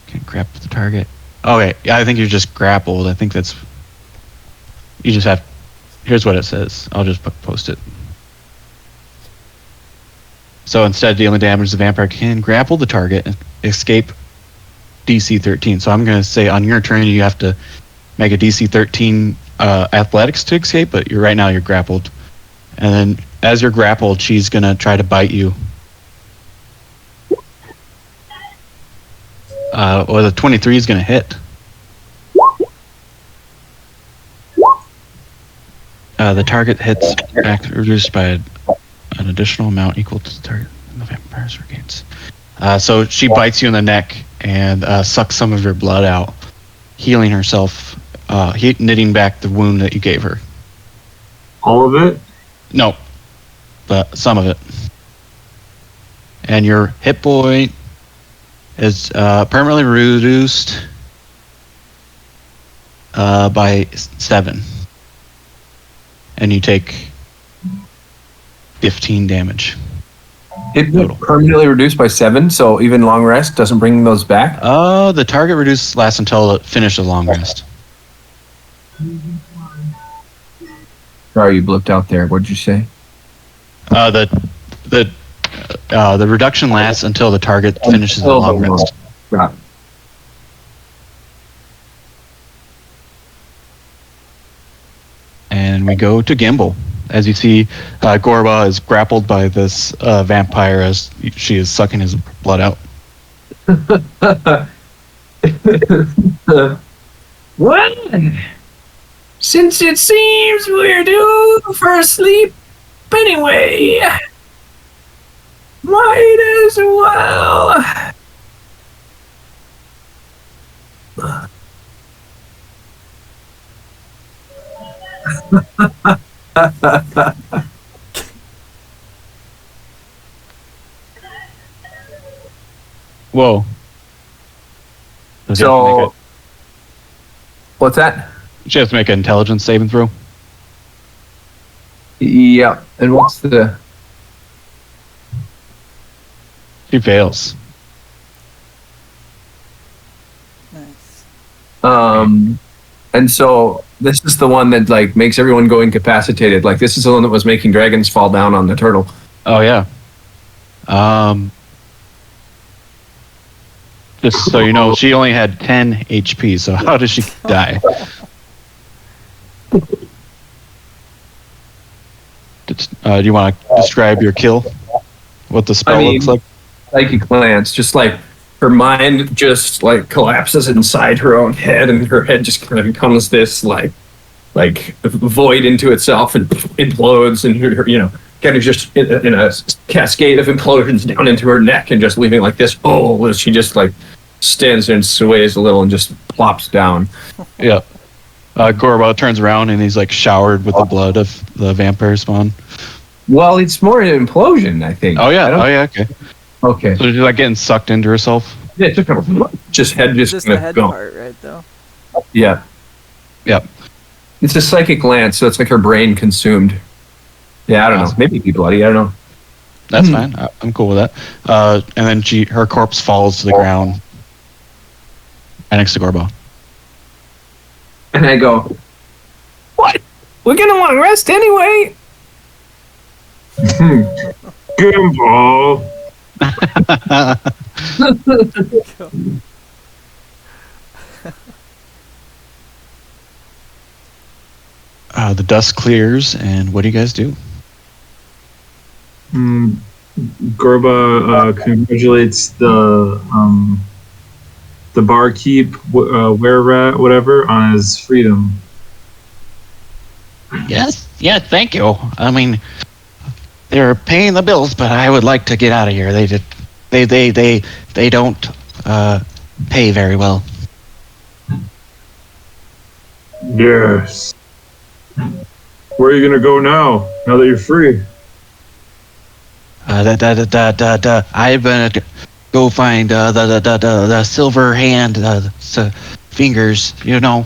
Can't grapple the target. Okay, I think you're just grappled. I think that's. You just have. Here's what it says. I'll just post it. So instead of dealing damage, the vampire can grapple the target and escape DC 13. So I'm going to say on your turn you have to make a DC 13 athletics to escape, but right now you're grappled. And then as you're grappled, she's going to try to bite you. Well, the 23 is going to hit. The target hits reduced by an additional amount equal to the target and the vampire's regains. So she bites you in the neck and sucks some of your blood out, healing herself, knitting back the wound that you gave her. All of it? No, but some of it. And your hit point is permanently reduced by 7. And you take 15 damage. It total. permanently reduced by 7, so even long rest doesn't bring those back. The target reduce lasts until it finishes long rest. Sorry, you blipped out there. What'd you say? The reduction lasts until the target finishes the long rest. Got it. And we go to Gimble. As you see, Gorba is grappled by this vampire as she is sucking his blood out. Well, since it seems we're due for sleep anyway, might as well. Whoa. So, what's that? She has to make an intelligence saving throw. Yeah, and what's the... She fails. Nice. And so this is the one that like makes everyone go incapacitated. Like this is the one that was making dragons fall down on the turtle. Oh yeah. Just so you know, she only had 10 HP. So how did she die? Do you want to describe your kill? What the spell looks like? Psychic glance, just like her mind just like collapses inside her own head, and her head just kind of becomes this like void into itself and implodes, and her kind of just in a cascade of implosions down into her neck, and just leaving like this hole as she just like stands there and sways a little and just plops down. Yeah. Gorba turns around and he's like showered with the blood of the vampire spawn. Well, it's more an implosion, I think. Oh yeah. Okay. Okay. So she's like getting sucked into herself. Yeah, just kind of just head just Just kind the of head go. part, right? Though. Yeah. Yep. It's a psychic glance, so it's like her brain consumed. Yeah, I don't know. Maybe it'd be bloody. I don't know. That's fine. I'm cool with that. And then her corpse falls to the ground right next to Gorba. And I go, what? We're gonna long rest anyway. Gimble. The dust clears, and what do you guys do? Gorba congratulates the barkeep, were-rat, whatever, on his freedom. Yes, thank you. I mean, they're paying the bills, but I would like to get out of here. They don't pay very well. Yes. Where are you gonna go now that you're free? I'm gonna go find the silver hand fingers. You know.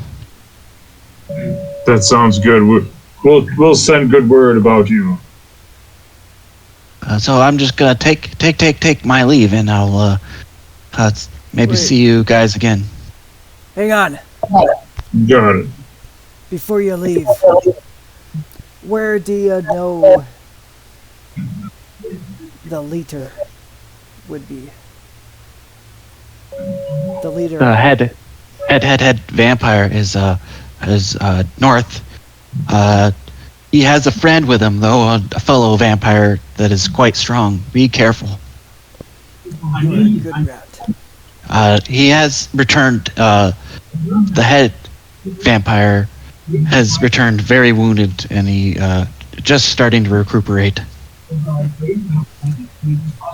That sounds good. We'll send good word about you. So I'm just gonna take my leave, and I'll maybe Wait. see you guys again. Hang on. Got it. Before you leave, where do you know the leader would be? The leader. The head vampire is north. He has a friend with him, though, a fellow vampire that is quite strong. Be careful. You're a good rat. He has returned. The head vampire has returned very wounded, and he just starting to recuperate.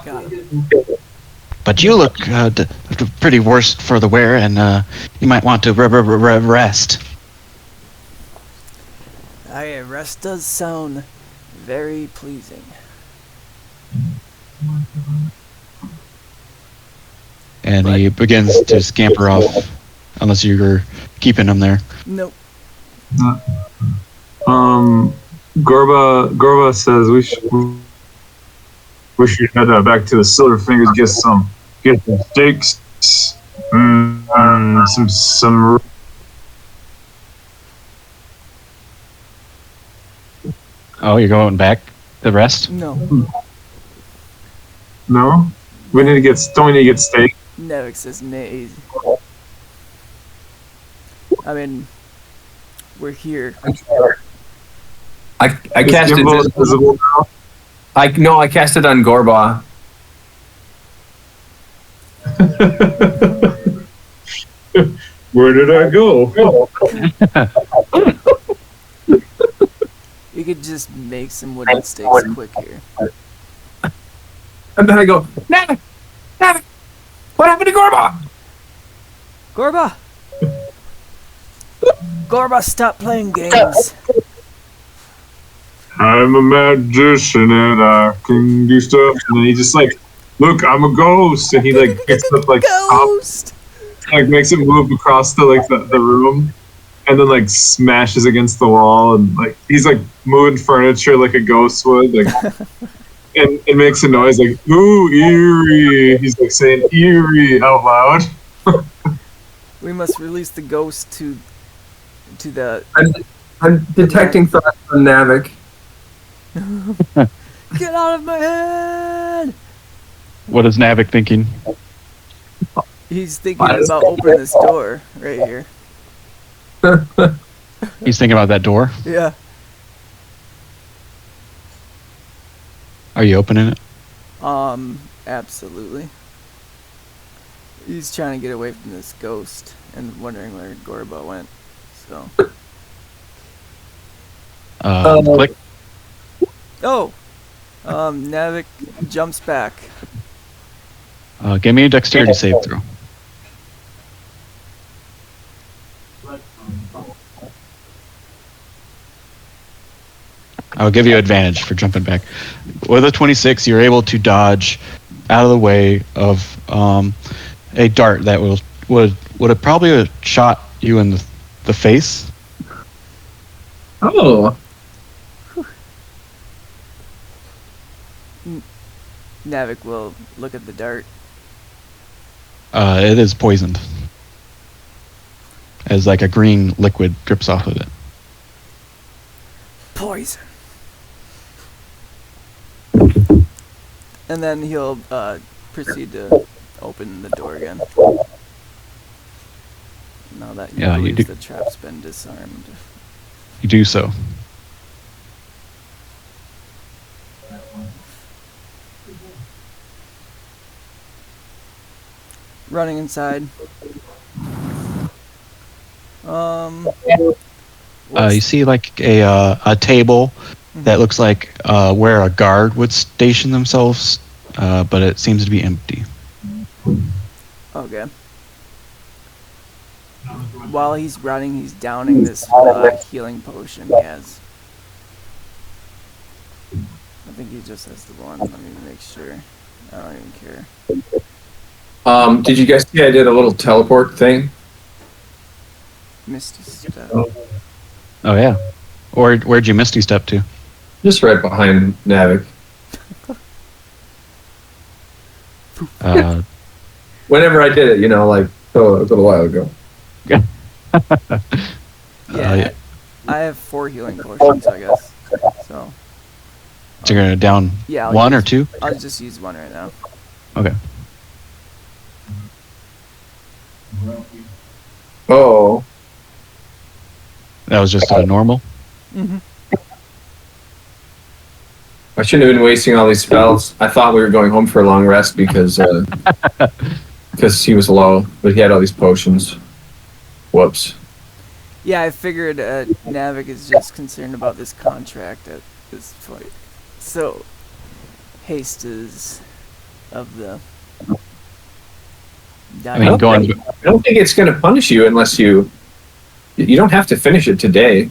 Got it. But you look pretty worse for the wear, and you might want to rest. Rest does sound very pleasing. And he begins to scamper off, unless you're keeping him there. Nope. Gorba says we We should head back to the Silverfingers, get some steaks, some. Oh, you're going back to rest? No. No, we need to get. Don't we need to get steak? Nevik says nay. I mean, we're here. I Is cast Gimble it. invisible now? I cast it on Gorba. Where did I go? You could just make some wooden stakes quick here. And then I go, Navik! Navik! What happened to Gorba? Gorba! Gorba, stop playing games. I'm a magician and I can do stuff. And then he just like, look, I'm a ghost, and he like picks up like Ghost! like makes it move across the room, and then like smashes against the wall, and like he's like moving furniture like a ghost would, like, and it makes a noise like ooh eerie. He's like saying eerie out loud. We must release the ghost to the. I'm detecting thoughts on Navik. Get out of my head! What is Navik thinking? He's thinking about opening this door right here. He's thinking about that door. Yeah. Are you opening it? Absolutely. He's trying to get away from this ghost and wondering where Gorba went. So. Click. Oh! Navik jumps back. Give me a dexterity save throw. I'll give you advantage for jumping back. With a 26, you're able to dodge out of the way of a dart that would have probably have shot you in the face. Oh. Navik will look at the dart. It is poisoned. As like a green liquid drips off of it. Poison. And then he'll proceed to open the door again. Now that he Yeah, you believes do. the trap's been disarmed. You do so. Running inside. You see like a table that looks like where a guard would station themselves, but it seems to be empty. Okay. While he's running, he's downing this healing potion he has. I think he just has the one. Let me make sure. I don't even care. Did you guys see I did a little teleport thing? Misty step. Oh yeah. Or where'd you Misty step to? Just right behind Navik. Whenever I did it, like a little while ago. Yeah. I have 4 healing potions, I guess. So you're gonna down yeah, one or two? I'll just use one right now. Okay. Oh. That was just a normal? Mm-hmm. I shouldn't have been wasting all these spells. I thought we were going home for a long rest because he was low, but he had all these potions. Whoops. Yeah, I figured Navik is just concerned about this contract at this point. So, haste is of the... I mean, I don't think it's going to punish you unless you don't have to finish it today.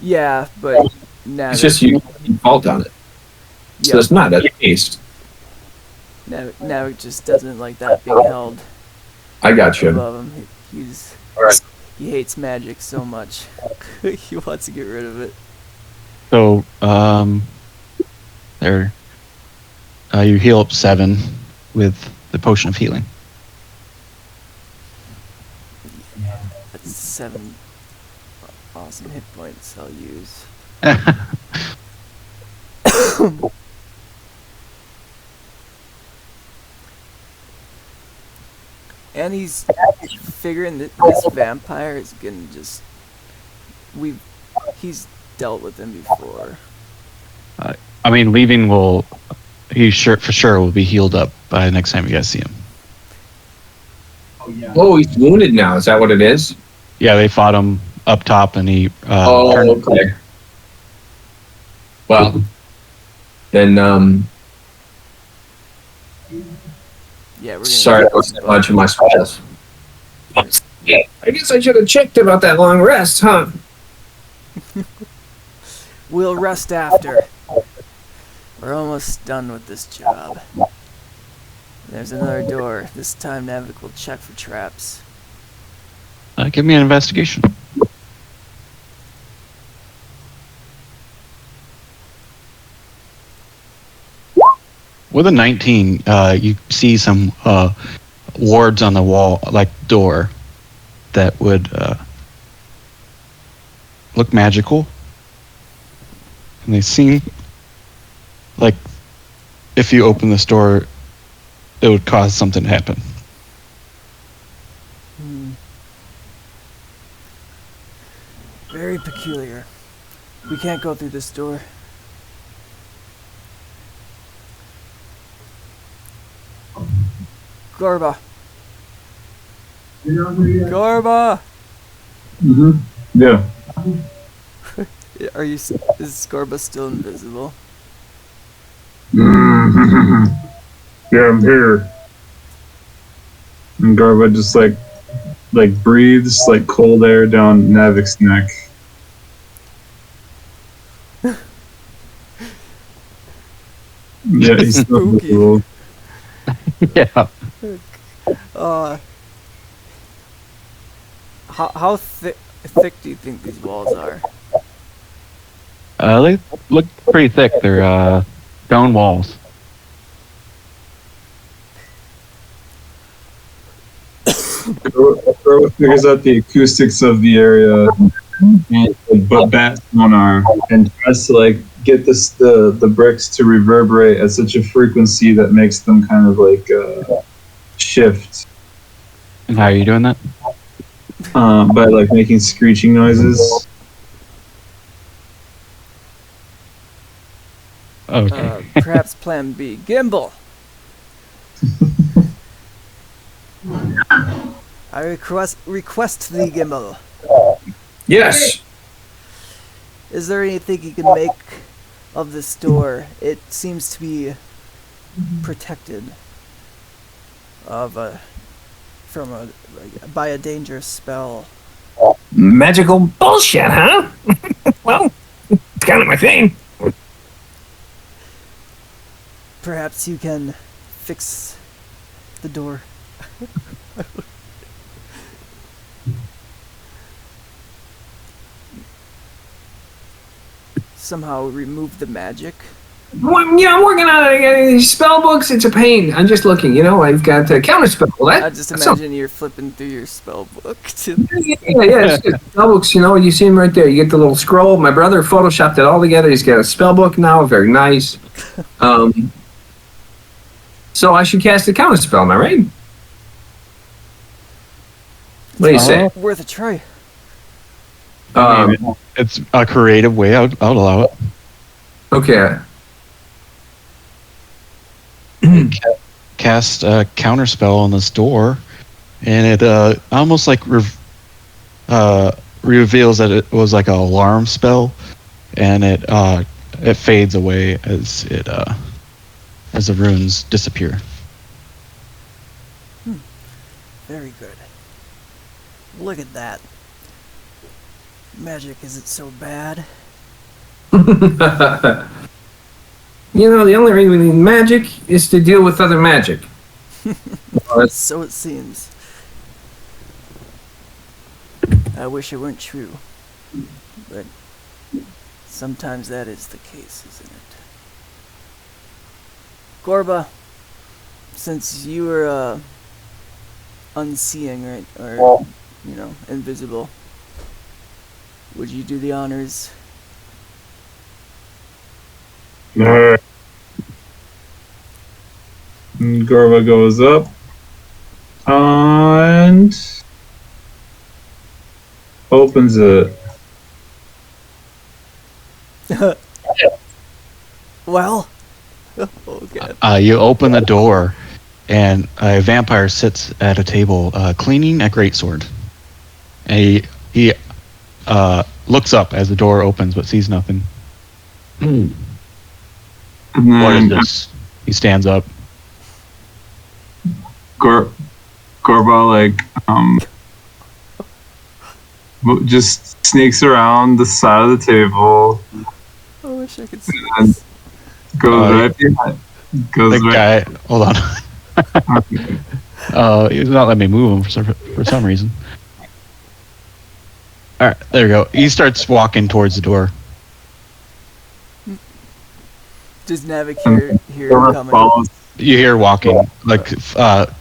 Yeah, but Navik... It's just you default on it. So it's not a haste. Navik just doesn't like that being held I got you. above him. All right. He hates magic so much. He wants to get rid of it. So, there. You heal up 7 with the potion of healing. That's 7 awesome hit points I'll use. And he's figuring that this vampire is gonna just... He's dealt with him before. I mean, leaving will... He for sure will be healed up by next time you guys see him. Oh, he's wounded now. Is that what it is? Yeah, they fought him up top, and he turned. Okay. Well, then, Yeah, we're gonna... sorry, I wasn't a bunch of my spells. Yeah, I guess I should have checked about that long rest, huh? We'll rest after. We're almost done with this job. There's another door. This time Navik will check for traps. Give me an investigation. With a 19, you see some wards on the wall, like door, that would look magical. And they seem like if you open this door, it would cause something to happen. Very peculiar. We can't go through this door. Gorba. Gorba! Yeah. Is Gorba still invisible? Yeah, I'm here. And Garba just like breathes like cold air down Navik's neck. Yeah, he's still invisible. Yeah. How thick do you think these walls are? They look pretty thick. They're stone walls. Garba figures out the acoustics of the area, but bat sonar, and tries to like get the bricks to reverberate at such a frequency that makes them kind of like shift. And how are you doing that? By like making screeching noises. Okay. Perhaps Plan B. Gimble. I request thee, Gimble. Yes. Is there anything you can make of this door? It seems to be protected by a dangerous spell. Magical bullshit, huh? Well, it's kind of my thing. Perhaps you can fix the door. Somehow remove the magic. Well, yeah, I'm working on it. Spell books, it's a pain. I'm just looking, I've got counterspell. I just imagine you're flipping through your spell book. Yeah, spell books, you see them right there. You get the little scroll. My brother photoshopped it all together. He's got a spell book now, very nice. So I should cast a counterspell, am I right? What do you say? Worth a try. It's a creative way. I'll allow it. Okay. Cast a counterspell on this door, and it almost like reveals that it was like an alarm spell, and it fades away as the runes disappear. Very good. Look at that. Magic isn't so bad. The only reason we need magic is to deal with other magic. So it seems. I wish it weren't true. But sometimes that is the case, isn't Gorba, since you were unseeing, right, or invisible, would you do the honors? And Gorba goes up and opens it. Well, oh god. You open the door, and a vampire sits at a table cleaning a greatsword. And he looks up as the door opens, but sees nothing. And What is then this? He stands up. Gorba just sneaks around the side of the table. I wish I could see And this. goes right behind. Goes The right. guy, hold on. He's not letting me move him for some reason. All right, there you go. He starts walking towards the door. Does Navik hear him Gorba coming? follows. You hear walking, like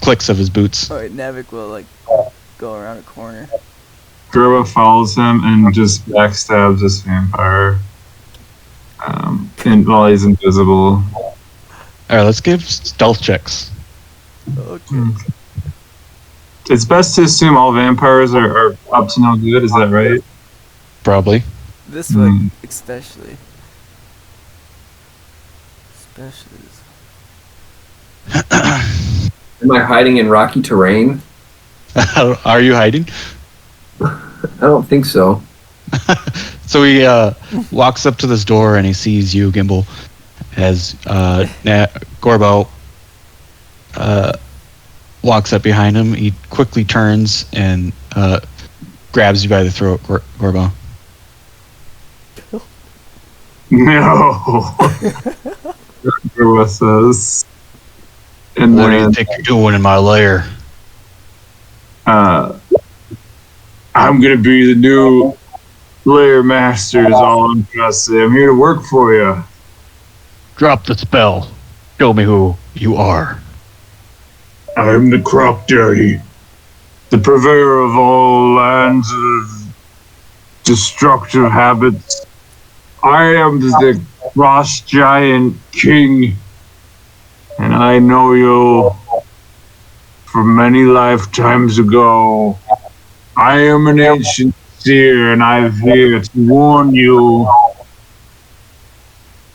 clicks of his boots. Alright, Navik will go around a corner. Gorba follows him and just backstabs this vampire. And while he's invisible. All right, let's give stealth checks. Okay. It's best to assume all vampires are up to no good. Is that right? Probably. This one, especially. Am I hiding in rocky terrain? Are you hiding? I don't think so. So he walks up to this door and he sees you, Gimble, as Gorbo walks up behind him. He quickly turns and grabs you by the throat, Gorbo. No. Gorba says. And What do then, you think you're doing in my lair? I'm gonna be the new lair master. Is all I'm gonna say. I'm here to work for you. Drop the spell. Show me who you are. I'm the Croc Daddy, the purveyor of all lands of destructive habits. I am the Frost Giant King, and I know you from many lifetimes ago. I am an ancient seer, and I'm here to warn you.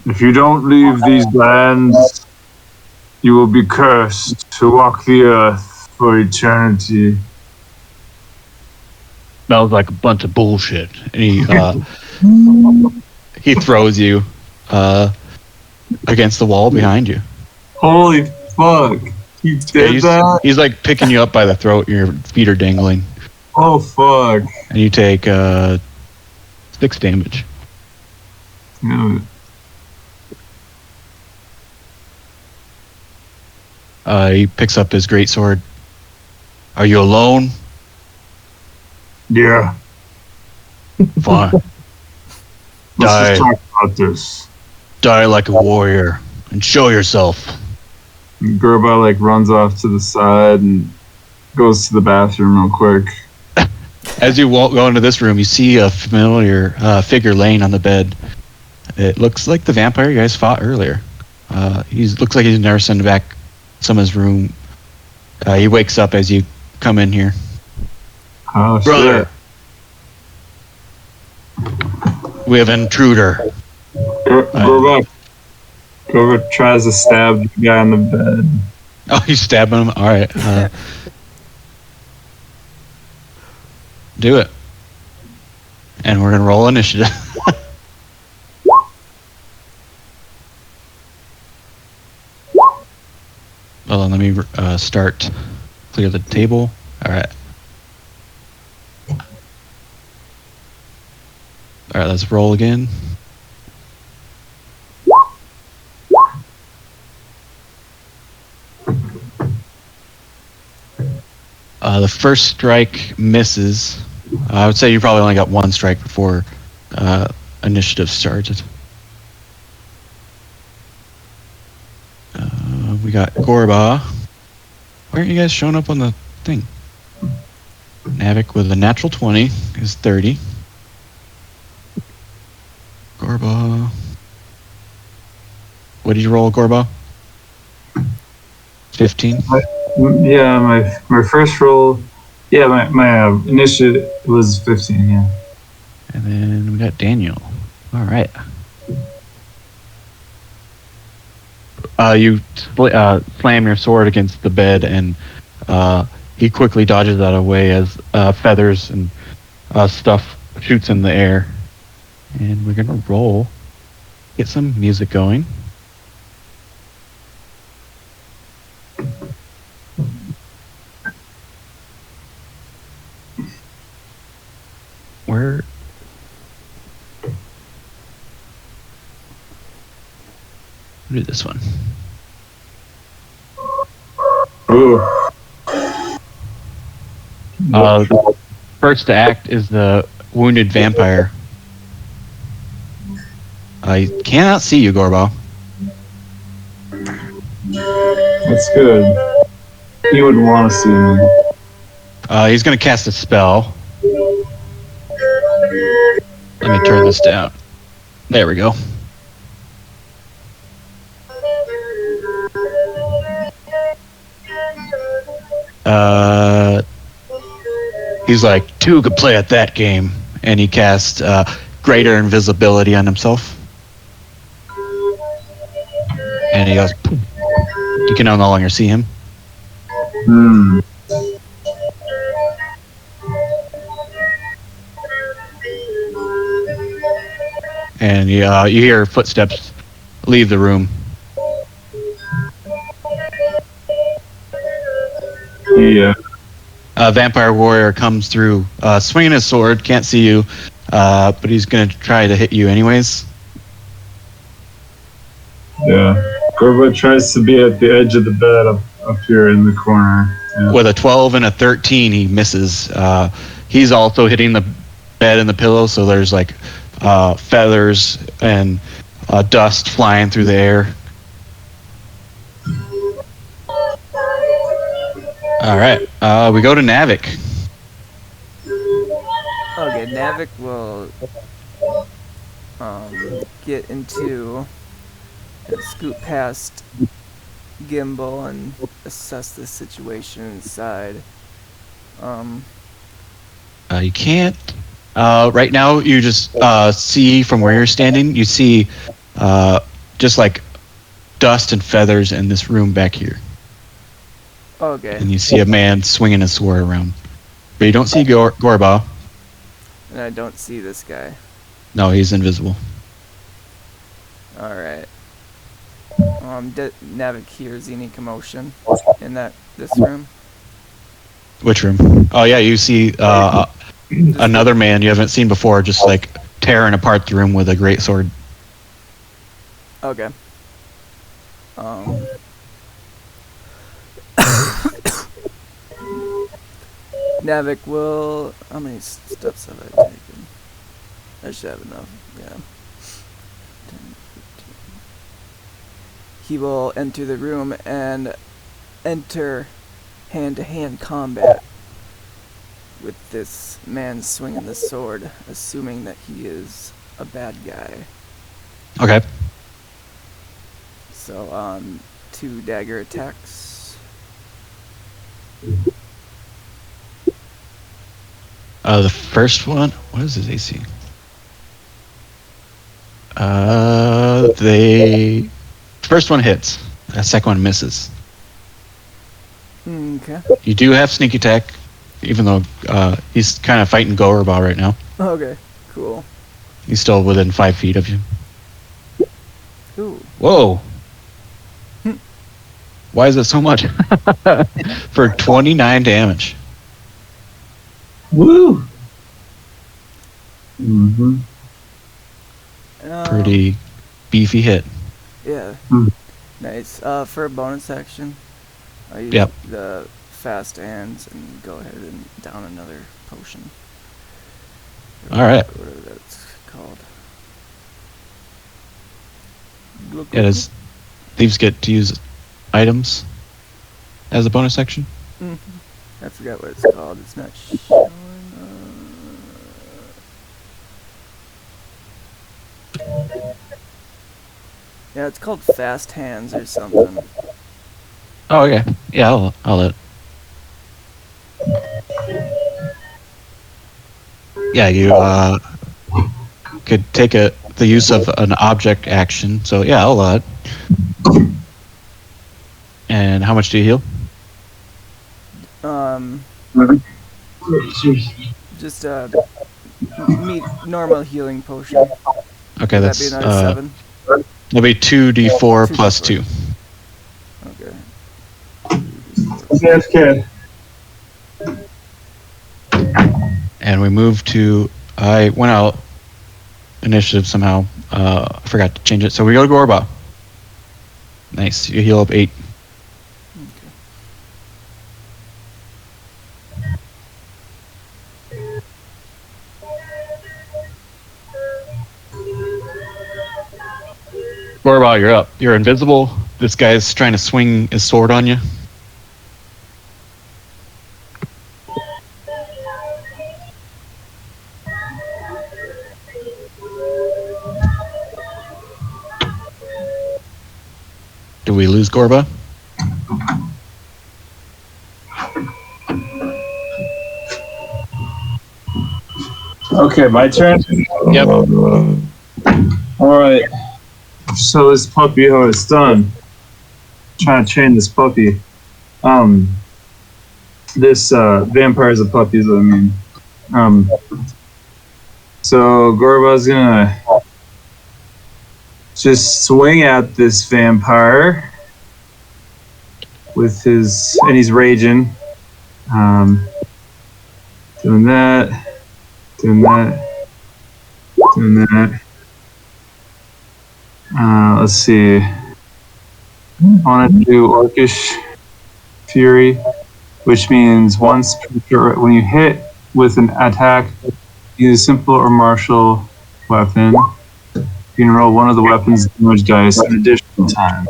If you don't leave these lands, you will be cursed to walk the earth for eternity. Smells like a bunch of bullshit. And he throws you against the wall behind you. Holy fuck. He did that? He's like picking you up by the throat. Your feet are dangling. Oh fuck. And you take 6 damage. Yeah. He picks up his greatsword. Are you alone? Yeah. Fine. Let's just talk about this. Die like a warrior and show yourself. And Gerba runs off to the side and goes to the bathroom real quick. As you go into this room, you see a familiar figure laying on the bed. It looks like the vampire you guys fought earlier. Looks like he's nursing back some of his room. He wakes up as you come in here. Oh, Brother, we have an intruder. Gerba tries to stab the guy on the bed. Oh, you stabbing him? All right. Do it. And we're going to roll initiative. Well, then let me start. Clear the table. All right. All right, let's roll again. The first strike misses. I would say you probably only got 1 strike before initiative started. got Gorba. Why aren't you guys showing up on the thing? Navik with a natural 20 is 30. Gorba. What did you roll, Gorba? 15? Yeah, my first roll. Yeah, my initiative was 15. Yeah. And then we got Daniel. All right. You slam your sword against the bed, and he quickly dodges out of the way as feathers and stuff shoots in the air. And we're gonna roll. Get some music going. Where? We'll do this one. Ooh. First act is the wounded vampire. I cannot see you, Gorbo. That's good. He would want to see me. He's gonna cast a spell. Let me turn this down. There we go. He's like, two could play at that game. And he casts greater invisibility on himself. And he goes, poof. You can no longer see him. Hmm. And you hear footsteps leave the room. Yeah. Vampire warrior comes through, swinging his sword. Can't see you, but he's gonna try to hit you anyways. Yeah. Gorba tries to be at the edge of the bed up here in the corner. Yeah. With a 12 and a 13, he misses. He's also hitting the bed and the pillow, so there's like feathers and dust flying through the air. All right, we go to Navik. Okay, Navik will get into and scoot past Gimble and assess the situation inside. You can't. Right now, you just see from where you're standing, you see just like dust and feathers in this room back here. Okay. And you see a man swinging his sword around. But you don't see Gorba. And I don't see this guy. No, he's invisible. Alright. Navik hears any commotion in this room? Which room? Oh, yeah, you see another man you haven't seen before just like tearing apart the room with a great sword. Okay. Navik will... How many steps have I taken? I should have enough, yeah. 10, 15. He will enter the room and enter hand-to-hand combat with this man swinging the sword, assuming that he is a bad guy. Okay. So, 2 dagger attacks. The first one, what is his AC? First one hits. The second one misses. Okay. You do have sneak attack, even though he's kind of fighting Gorba right now. Okay, cool. He's still within 5 feet of you. Ooh. Whoa. Why is it so much? For 29 damage. Woo! Mm-hmm. Pretty beefy hit. Yeah. Nice. For a bonus action, I use Yep. the fast hands and go ahead and down another potion. All right. Whatever that's called. Yeah, thieves get to use items as a bonus action. I forgot what it's called. It's not showing. Yeah, it's called Fast Hands or something. Oh, okay. Yeah, I'll let. Yeah, you could take the use of an object action. So yeah, I'll let. And how much do you heal? Just normal healing potion. Okay, Would that's that be another 7? that'll be 2d4 plus 2. Okay. JFK. And we move to. I went out initiative somehow. I forgot to change it. So we go to Gorba. Nice. You heal up 8. Gorba, you're up. You're invisible. This guy's trying to swing his sword on you. Do we lose Gorba? Okay, my turn. Yep. All right. So this puppy, how it's done. Trying to train this puppy. This vampire's a puppy is what I mean. So Gorba's gonna just swing at this vampire with his, and he's raging. Doing that, doing that, doing that. Let's see. I want to do Orcish Fury, which means once when you hit with an attack, use a simple or martial weapon. You can roll one of the weapon's damage dice an additional time.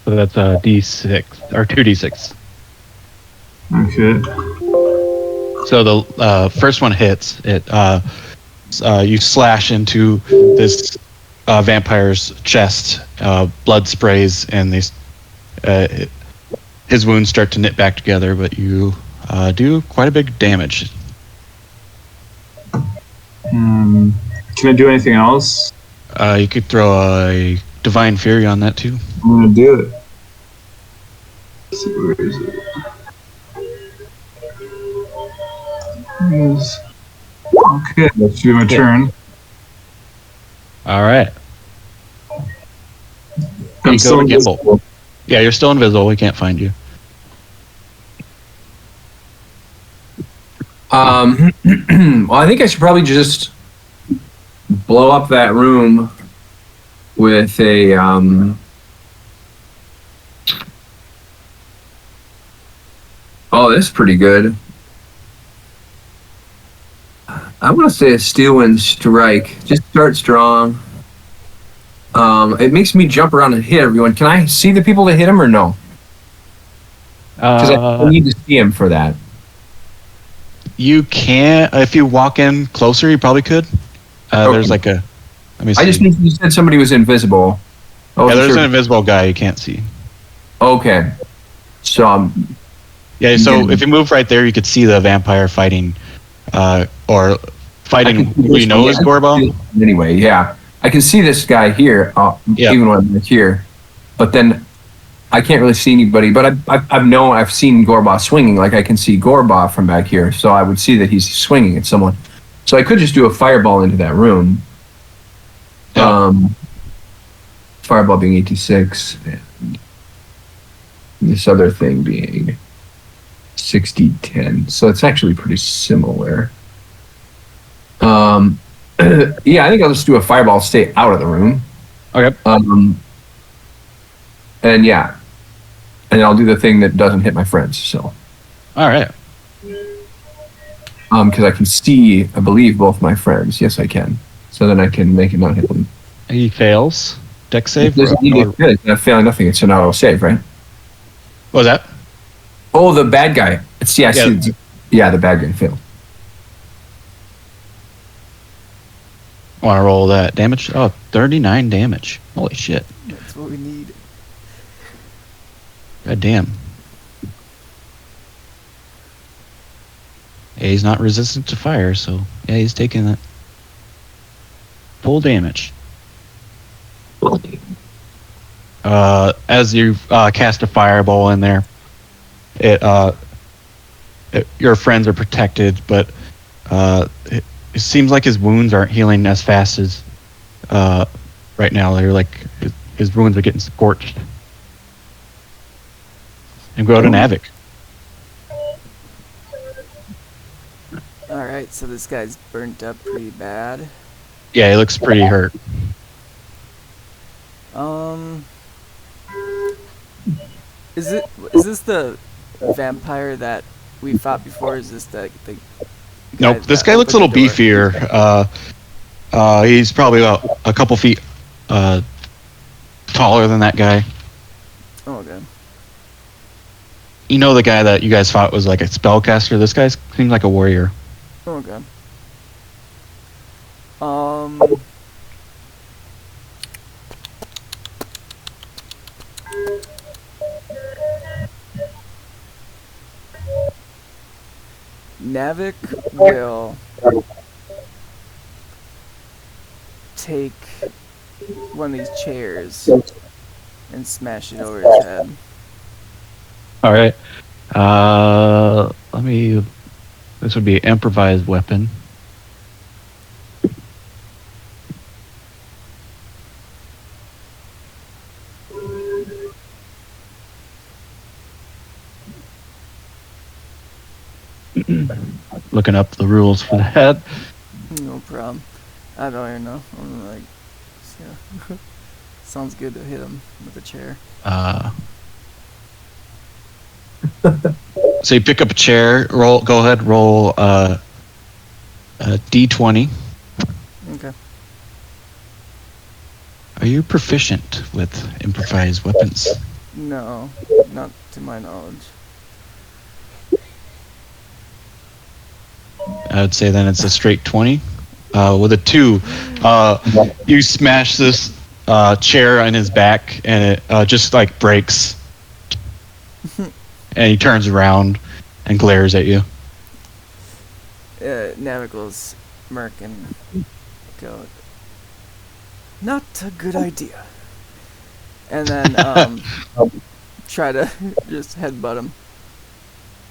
So that's a d6 or 2d6. Okay. So the first one hits. It you slash into this vampire's chest. Blood sprays, and these his wounds start to knit back together. But you do quite a big damage. Can I do anything else? You could throw a Divine Fury on that too. I'm gonna do it. Let's see, where is it? Okay, that should be my turn. All right. I'm You still go to Gimble. invisible. Yeah, you're still invisible. We can't find you. Well, I think I should probably just blow up that room with a Oh, this is pretty good. I want to say a Steel Wind Strike. Just start strong. It makes me jump around and hit everyone. Can I see the people that hit him or no? Because I need to see him for that. You can't. If you walk in closer, you probably could. Okay. There's like a. Let me see. I just knew you said somebody was invisible. Yeah, there's an invisible guy you can't see. Okay. So Yeah, so if you move right there, you could see the vampire fighting, or fighting who you know is Gorba. Anyway, yeah. I can see this guy here, even when I'm here. But then I can't really see anybody. But I've seen Gorba swinging. Like I can see Gorba from back here. So I would see that he's swinging at someone. So I could just do a fireball into that room. Yeah. Fireball being 86. And this other thing being 60-10. So it's actually pretty similar. Yeah, I think I'll just do a fireball, stay out of the room. Okay. And yeah. And I'll do the thing that doesn't hit my friends, so. All right. Because I can see, I believe, both my friends. Yes, I can. So then I can make it not hit them. He fails. Deck save. It doesn't need to hit. It's not failing nothing. It's an auto save, right? What was that? Oh, the bad guy. It's Yeah. the bad guy failed. Want to roll that damage? Oh, 39 damage. Holy shit. That's what we need. God damn. Yeah, he's not resistant to fire, so yeah, he's taking that full damage. As you cast a fireball in there, your friends are protected, but it seems like his wounds aren't healing as fast as right now. They're like his wounds are getting scorched. And go to Navik. Alright, so this guy's burnt up pretty bad. Yeah, he looks pretty hurt. Is this the vampire that we fought before? Is this the Nope, this guy looks a little beefier. He's probably about a couple feet taller than that guy. Oh, okay. You know the guy that you guys fought was like a spellcaster. This guy seems like a warrior. Oh, okay. Navik will take one of these chairs and smash it over his head. All right. This would be an improvised weapon. Looking up the rules for that. No problem. I don't even know. I'm like, yeah. Sounds good to hit him with a chair. So you pick up a chair. Go ahead. Roll a d20. Okay. Are you proficient with improvised weapons? No, not to my knowledge. I would say then it's a straight 20. With a 2, you smash this chair on his back, and it just like breaks. And he turns around and glares at you. Navik will smirk and go, "Not a good idea." And then try to just headbutt him.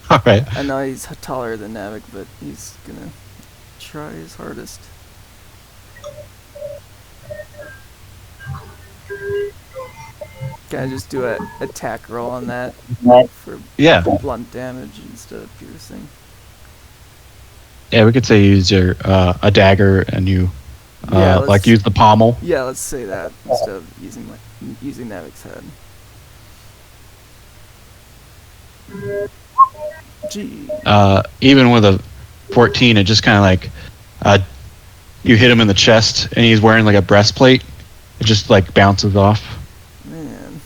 All right. I know he's taller than Navik, but he's gonna try his hardest. Can I just do a attack roll on that for blunt damage instead of piercing? Yeah, we could say use your a dagger and you like use the pommel. Yeah, let's say that instead of using Navik's head. Gee. Even with a 14, it just kind of like you hit him in the chest, and he's wearing like a breastplate. It just like bounces off. Man.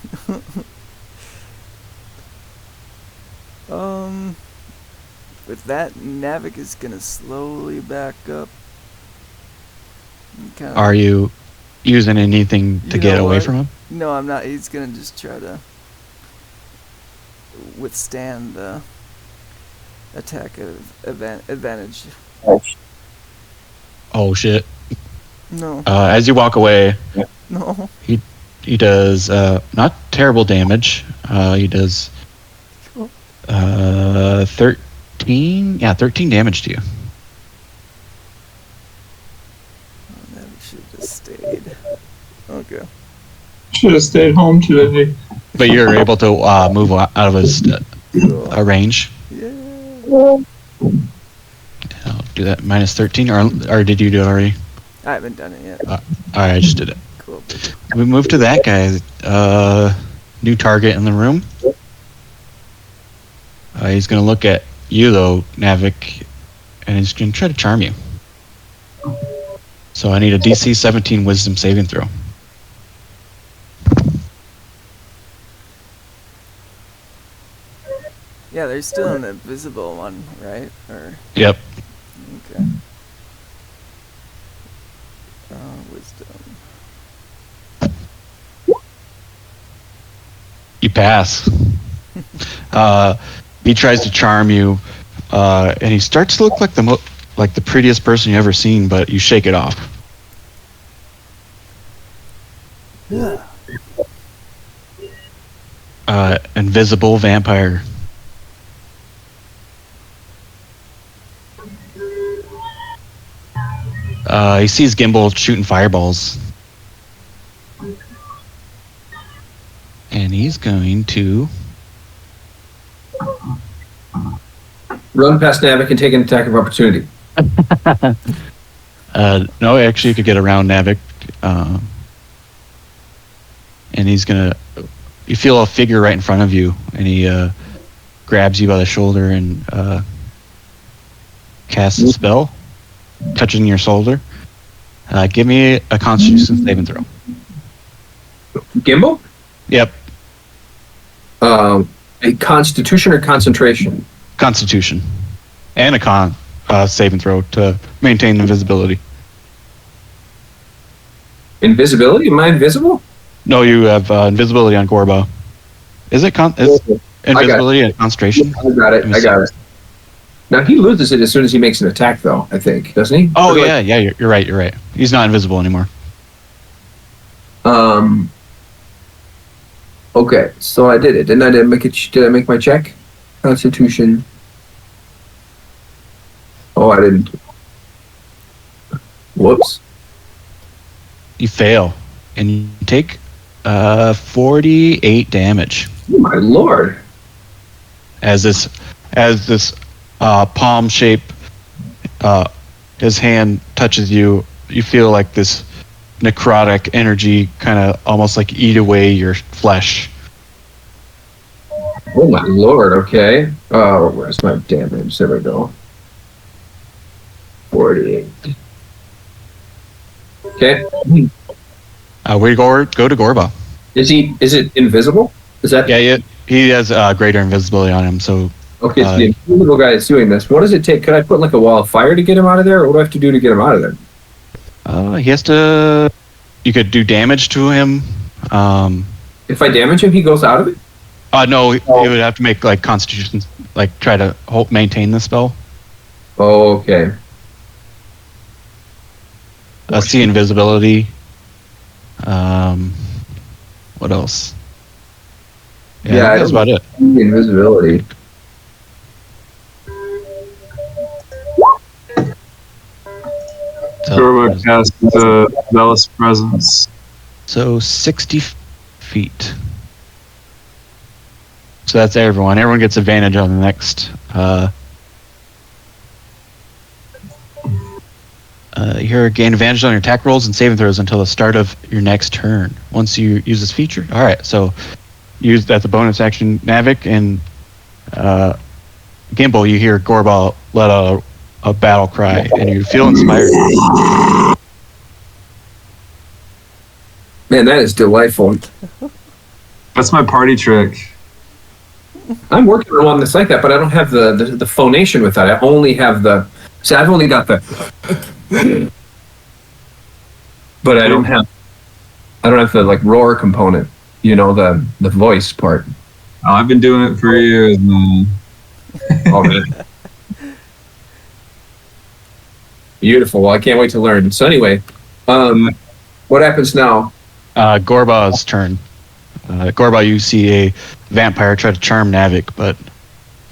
With that, Navik is gonna slowly back up. Are you using anything to get away from him? No, I'm not. He's gonna just try to withstand the attack of advantage. Oh shit! No. As you walk away, No. he does not terrible damage. He does 13. Yeah, 13 damage to you. Oh, Navik should have just stayed. Okay. Should have stayed home today. But you're able to move out of his range. Yeah. I'll do that. Minus 13, or did you do it already? I haven't done it yet. Alright, I just did it. Cool. We move to that guy. New target in the room. He's gonna look at you though, Navik, and he's gonna try to charm you. So I need a DC 17 Wisdom saving throw. Yeah, there's still an invisible one, right? Or Yep. okay. Wisdom. You pass. He tries to charm you, and he starts to look like the prettiest person you've ever seen, but you shake it off. Yeah. Invisible vampire. He sees Gimble shooting fireballs. And he's going to... Run past Navik and take an attack of opportunity. No, actually, you could get around Navik. And he's going to... You feel a figure right in front of you, and he grabs you by the shoulder and casts a spell, touching your shoulder. Give me a Constitution saving throw. Gimble? Yep, A Constitution or concentration? Constitution. And a saving throw to maintain invisibility. Invisibility? Am I invisible? No, you have invisibility on Gorba. Is it invisibility and concentration? I got it. Now he loses it as soon as he makes an attack, though. I think, doesn't he? Oh yeah, you're right. He's not invisible anymore. Okay, so I did it. Did I make my check? Constitution. Oh, I didn't. Whoops. You fail, and you take 48 damage. Oh, my lord! As this palm shape, his hand touches you. You feel like this necrotic energy kind of almost like eat away your flesh. Oh my lord! Okay. Oh, where's my damage? There we go. 48. Okay. We go to Gorba. Is it invisible? Is that? Yeah. He has greater invisibility on him, so. Okay, so the invisible guy is doing this. What does it take? Could I put like a wall of fire to get him out of there, or what do I have to do to get him out of there? He has to. You could do damage to him. If I damage him, he goes out of it? No, you would have to make like Constitution, like try to maintain the spell. Oh, okay. See invisibility. What else? Yeah, that's about it. Invisibility. Gorba casts the Zealous Presence. So 60 feet. So that's everyone. Everyone gets advantage on the next. You gain advantage on your attack rolls and saving throws until the start of your next turn. Once you use this feature. All right, so use that the bonus action. Navik and Gimble, you hear Gorba let out a battle cry, and you feel inspired. Man, that is delightful. That's my party trick. I'm working on one that's like that, but I don't have the phonation with that. I only have the. See, I've only got the. But I don't have the like roar component. You know, the voice part. Oh, I've been doing it for years, man. Oh, man. Beautiful. Well, I can't wait to learn. So anyway, what happens now? Gorba's turn. Gorba, you see a vampire try to charm Navik, but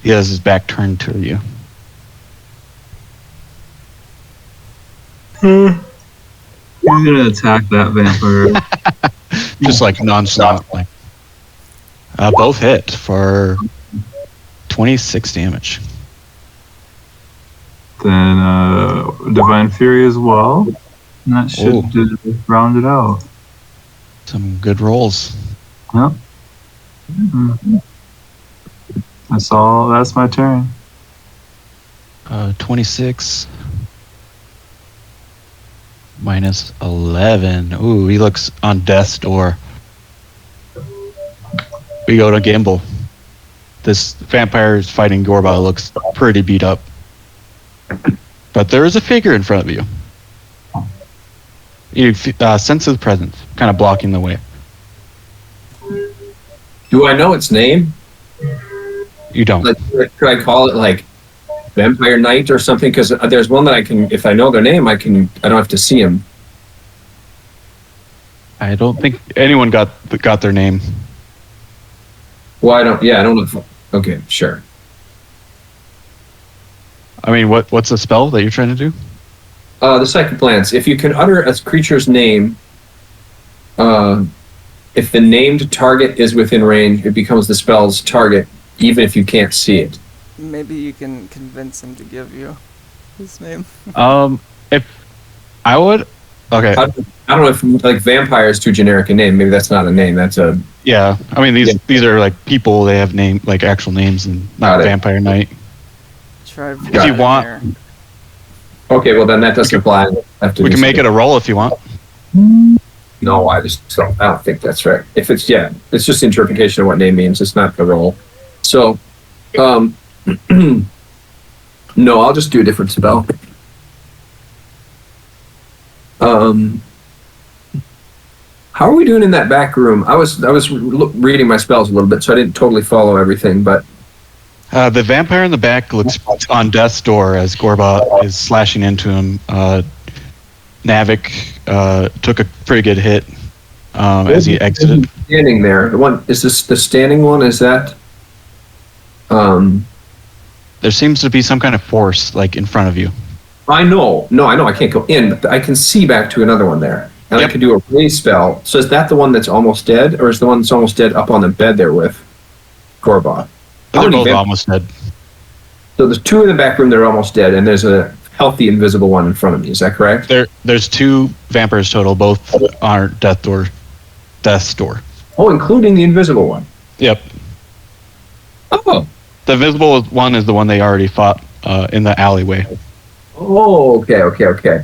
he has his back turned to you. I'm gonna attack that vampire. Just like nonchalantly. Both hit for 26 damage. Then Divine Fury as well. And that should round it out. Some good rolls. Yep. Mm-hmm. That's my turn. 26 minus 11. Ooh, he looks on death's door. We go to Gimble. this vampire fighting Gorba looks pretty beat up. But there is a figure in front of you. You sense his presence, kind of blocking the way. Do I know its name? You don't. Like, could I call it like Vampire Knight or something? Because there's one that I can, if I know their name, I don't have to see him. I don't think anyone got their name. Well, I don't know. Okay, sure. I mean, what's the spell that you're trying to do? The Psychic Glance. If you can utter a creature's name, if the named target is within range, it becomes the spell's target, even if you can't see it. Maybe you can convince him to give you his name. If I would, okay. I don't know if like vampire is too generic a name. Maybe that's not a name. That's a Yeah, I mean these are like people. They have like actual names and not Vampire Knight. Try If you want, okay. Well, then that doesn't apply. we can make it a roll if you want. No, I don't think that's right. If it's it's just interpretation of what name means. It's not the roll. So, no, I'll just do a different spell. How are we doing in that back room? I was reading my spells a little bit, so I didn't totally follow everything, but the vampire in the back looks on death's door as Gorba is slashing into him. Navik took a pretty good hit as he exited. Standing there. The one is this the standing one? Is that? There seems to be some kind of force like in front of you. I know. No, I know. I can't go in, but I can see back to another one there, and I can do a raise spell. So is that the one that's almost dead, or is the one that's almost dead up on the bed there with Gorba? They're both almost dead. So there's two in the back room that are almost dead, and there's a healthy invisible one in front of me. Is that correct? There's two vampires total, both are death's door. Oh, including the invisible one. Yep. Oh. The visible one is the one they already fought in the alleyway. Oh, okay.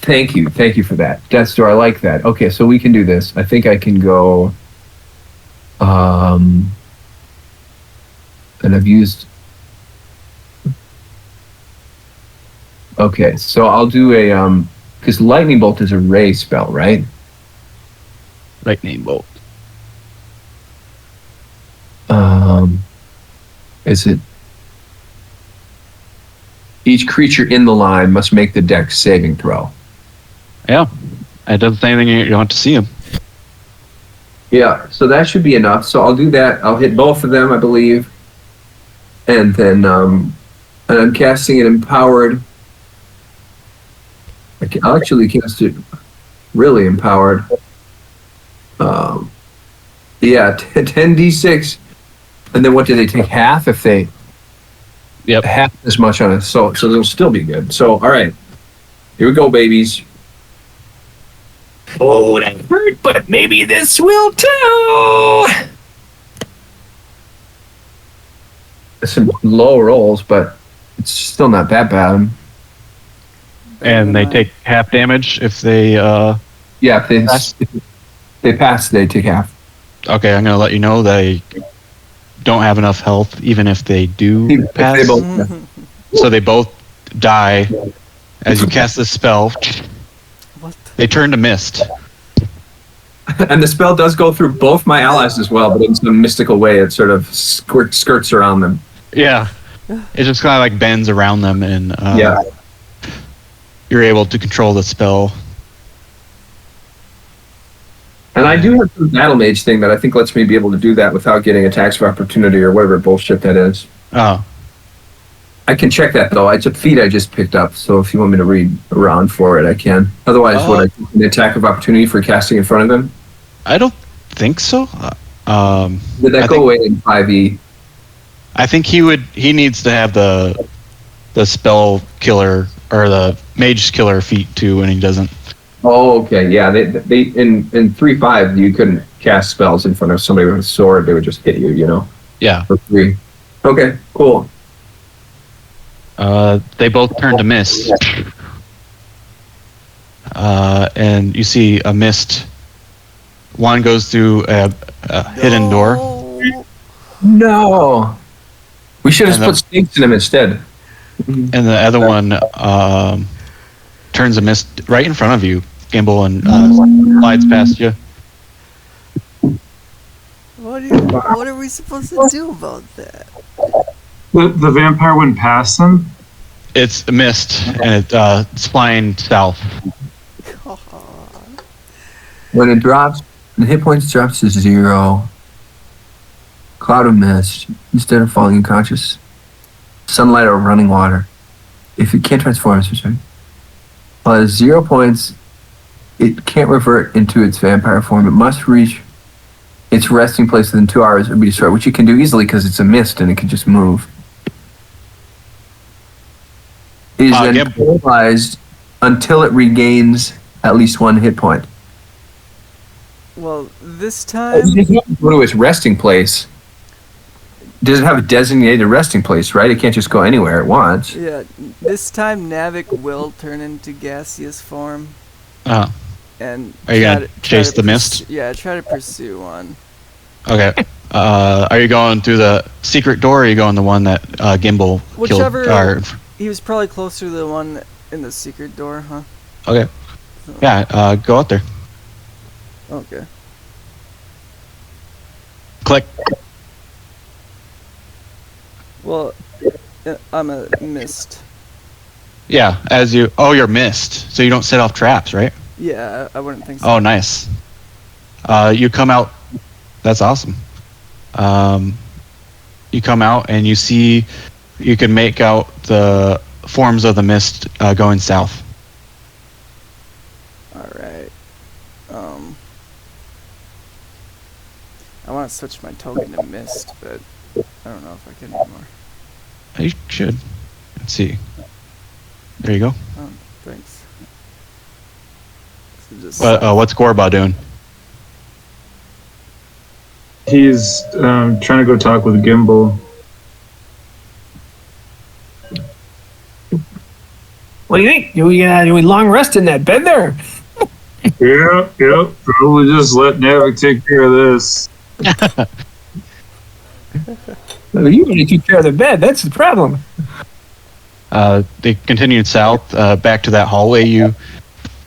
Thank you for that. Death's door, I like that. Okay, so we can do this. I think I can go. And I've used. Okay, so I'll do a because lightning bolt is a ray spell, right? Lightning bolt. Is it? Each creature in the line must make the dex saving throw. Yeah, it doesn't say anything. You don't have to see him. Yeah, so that should be enough. So I'll do that. I'll hit both of them, I believe, and then and I'm casting it empowered. I'll actually cast it really empowered. 10d6. And then what do they take? Half if they... Yep. Half as much on it. So they'll still be good. So, all right. Here we go, babies. Oh, that hurt, but maybe this will too. Some low rolls, but it's still not that bad. And they take half damage if they if they pass, they take half. Okay, I'm gonna let you know they don't have enough health even if they do pass. They both, so they both die as you cast this spell. What? They turn to mist. And the spell does go through both my allies as well, but in some mystical way it sort of skirts around them. Yeah. It just kind of like bends around them and you're able to control the spell. And I do have some battle mage thing that I think lets me be able to do that without getting attacks of opportunity or whatever bullshit that is. Oh. I can check that though. It's a feat I just picked up, so if you want me to read around for it, I can. Otherwise, would I get an attack of opportunity for casting in front of him? I don't think so. Did that go away in 5e? I think he needs to have the spell killer or the mage killer feat too, and he doesn't. Oh, okay, yeah. They in 3.5 you couldn't cast spells in front of somebody with a sword. They would just hit you, Yeah. For free. Okay, cool. They both turn to mist. And you see a mist. One goes through a hidden door. No. We should have And put snakes in him instead. And the other one turns a mist right in front of you, Gimble, and slides past you. What are we supposed to do about that? The vampire went past them. It's a mist, and it's flying south. When it drops, the hit points drops to 0. Cloud of mist instead of falling unconscious. Sunlight or running water. If it can't transform, sorry. While it has 0 points, it can't revert into its vampire form. It must reach its resting place within 2 hours or be destroyed, which it can do easily because it's a mist and it can just move. It is then paralyzed until it regains at least 1 hit point. Well, this time... It doesn't go to its resting place. It doesn't have a designated resting place, right? It can't just go anywhere it wants. Yeah, this time Navik will turn into gaseous form. And are you going to chase the mist? Yeah, try to pursue one. Okay. Are you going through the secret door, or are you going the one that Gimble killed? He was probably closer to the one in the secret door, huh? Okay. So. Yeah, go out there. Okay. Click. Well, I'm a mist. Yeah, you're mist, so you don't set off traps, right? Yeah, I wouldn't think so. Oh, nice. You come out. That's awesome. You come out and you can make out the forms of the mist going south. All right. I want to switch my token to mist, but I don't know if I can anymore. You should. Let's see. There you go. Oh, thanks. So What's Gorba doing? He's trying to go talk with Gimble. What do you think? Do we long rest in that bed there? Yep. Probably just let Navik take care of this. You already took care of the bed. That's the problem. They continued south back to that hallway you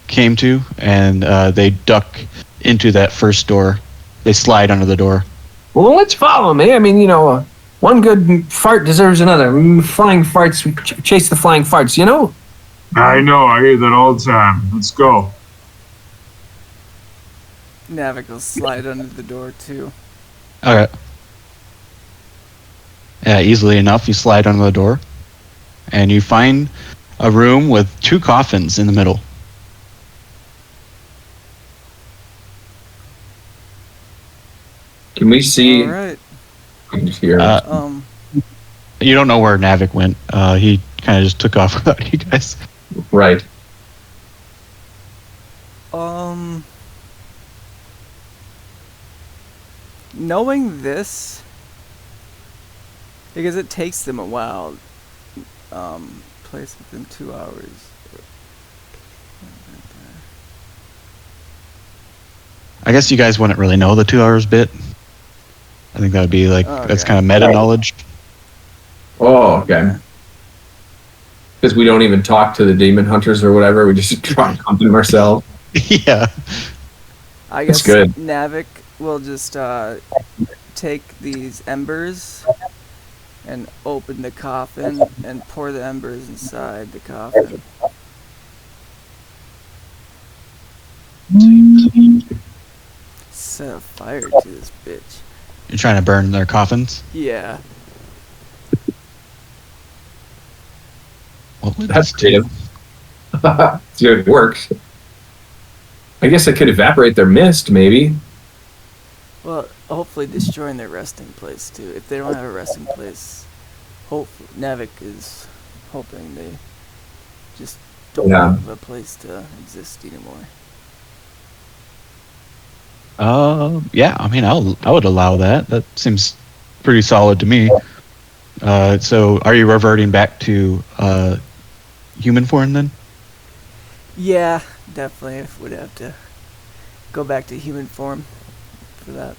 came to, and they duck into that first door. They slide under the door. Well, let's follow them, eh? I mean, one good fart deserves another. Flying farts, chase the flying farts, you know? I know, I hear that all the time. Let's go. Navik will slide under the door, too. Okay. Yeah, easily enough, you slide under the door, and you find a room with 2 coffins in the middle. Can we see? All right. Here. You don't know where Navik went. He kind of just took off without you guys. Right. Knowing this, because it takes them a while, place within 2 hours. I guess you guys wouldn't really know the 2 hours bit. I think that would be that's kind of meta knowledge. Oh, okay. Because we don't even talk to the demon hunters or whatever. We just try to hunt them ourselves. Yeah. I guess good. Navik will just take these embers and open the coffin and pour the embers inside the coffin. Set a fire to this bitch. You're trying to burn their coffins? Yeah. That's creative. See if it works. I guess I could evaporate their mist, maybe. Well, hopefully destroying their resting place too. If they don't have a resting place, hopefully Navik is hoping they just don't have a place to exist anymore. Yeah. I mean, I would allow that. That seems pretty solid to me. So, are you reverting back to human form then? Yeah, definitely. I would have to go back to human form for that.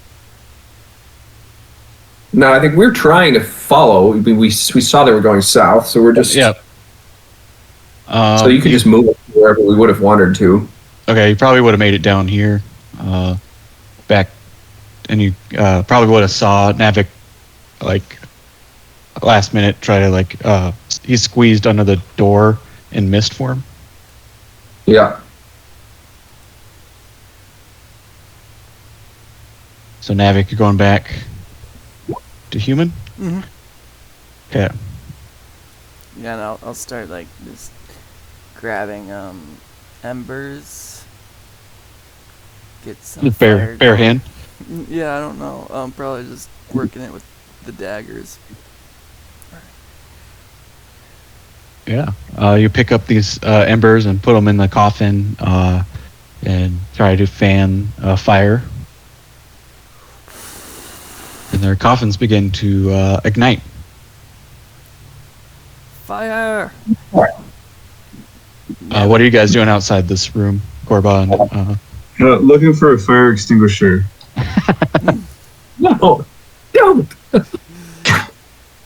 No, I think we're trying to follow. We saw they were going south, so we're just. Yep. So you could just move it wherever we would have wanted to. Okay, you probably would have made it down here, back, and you probably would have saw Navik, like, last minute try to, like, he squeezed under the door in mist form. Yeah. So Navik, you're going back to human? Mm-hmm. Okay. Yeah, and I'll start like just grabbing embers. Get some With fire bare going. hand? Yeah, I don't know. Probably just working it with the daggers. Yeah. You pick up these embers and put them in the coffin and try to fan fire. And their coffins begin to ignite. Fire! What are you guys doing outside this room, Gorba? And, Looking for a fire extinguisher. No, don't.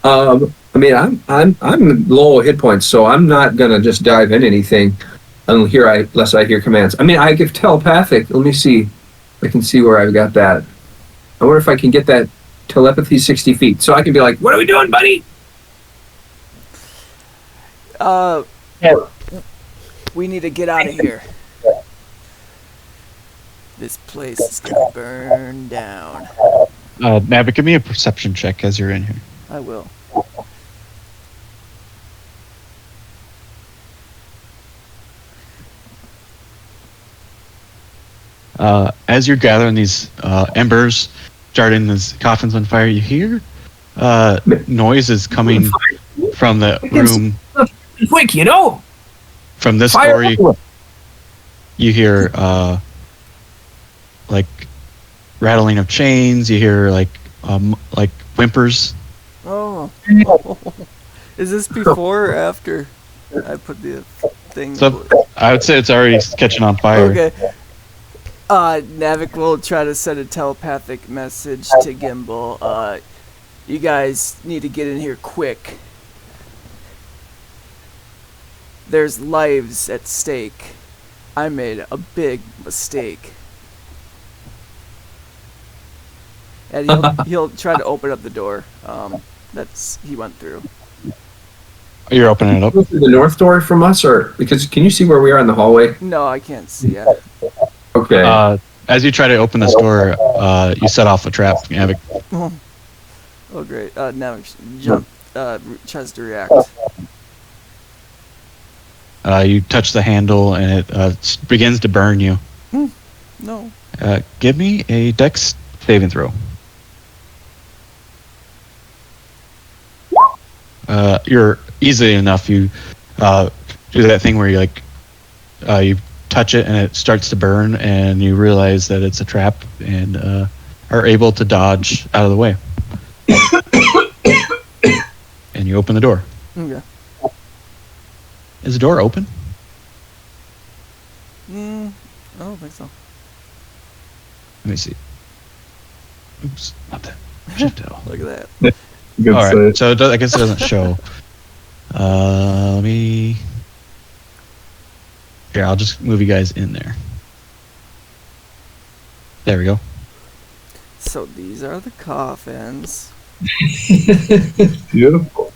I mean, I'm low hit points, so I'm not gonna just dive in anything unless I hear commands. I mean, I give telepathic. Let me see. I can see where I've got that. I wonder if I can get that telepathy 60 feet, so I can be like, "What are we doing, buddy?" We need to get out of here. This place is gonna burn down. Navik, give me a perception check as you're in here. I will. As you're gathering these embers, starting these coffins on fire, you hear noises coming from the room. Quick, you know. From this Fire door, you hear like rattling of chains. You hear like whimpers. Oh. Is this before or after I put the thing? So I would say it's already catching on fire. Okay. Navik will try to send a telepathic message to Gimble. You guys need to get in here quick. There's lives at stake. I made a big mistake. And he'll try to open up the door. He went through. You're opening it up. Go through the north door from us, or because can you see where we are in the hallway? No, I can't see it. Okay. As you try to open this door, you set off a trap, Navik. Oh great. Navik tries to react. You touch the handle and it begins to burn you. No. Give me a dex saving throw. You're easily enough. You do that thing where you you touch it and it starts to burn, and you realize that it's a trap, and are able to dodge out of the way. And you open the door. Okay. Is the door open? I don't think so. Let me see. Oops, not that. Shift L. Look at that. Good All save. right, so I guess it doesn't show. Let me. Here, I'll just move you guys in there. There we go. So these are the coffins Beautiful.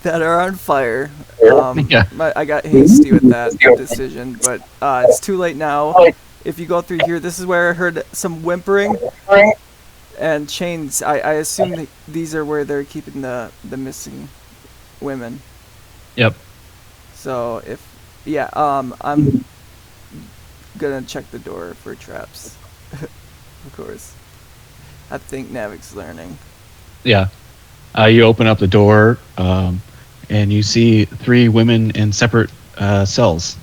that are on fire. Yeah. I got hasty with that decision, but it's too late now. If you go through here, this is where I heard some whimpering and chains. I assume that these are where they're keeping the missing women. Yep. So I'm gonna check the door for traps. Of course. I think Navik's learning. Yeah. You open up the door, and you see 3 women in separate cells.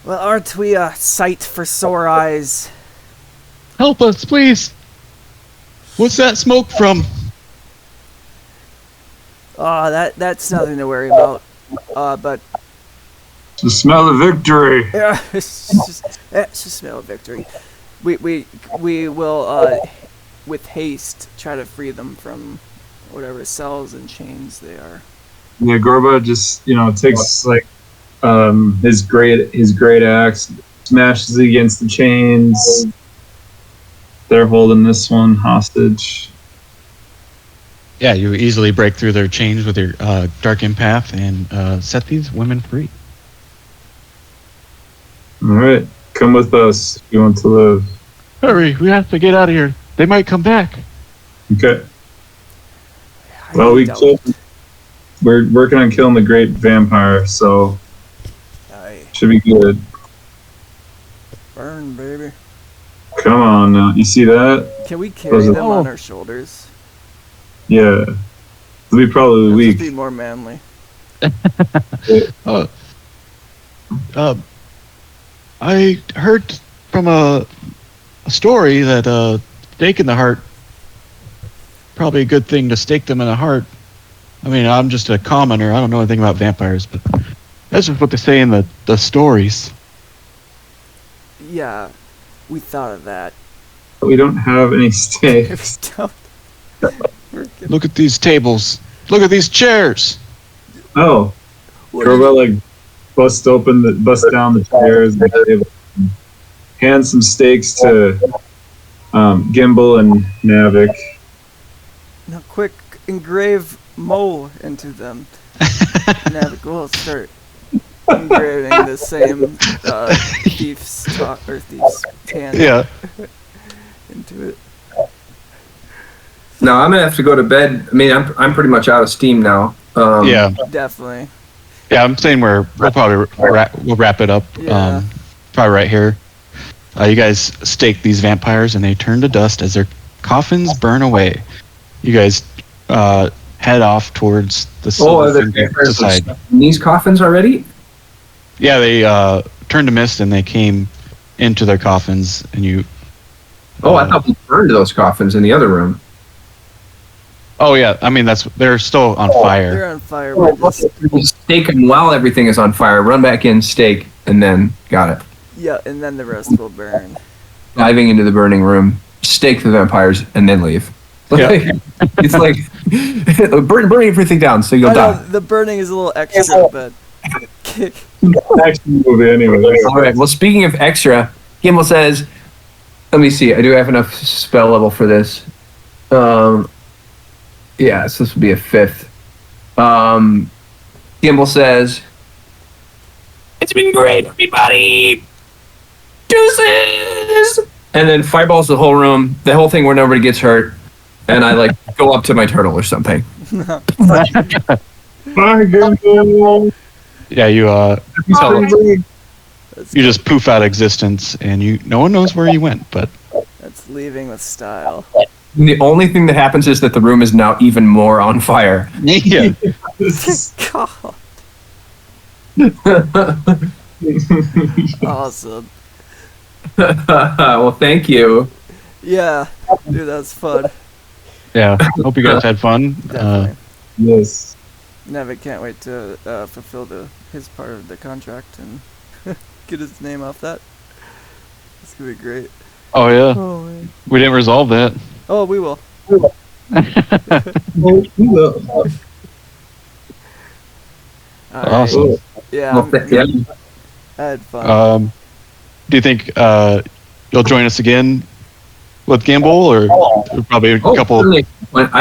Well, aren't we a sight for sore eyes? Help us, please! What's that smoke from? That's nothing to worry about. But The smell of victory. Yeah, it's just smell of victory. We will with haste try to free them from whatever cells and chains they are. Yeah, Gorba just takes like his great axe, smashes it against the chains. They're holding this one hostage. Yeah, you easily break through their chains with your dark empath and set these women free. All right, come with us if you want to live. Hurry, we have to get out of here. They might come back. Okay. I Well, doubt it. we're working on killing the great vampire, so Aye. should be good. Burn, baby. Come on now, you see that? Can we carry them on our shoulders? Yeah, they'll be probably Let's weak. just be more manly. I heard from a story that stake in the heart, probably a good thing to stake them in the heart. I mean, I'm just a commoner. I don't know anything about vampires, but that's just what they say in the stories. Yeah, we thought of that. We don't have any stakes. Look at these tables. Look at these chairs. Oh, Gorba like busts down the chairs and the table. Hand some stakes to Gimble and Navik. Now, quick, engrave mole into them. Navik will start engraving the same thief's tan into it. No, I'm gonna have to go to bed. I mean, I'm pretty much out of steam now. Yeah, Definitely. yeah. I'm saying we'll probably wrap it up. Yeah. Probably right here. You guys stake these vampires, and they turn to dust as their coffins burn away. You guys head off towards the side. In these coffins already? Yeah, they turned to mist, and they came into their coffins, and you. Oh, I thought we burned those coffins in the other room. Oh yeah, I mean they're still on fire. They're on fire. We're just, Stake them while everything is on fire. Run back in, stake, and then got it. yeah, and then the rest will burn. Diving into the burning room, stake the vampires, and then leave. Yeah. It's like burn everything down so you'll I know, die. the burning is a little extra, but Action movie anyway. All right. Well, speaking of extra, Gimble says, "Let me see. I do have enough spell level for this. Yeah, so this would be a 5th. Gimble says, "It's been great, everybody. Deuces!" And then fireballs the whole room, the whole thing where nobody gets hurt. And I like go up to my turtle or something. Bye, Gimble. Yeah, you just poof out of existence, and no one knows where you went. But that's leaving with style. And the only thing that happens is that the room is now even more on fire. yeah, God. Awesome. Well, thank you. Yeah, dude, that's fun. yeah. Hope you guys had fun. Definitely. Yes. Navik can't wait to fulfill his part of the contract and get his name off that. It's gonna be great. Oh yeah, Oh man. we didn't resolve that. Oh, we will. Awesome. Alright. Yeah, Yeah. I had fun. Do you think you'll join us again with Gimble, or probably a couple? Certainly. I